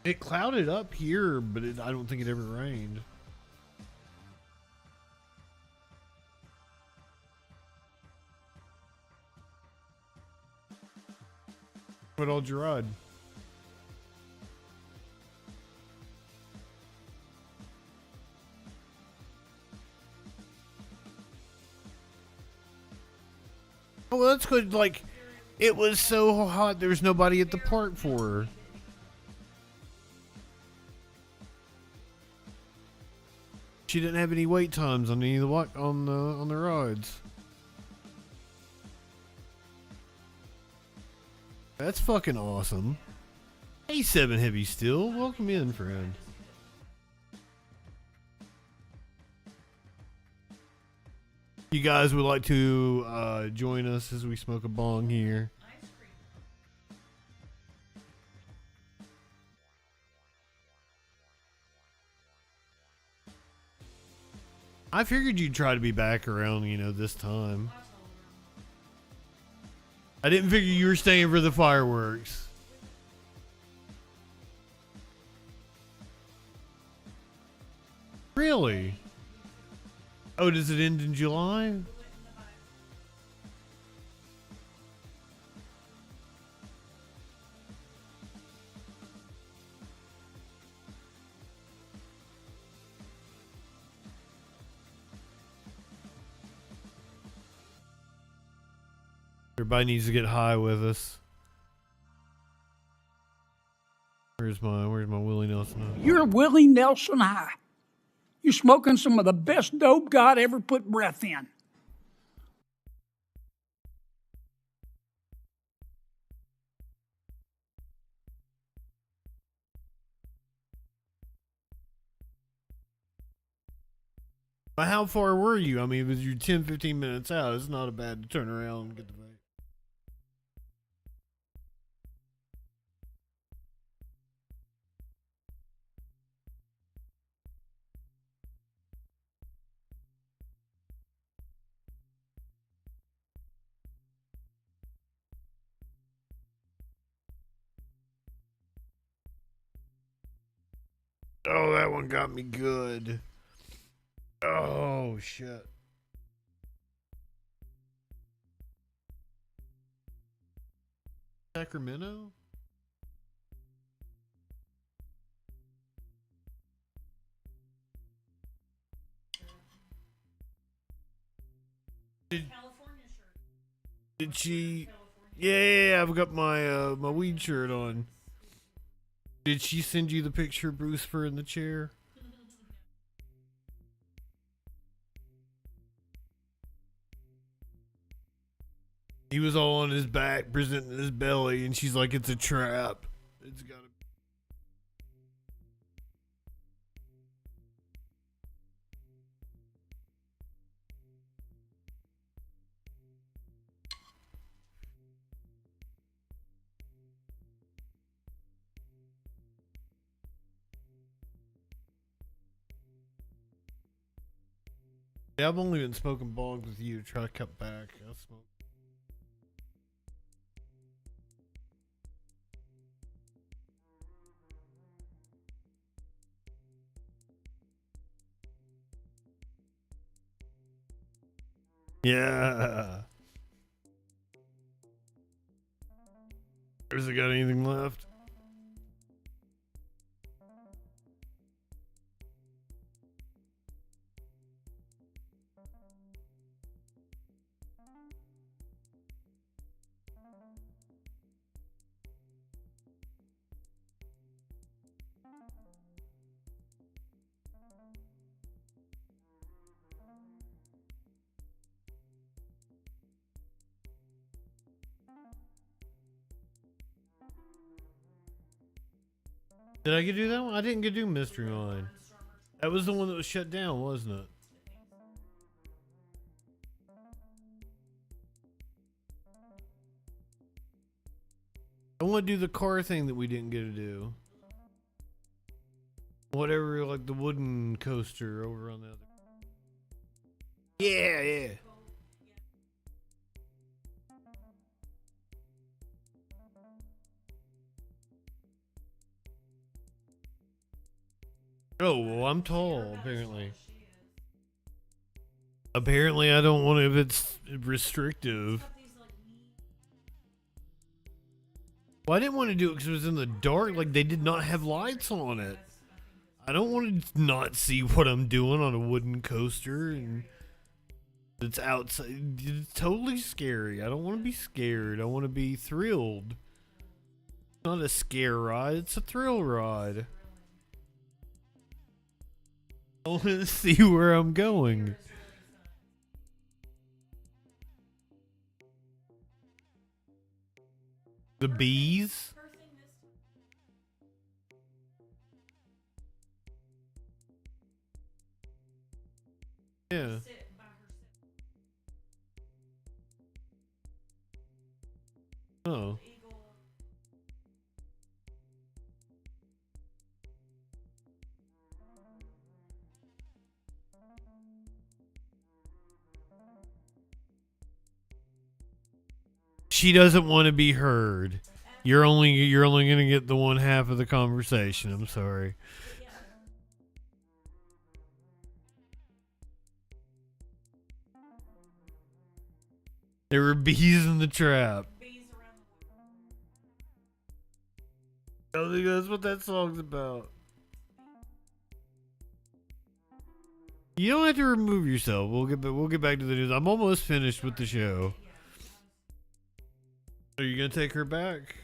It clouded up here, but I don't think it ever rained. What old Gerard? Oh, well, that's good. Like, it was so hot, there was nobody at the park for her. She didn't have any wait times on any of the on the rides. That's fucking awesome. Hey, 7 Heavy Still, welcome in, friend. You guys would like to join us as we smoke a bong here? I figured you'd try to be back around, this time. I didn't figure you were staying for the fireworks. Really? Oh, does it end in July? Everybody needs to get high with us. Where's my Willie Nelson? You're Willie Nelson high. You're smoking some of the best dope God ever put breath in. But how far were you? I mean, you're 10, 15 minutes out. It's not a bad to turn around and get the vape. Oh, that one got me good. Oh, shit. Sacramento? Did she? Yeah, I've got my my weed shirt on. Did she send you the picture of Bruce Fur in the chair? He was all on his back, presenting his belly, and she's like, "It's a trap. It's gotta." Yeah, I've only been smoking bongs with you to try to cut back. I smoke. Yeah. Has it got anything left? Did I get to do that one? I didn't get to do Mystery Mine. That was the one that was shut down, wasn't it? I want to do the car thing that we didn't get to do. Whatever, like the wooden coaster over on the other. Yeah. Oh, well, I'm tall, apparently. Apparently, I don't want it if it's restrictive. Well, I didn't want to do it because it was in the dark. Like, they did not have lights on it. I don't want to not see what I'm doing on a wooden coaster. And it's outside. It's totally scary. I don't want to be scared. I want to be thrilled. It's not a scare ride. It's a thrill ride. I want to see where I'm going. The bees? Yeah. Oh. She doesn't want to be heard. You're only gonna get the one half of the conversation. I'm sorry. There were bees in the trap. I think that's what that song's about. You don't have to remove yourself. We'll get back to the news. I'm almost finished with the show. Are you gonna take her back?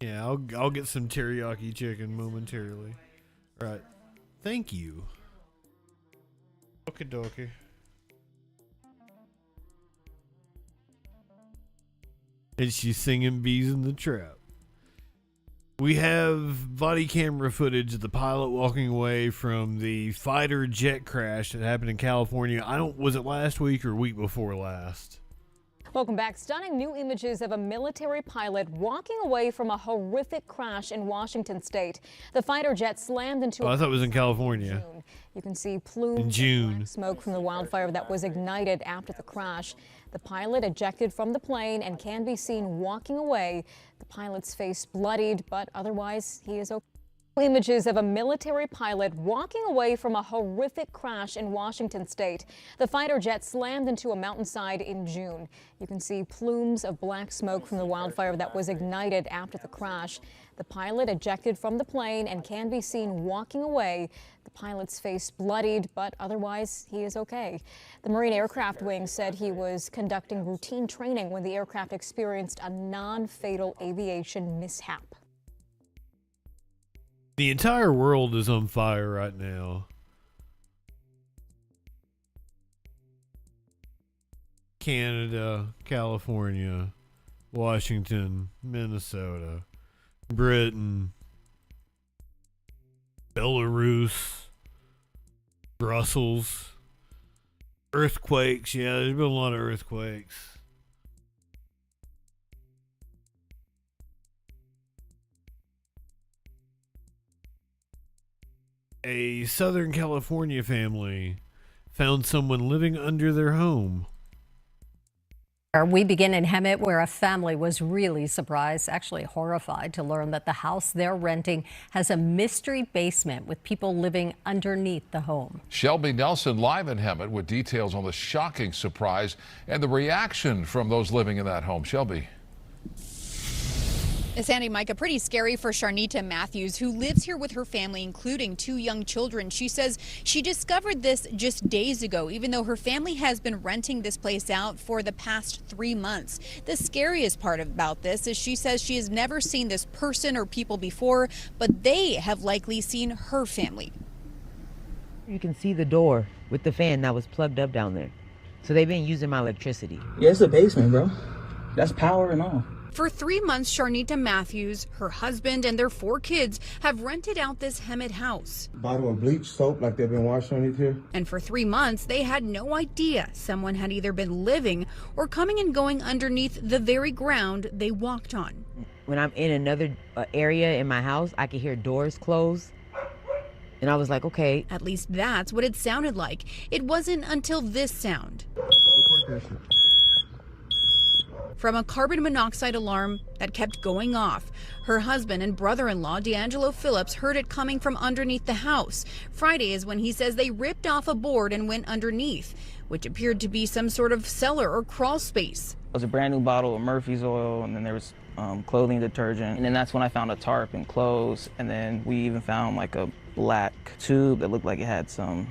Yeah, I'll get some teriyaki chicken momentarily. All right. Thank you. Okie dokie. And she's singing Bees in the Trap. We have body camera footage of the pilot walking away from the fighter jet crash that happened in California. Was it last week or week before last? Welcome back. Stunning new images of a military pilot walking away from a horrific crash in Washington state. The fighter jet slammed into I thought it was in California. You can see plumes of black smoke from the wildfire that was ignited after the crash. The pilot ejected from the plane and can be seen walking away. The pilot's face bloodied, but otherwise he is okay. Images of a military pilot walking away from a horrific crash in Washington state. The fighter jet slammed into a mountainside in June. You can see plumes of black smoke from the wildfire that was ignited after the crash. The pilot ejected from the plane and can be seen walking away. The pilot's face bloodied, but otherwise he is okay. The Marine Aircraft Wing said he was conducting routine training when the aircraft experienced a non-fatal aviation mishap. The entire world is on fire right now. Canada, California, Washington, Minnesota, Britain, Belarus, Brussels, earthquakes. Yeah, there's been a lot of earthquakes. A Southern California family found someone living under their home. We begin in Hemet, where a family was really surprised, actually horrified, to learn that the house they're renting has a mystery basement with people living underneath the home. Shelby Nelson live in Hemet with details on the shocking surprise and the reaction from those living in that home. Shelby. Sandy, Micah, pretty scary for Sharnita Matthews, who lives here with her family, including 2 young children. She says she discovered this just days ago, even though her family has been renting this place out for the past 3 months. The scariest part about this is she says she has never seen this person or people before, but they have likely seen her family. You can see the door with the fan that was plugged up down there. So they've been using my electricity. Yeah, it's a basement, bro. That's power and all. For 3 months, Sharnita Matthews, her husband, and their 4 kids have rented out this Hemet house. Bottle of bleach soap like they've been washing underneath here. And for 3 months, they had no idea someone had either been living or coming and going underneath the very ground they walked on. When I'm in another area in my house, I can hear doors close. And I was like, okay. At least that's what it sounded like. It wasn't until this sound. From a carbon monoxide alarm that kept going off. Her husband and brother-in-law, D'Angelo Phillips, heard it coming from underneath the house. Friday is when he says they ripped off a board and went underneath, which appeared to be some sort of cellar or crawl space. It was a brand new bottle of Murphy's oil, and then there was clothing detergent. And then that's when I found a tarp and clothes. And then we even found like a black tube that looked like it had some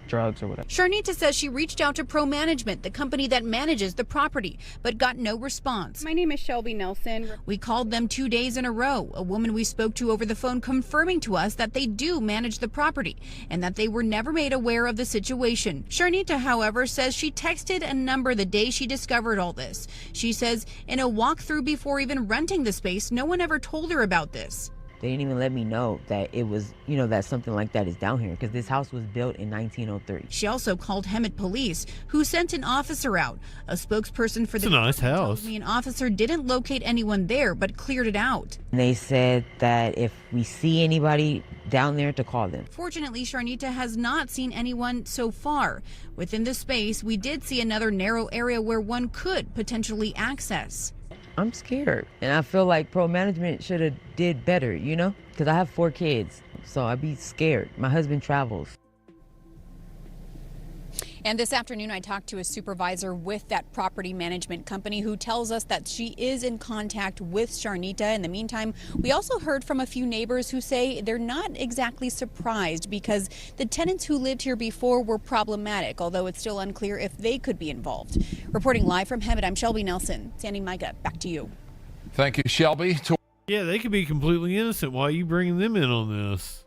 drugs or whatever. Sharnita says she reached out to Pro Management, the company that manages the property, but got no response. My name is Shelby Nelson. We called them 2 days in a row. A woman we spoke to over the phone confirming to us that they do manage the property and that they were never made aware of the situation. Sharnita, however, says she texted a number the day she discovered all this. She says in a walkthrough before even renting the space, no one ever told her about this. They didn't even let me know that it was, that something like that is down here, because this house was built in 1903. She also called Hemet police, who sent an officer out. A spokesperson for the nice house. told me an officer didn't locate anyone there, but cleared it out. And they said that if we see anybody down there, to call them. Fortunately, Sharnita has not seen anyone so far. Within the space, we did see another narrow area where one could potentially access. I'm scared, and I feel like Pro Management should have did better, because I have 4 kids, so I'd be scared. My husband travels. And this afternoon, I talked to a supervisor with that property management company who tells us that she is in contact with Sharnita. In the meantime, we also heard from a few neighbors who say they're not exactly surprised because the tenants who lived here before were problematic, although it's still unclear if they could be involved. Reporting live from Hemet, I'm Shelby Nelson. Sandy, Micah, back to you. Thank you, Shelby. Yeah, they could be completely innocent. Why are you bringing them in on this?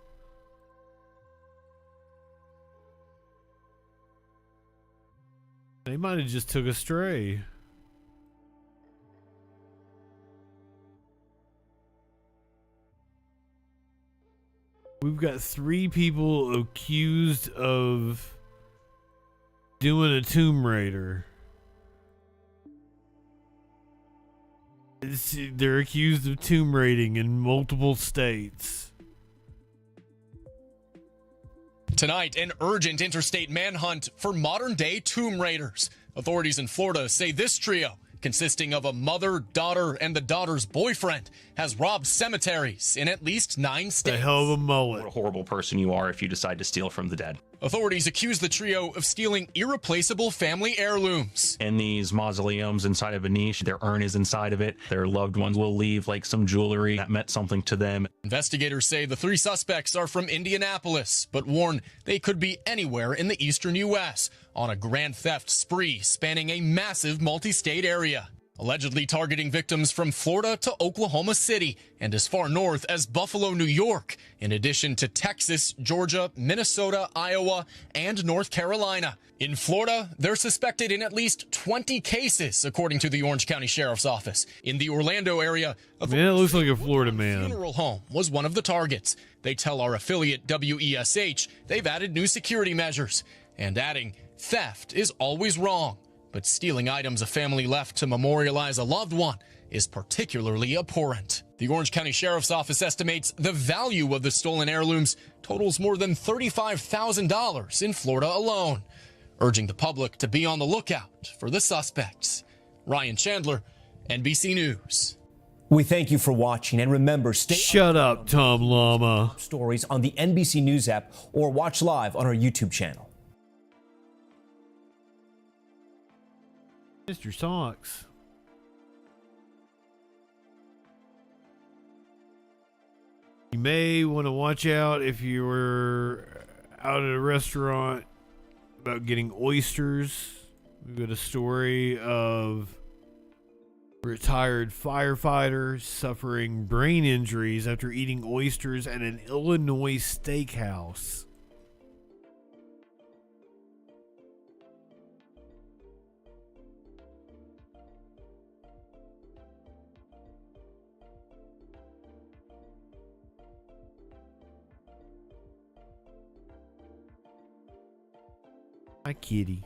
They might have just took a stray. We've got 3 people accused of doing a Tomb Raider. They're accused of tomb raiding in multiple states. Tonight, an urgent interstate manhunt for modern-day tomb raiders. Authorities in Florida say this trio consisting of a mother, daughter, and the daughter's boyfriend, has robbed cemeteries in at least 9 states. The hell of a mullet. What a horrible person you are if you decide to steal from the dead. Authorities accuse the trio of stealing irreplaceable family heirlooms. In these mausoleums inside of a niche, their urn is inside of it. Their loved ones will leave like some jewelry that meant something to them. Investigators say the 3 suspects are from Indianapolis, but warn they could be anywhere in the eastern U.S. on a grand theft spree spanning a massive multi-state area, allegedly targeting victims from Florida to Oklahoma City and as far north as Buffalo, New York, in addition to Texas, Georgia, Minnesota, Iowa, and North Carolina. In Florida, they're suspected in at least 20 cases, according to the Orange County Sheriff's Office. In the Orlando area, Man, it looks like a Florida man. funeral home was one of the targets. They tell our affiliate WESH they've added new security measures, and adding, theft is always wrong, but stealing items a family left to memorialize a loved one is particularly abhorrent. The Orange County Sheriff's Office estimates the value of the stolen heirlooms totals more than $35,000 in Florida alone, urging the public to be on the lookout for the suspects. Ryan Chandler, NBC News. We thank you for watching, and remember, Shut up, Tom Llama. Stories on the NBC News app or watch live on our YouTube channel. Mr. Socks. You may want to watch out if you were out at a restaurant about getting oysters. We've got a story of retired firefighters suffering brain injuries after eating oysters at an Illinois steakhouse. Hi, kitty.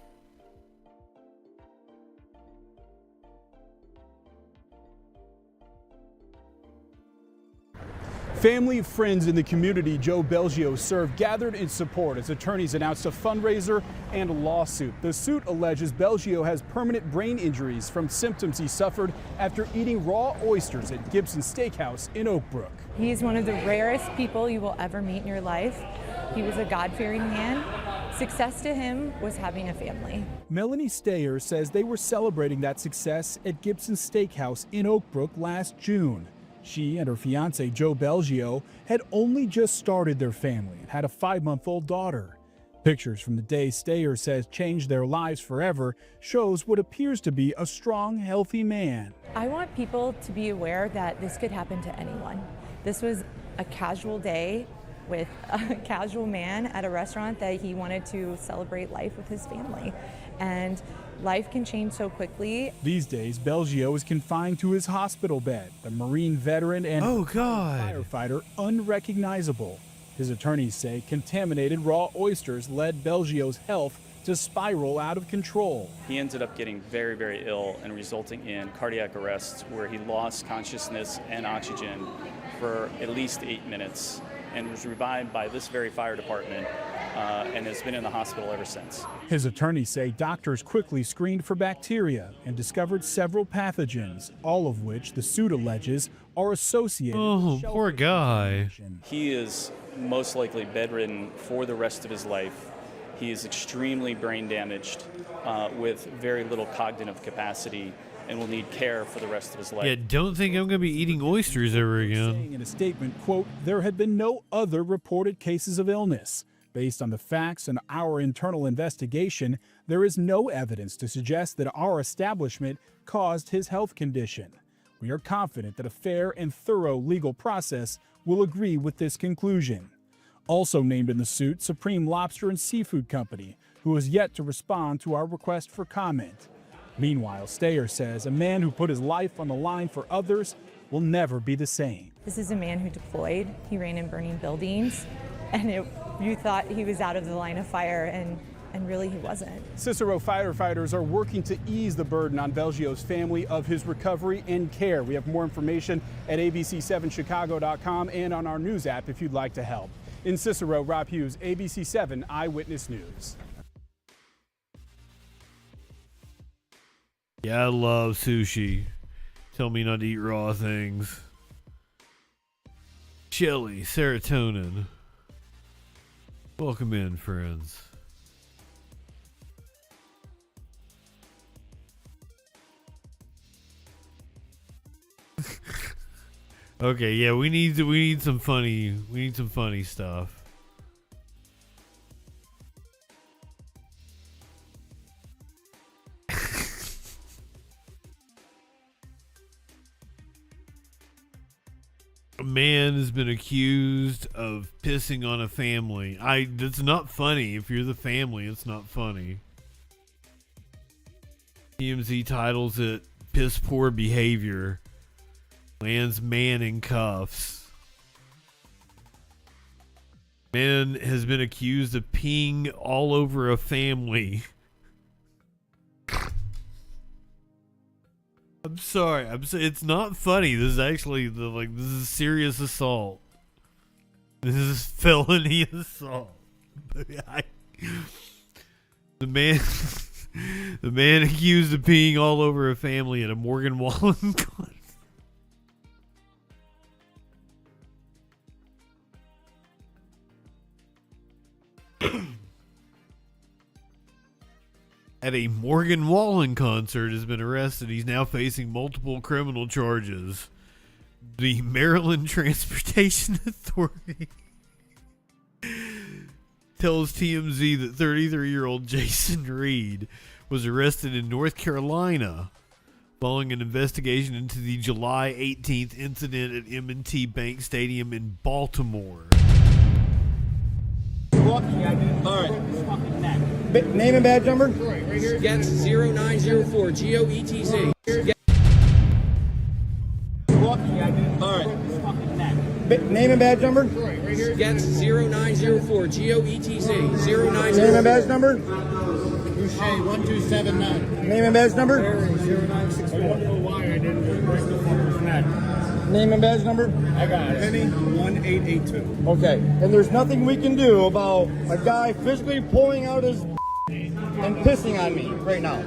Family, friends in the community Joe Belgio served gathered in support as attorneys announced a fundraiser and a lawsuit. The suit alleges Belgio has permanent brain injuries from symptoms he suffered after eating raw oysters at Gibson Steakhouse in Oak Brook. He's one of the rarest people you will ever meet in your life. He was a God-fearing man. Success to him was having a family. Melanie Stayer says they were celebrating that success at Gibson Steakhouse in Oak Brook last June. She and her fiance, Joe Belgio, had only just started their family and had a 5-month-old daughter. Pictures from the day Stayer says changed their lives forever shows what appears to be a strong, healthy man. I want people to be aware that this could happen to anyone. This was a casual day with a casual man at a restaurant that he wanted to celebrate life with his family. And life can change so quickly. These days, Belgio is confined to his hospital bed, the Marine veteran and firefighter unrecognizable. His attorneys say contaminated raw oysters led Belgio's health to spiral out of control. He ended up getting very, very ill and resulting in cardiac arrest where he lost consciousness and oxygen for at least 8 minutes and was revived by this very fire department and has been in the hospital ever since. His attorneys say doctors quickly screened for bacteria and discovered several pathogens, all of which the suit alleges are associated with poor guy. He is most likely bedridden for the rest of his life. He is extremely brain damaged with very little cognitive capacity and will need care for the rest of his life. Yeah, don't think I'm going to be eating oysters ever again. Saying in a statement, quote, there had been no other reported cases of illness. Based on the facts and our internal investigation, there is no evidence to suggest that our establishment caused his health condition. We are confident that a fair and thorough legal process will agree with this conclusion. Also named in the suit, Supreme Lobster and Seafood Company, who has yet to respond to our request for comment. Meanwhile, Stayer says a man who put his life on the line for others will never be the same. This is a man who deployed. He ran in burning buildings, and you thought he was out of the line of fire, and really he wasn't. Cicero firefighters are working to ease the burden on Belgio's family of his recovery and care. We have more information at abc7chicago.com and on our news app if you'd like to help. In Cicero, Rob Hughes, ABC7 Eyewitness News. Yeah, I love sushi. Tell me not to eat raw things. Chili, serotonin. Welcome in, friends. Okay, yeah, we need some funny stuff. A man has been accused of pissing on a family. That's not funny. If you're the family, it's not funny. TMZ titles it "Piss Poor Behavior." Lands man in cuffs. Man has been accused of peeing all over a family. I'm sorry. It's not funny. This is actually this is serious assault. This is felony assault. The man accused of peeing all over a family at a Morgan Wallen concert. At a Morgan Wallen concert has been arrested. He's now facing multiple criminal charges. The Maryland Transportation Authority tells TMZ that 33-year-old Jason Reed was arrested in North Carolina following an investigation into the July 18th incident at M&T Bank Stadium in Baltimore. All right. Name and badge number? Gets 0904 GOETZ. All right. Name and badge number? Gets 0904 GOETZ. 0904. Name and badge number? Boucher 1279. Name and badge number? 0961. I don't know why I didn't break the fucker's neck. Name and badge number? I got it. Penny 1882. Okay. And there's nothing we can do about a guy physically pulling out his and pissing on me right now.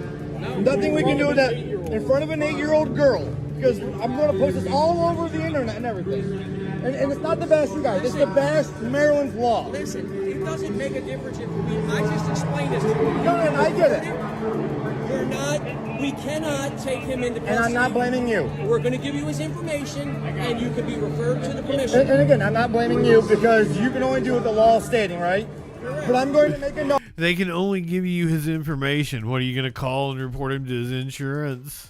Nothing we can do with that in front of an 8-year-old girl, because I'm going to post this all over the internet and everything. And it's not the best, you guys. It's the best Maryland's law. Listen, it doesn't make a difference if I just explained this to you. No, I get it. We cannot take him into custody. And I'm not blaming you. We're going to give you his information, and you can be referred to the commission. And again, I'm not blaming you, because you can only do what the law is stating, right? But I'm going to make a note. They can only give you his information. What are you going to call and report him to his insurance?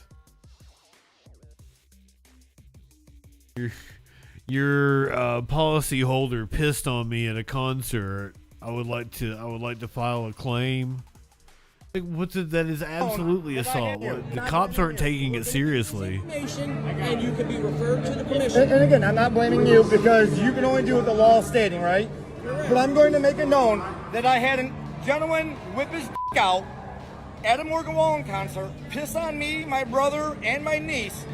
Your policy holder pissed on me at a concert. I would like to file a claim. Like, that is absolutely assault. The cops aren't taking it seriously. And you can be referred to the commission. And again, I'm not blaming you, because you can only do what the law is stating, right? But I'm going to make it known that I had a gentleman whip his dick out at a Morgan Wallen concert, piss on me, my brother, and my niece,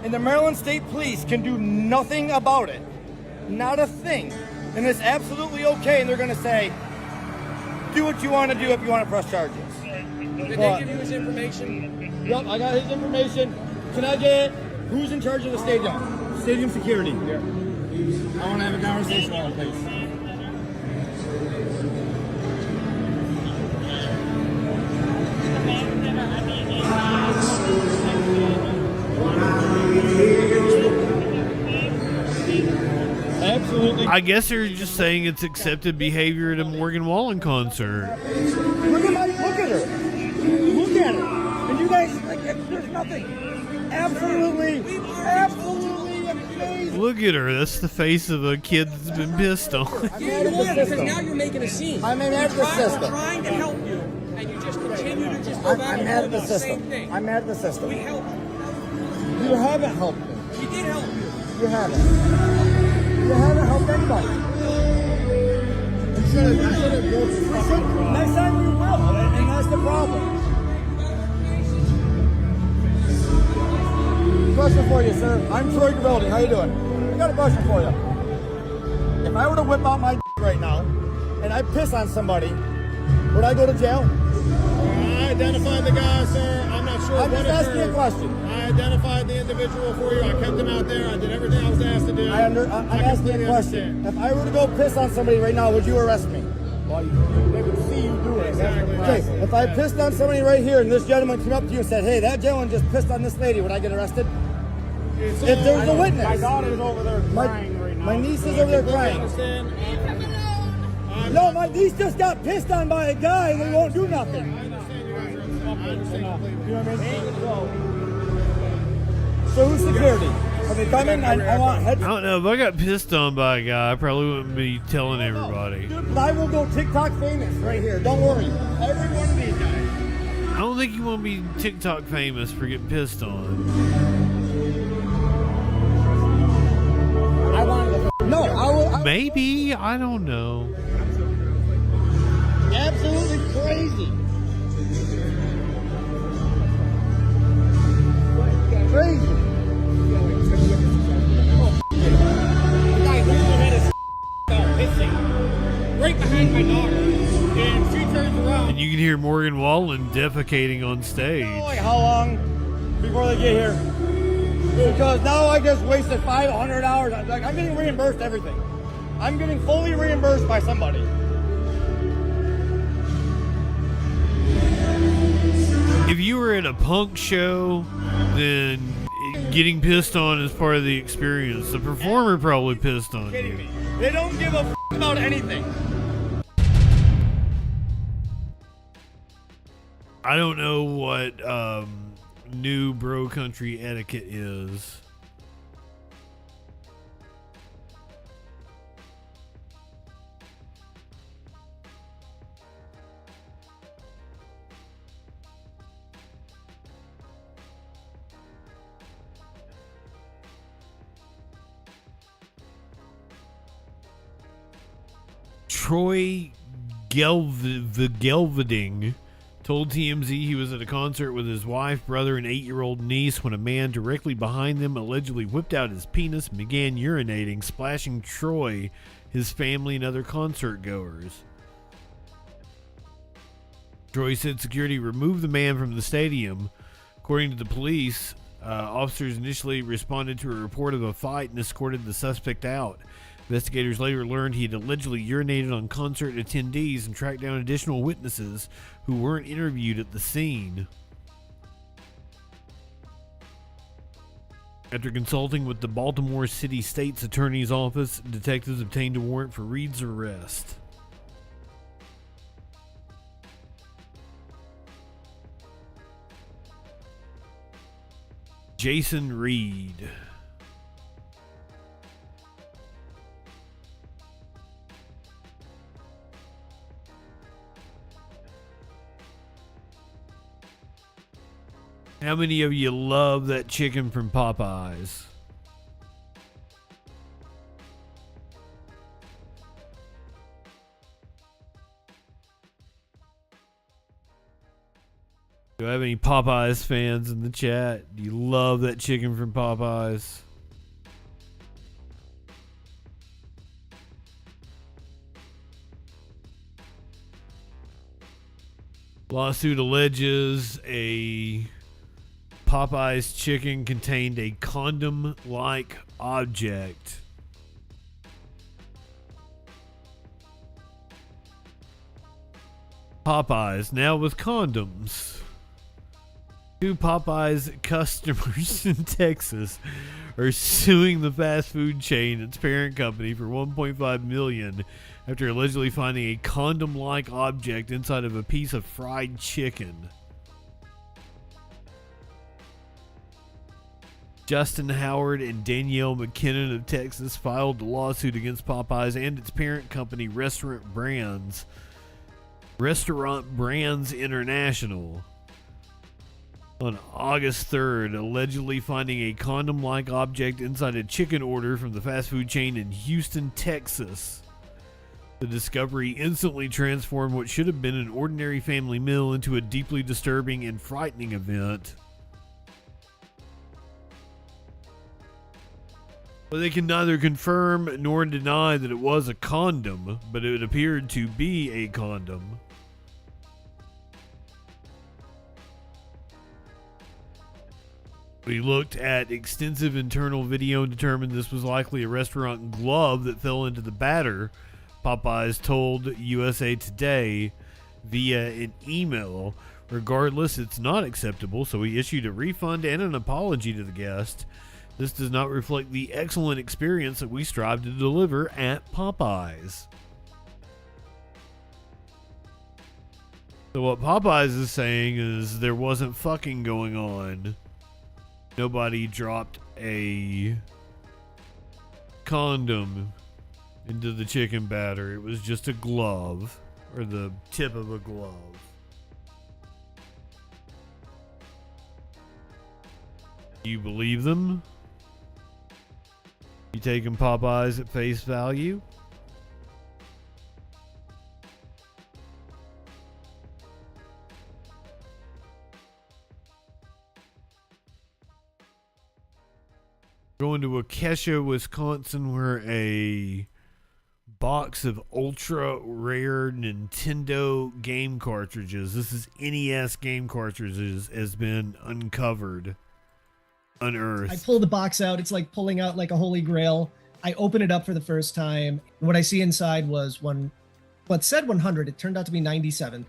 and the Maryland State Police can do nothing about it. Not a thing. And it's absolutely okay, and they're going to say, do what you want to do if you want to press charges. Did they give you his information? Yep, I got his information. Can I get who's in charge of the stadium? Stadium security. Yeah. I want to have a conversation with him, please. Absolutely. I guess they're just saying it's accepted behavior at a Morgan Wallen concert. Look at her. Look at her. And you guys, there's nothing. Absolutely amazing. Look at her. That's the face of a kid that's been pissed on. Because now you're making a scene. I'm mad at the system. We're trying to help you, and you just continue to just go back I'm mad at the system. I'm mad at the system. We helped you. You haven't helped me. We did help you. You haven't. You haven't helped anybody. Next time we will, and that's the problem. Question for you, sir. I'm Troy Gabeldi. How you doing? I got a question for you. If I were to whip out my right now, and I piss on somebody, would I go to jail? identified the guy, sir. I'm not sure I'm what just asking occurred. a question. I identified the individual for you. I kept him out there. I did everything I was asked to do. I'm asking completely a question. understand. If I were to go piss on somebody right now, would you arrest me? Well, they would see you do it. Exactly. Okay, if I pissed on somebody right here and this gentleman came up to you and said, hey, that gentleman just pissed on this lady, would I get arrested? If there was a witness. My daughter's over there crying right now. My niece is over there crying. No, my niece just got pissed on by a guy and they won't do nothing. I understand you guys are completely. You know what I mean? So who's security? Are they coming? I want head. I don't know. If I got pissed on by a guy, I probably wouldn't be telling everybody. Dude, I will go TikTok famous right here. Don't worry. Every one of these guys. I don't think you want to be TikTok famous for getting pissed on. I wanted to. No, I will. Maybe. I don't know. Absolutely crazy. Crazy. Right behind my daughter, and she turns around. And you can hear Morgan Wallen defecating on stage. Like how long before they get here? Because now I just wasted 500 hours. Like I'm getting reimbursed everything. I'm getting fully reimbursed by somebody. If you were at a punk show, then getting pissed on is part of the experience. The performer probably pissed on you. They don't give a about anything. I don't know what new bro country etiquette is. Troy Gelverding told TMZ he was at a concert with his wife, brother, and 8-year-old niece when a man directly behind them allegedly whipped out his penis and began urinating, splashing Troy, his family, and other concert goers. Troy said security removed the man from the stadium. According to the police, officers initially responded to a report of a fight and escorted the suspect out. Investigators later learned he had allegedly urinated on concert attendees and tracked down additional witnesses who weren't interviewed at the scene. After consulting with the Baltimore City State's Attorney's Office, detectives obtained a warrant for Reed's arrest. Jason Reed. How many of you love that chicken from Popeyes? Do I have any Popeyes fans in the chat? Do you love that chicken from Popeyes? Lawsuit alleges a Popeye's chicken contained a condom-like object. Popeyes now with condoms. Two Popeyes customers in Texas are suing the fast food chain and its parent company for $1.5 million after allegedly finding a condom-like object inside of a piece of fried chicken. Justin Howard and Danielle McKinnon of Texas filed a lawsuit against Popeyes and its parent company, Restaurant Brands International, on August 3rd, allegedly finding a condom-like object inside a chicken order from the fast food chain in Houston, Texas. The discovery instantly transformed what should have been an ordinary family meal into a deeply disturbing and frightening event. But they can neither confirm nor deny that it was a condom, but it appeared to be a condom. We looked at extensive internal video and determined this was likely a restaurant glove that fell into the batter, Popeyes told USA Today via an email. Regardless, it's not acceptable, so we issued a refund and an apology to the guest. This does not reflect the excellent experience that we strive to deliver at Popeyes. So what Popeyes is saying is there wasn't fucking going on. Nobody dropped a condom into the chicken batter. It was just a glove, or the tip of a glove. You believe them? You taking Popeyes at face value? Going to Waukesha, Wisconsin, where a box of ultra rare Nintendo game cartridges, this is NES game cartridges, has been unearthed. I pull the box out. It's like pulling out like a holy grail. I open it up for the first time. What I see inside was what said 100. It turned out to be 97.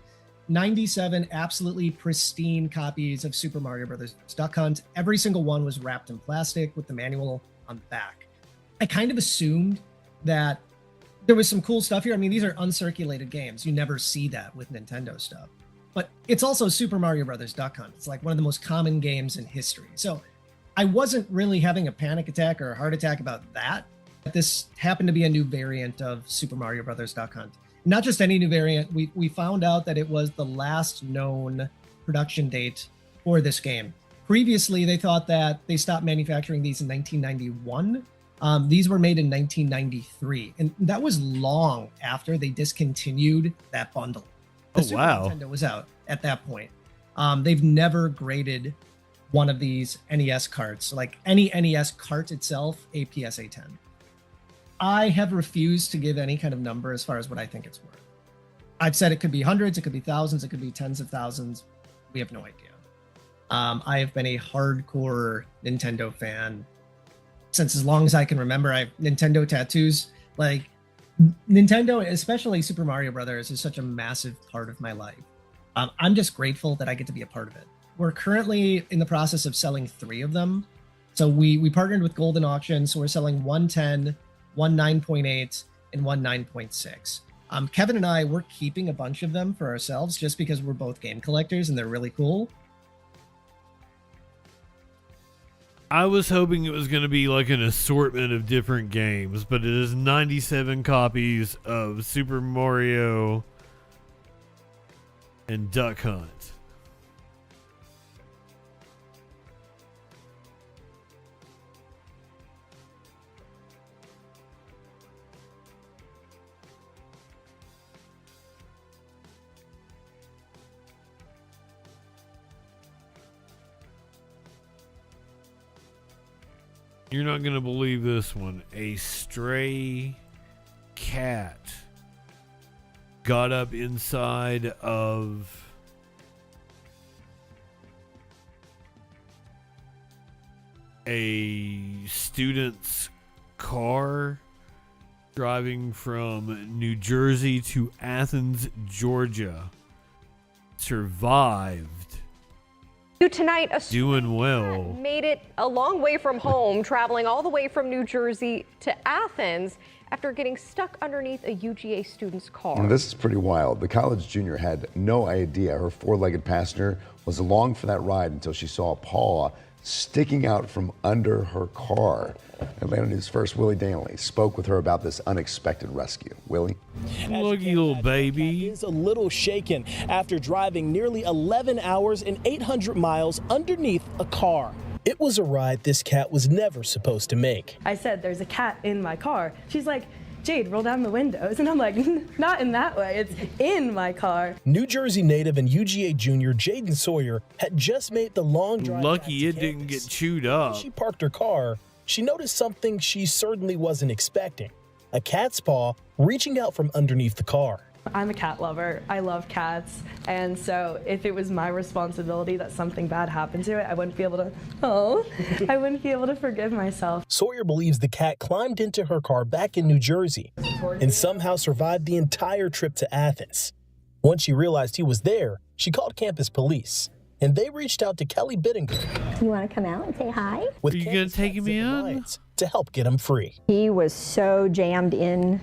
97 absolutely pristine copies of Super Mario Brothers Duck Hunt. Every single one was wrapped in plastic with the manual on the back. I kind of assumed that there was some cool stuff here. I mean, these are uncirculated games. You never see that with Nintendo stuff. But it's also Super Mario Brothers Duck Hunt. It's like one of the most common games in history. So I wasn't really having a panic attack or a heart attack about that. This happened to be a new variant of Super Mario Brothers Duck Hunt. Not just any new variant. We found out that it was the last known production date for this game. Previously, they thought that they stopped manufacturing these in 1991. These were made in 1993, and that was long after they discontinued that bundle. The Super Nintendo was out at that point. They've never graded one of these NES carts, like any NES cart itself, a PSA 10. I have refused to give any kind of number as far as what I think it's worth. I've said it could be hundreds, it could be thousands, it could be tens of thousands. We have no idea. I have been a hardcore Nintendo fan since as long as I can remember. I have Nintendo tattoos. Like, Nintendo, especially Super Mario Brothers, is such a massive part of my life. I'm just grateful that I get to be a part of it. We're currently in the process of selling 3 of them. So we partnered with Golden Auction, so we're selling 110, one 9.8, and one 9.6. Kevin and I, we're keeping a bunch of them for ourselves just because we're both game collectors and they're really cool. I was hoping it was going to be like an assortment of different games, but it is 97 copies of Super Mario and Duck Hunt. You're not going to believe this one. A stray cat got up inside of a student's car driving from New Jersey to Athens, Georgia. Survived. Tonight, a doing well. Made it a long way from home, traveling all the way from New Jersey to Athens after getting stuck underneath a UGA student's car. Well, this is pretty wild. The college junior had no idea her four-legged passenger was along for that ride until she saw a paw sticking out from under her car. Atlanta News first Willie Danley spoke with her about this unexpected rescue. Willie? Lucky little baby. Is a little shaken after driving nearly 11 hours and 800 miles underneath a car. It was a ride this cat was never supposed to make. I said, there's a cat in my car. She's like, Jade, roll down the windows. And I'm like, not in that way. It's in my car. New Jersey native and UGA junior Jaden Sawyer had just made the long drive. Lucky it didn't get chewed up. When she parked her car, she noticed something she certainly wasn't expecting. A cat's paw reaching out from underneath the car. I'm a cat lover. I love cats. And so if it was my responsibility that something bad happened to it, I wouldn't be able to forgive myself. Sawyer believes the cat climbed into her car back in New Jersey and somehow survived the entire trip to Athens. Once she realized he was there, she called campus police, and they reached out to Kelly Bittinger. You want to come out and say hi? With Are you going to take me on? To help get him free. He was so jammed in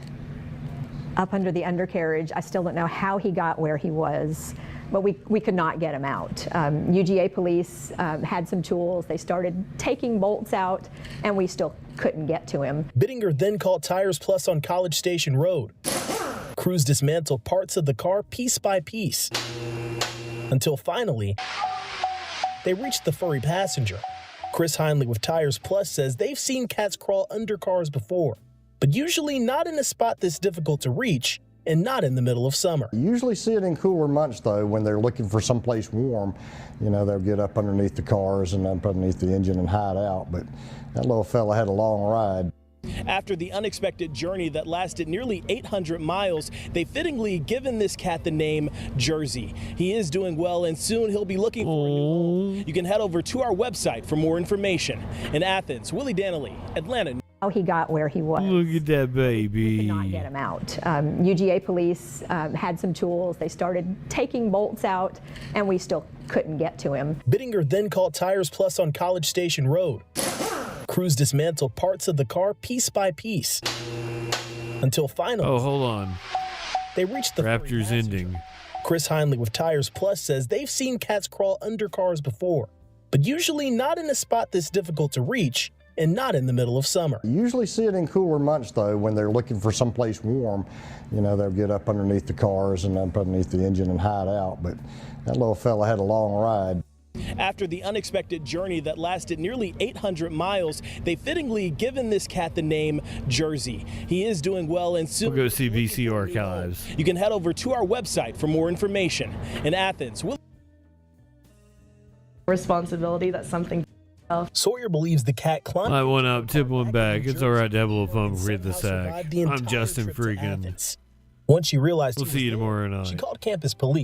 up under the undercarriage. I still don't know how he got where he was, but we could not get him out. UGA police had some tools. They started taking bolts out, and we still couldn't get to him. Bittinger then called Tires Plus on College Station Road. Crews dismantled parts of the car piece by piece until finally they reached the furry passenger. Chris Heinley with Tires Plus says they've seen cats crawl under cars before, but usually not in a spot this difficult to reach and not in the middle of summer. You usually see it in cooler months, though, when they're looking for someplace warm. You know, they'll get up underneath the cars and up underneath the engine and hide out, but that little fella had a long ride. After the unexpected journey that lasted nearly 800 miles, they've fittingly given this cat the name Jersey. He is doing well, and soon he'll be looking for a new home. You can head over to our website for more information. In Athens, Willie Danley, Atlanta. How he got where he was. Look at that baby. We could not get him out. UGA police had some tools. They started taking bolts out, and we still couldn't get to him. Bittinger then called Tires Plus on College Station Road. Crews dismantled parts of the car piece by piece until finally. Oh, hold on. They reached the Raptors ending. Chris Heinley with Tires Plus says they've seen cats crawl under cars before, but usually not in a spot this difficult to reach and not in the middle of summer. You usually see it in cooler months, though, when they're looking for someplace warm. You know, they'll get up underneath the cars and up underneath the engine and hide out, but that little fella had a long ride. After the unexpected journey that lasted nearly 800 miles, they've fittingly given this cat the name Jersey. He is doing well, and soon We'll go see VC Archives. You can head over to our website for more information. In Athens, Responsibility that something. Sawyer believes the cat climbed. I one up, tip one back. It's all right to have a little fun before we hit the sack. I'm Justin Freakin. Once she realized we'll see you tomorrow night. She called campus police.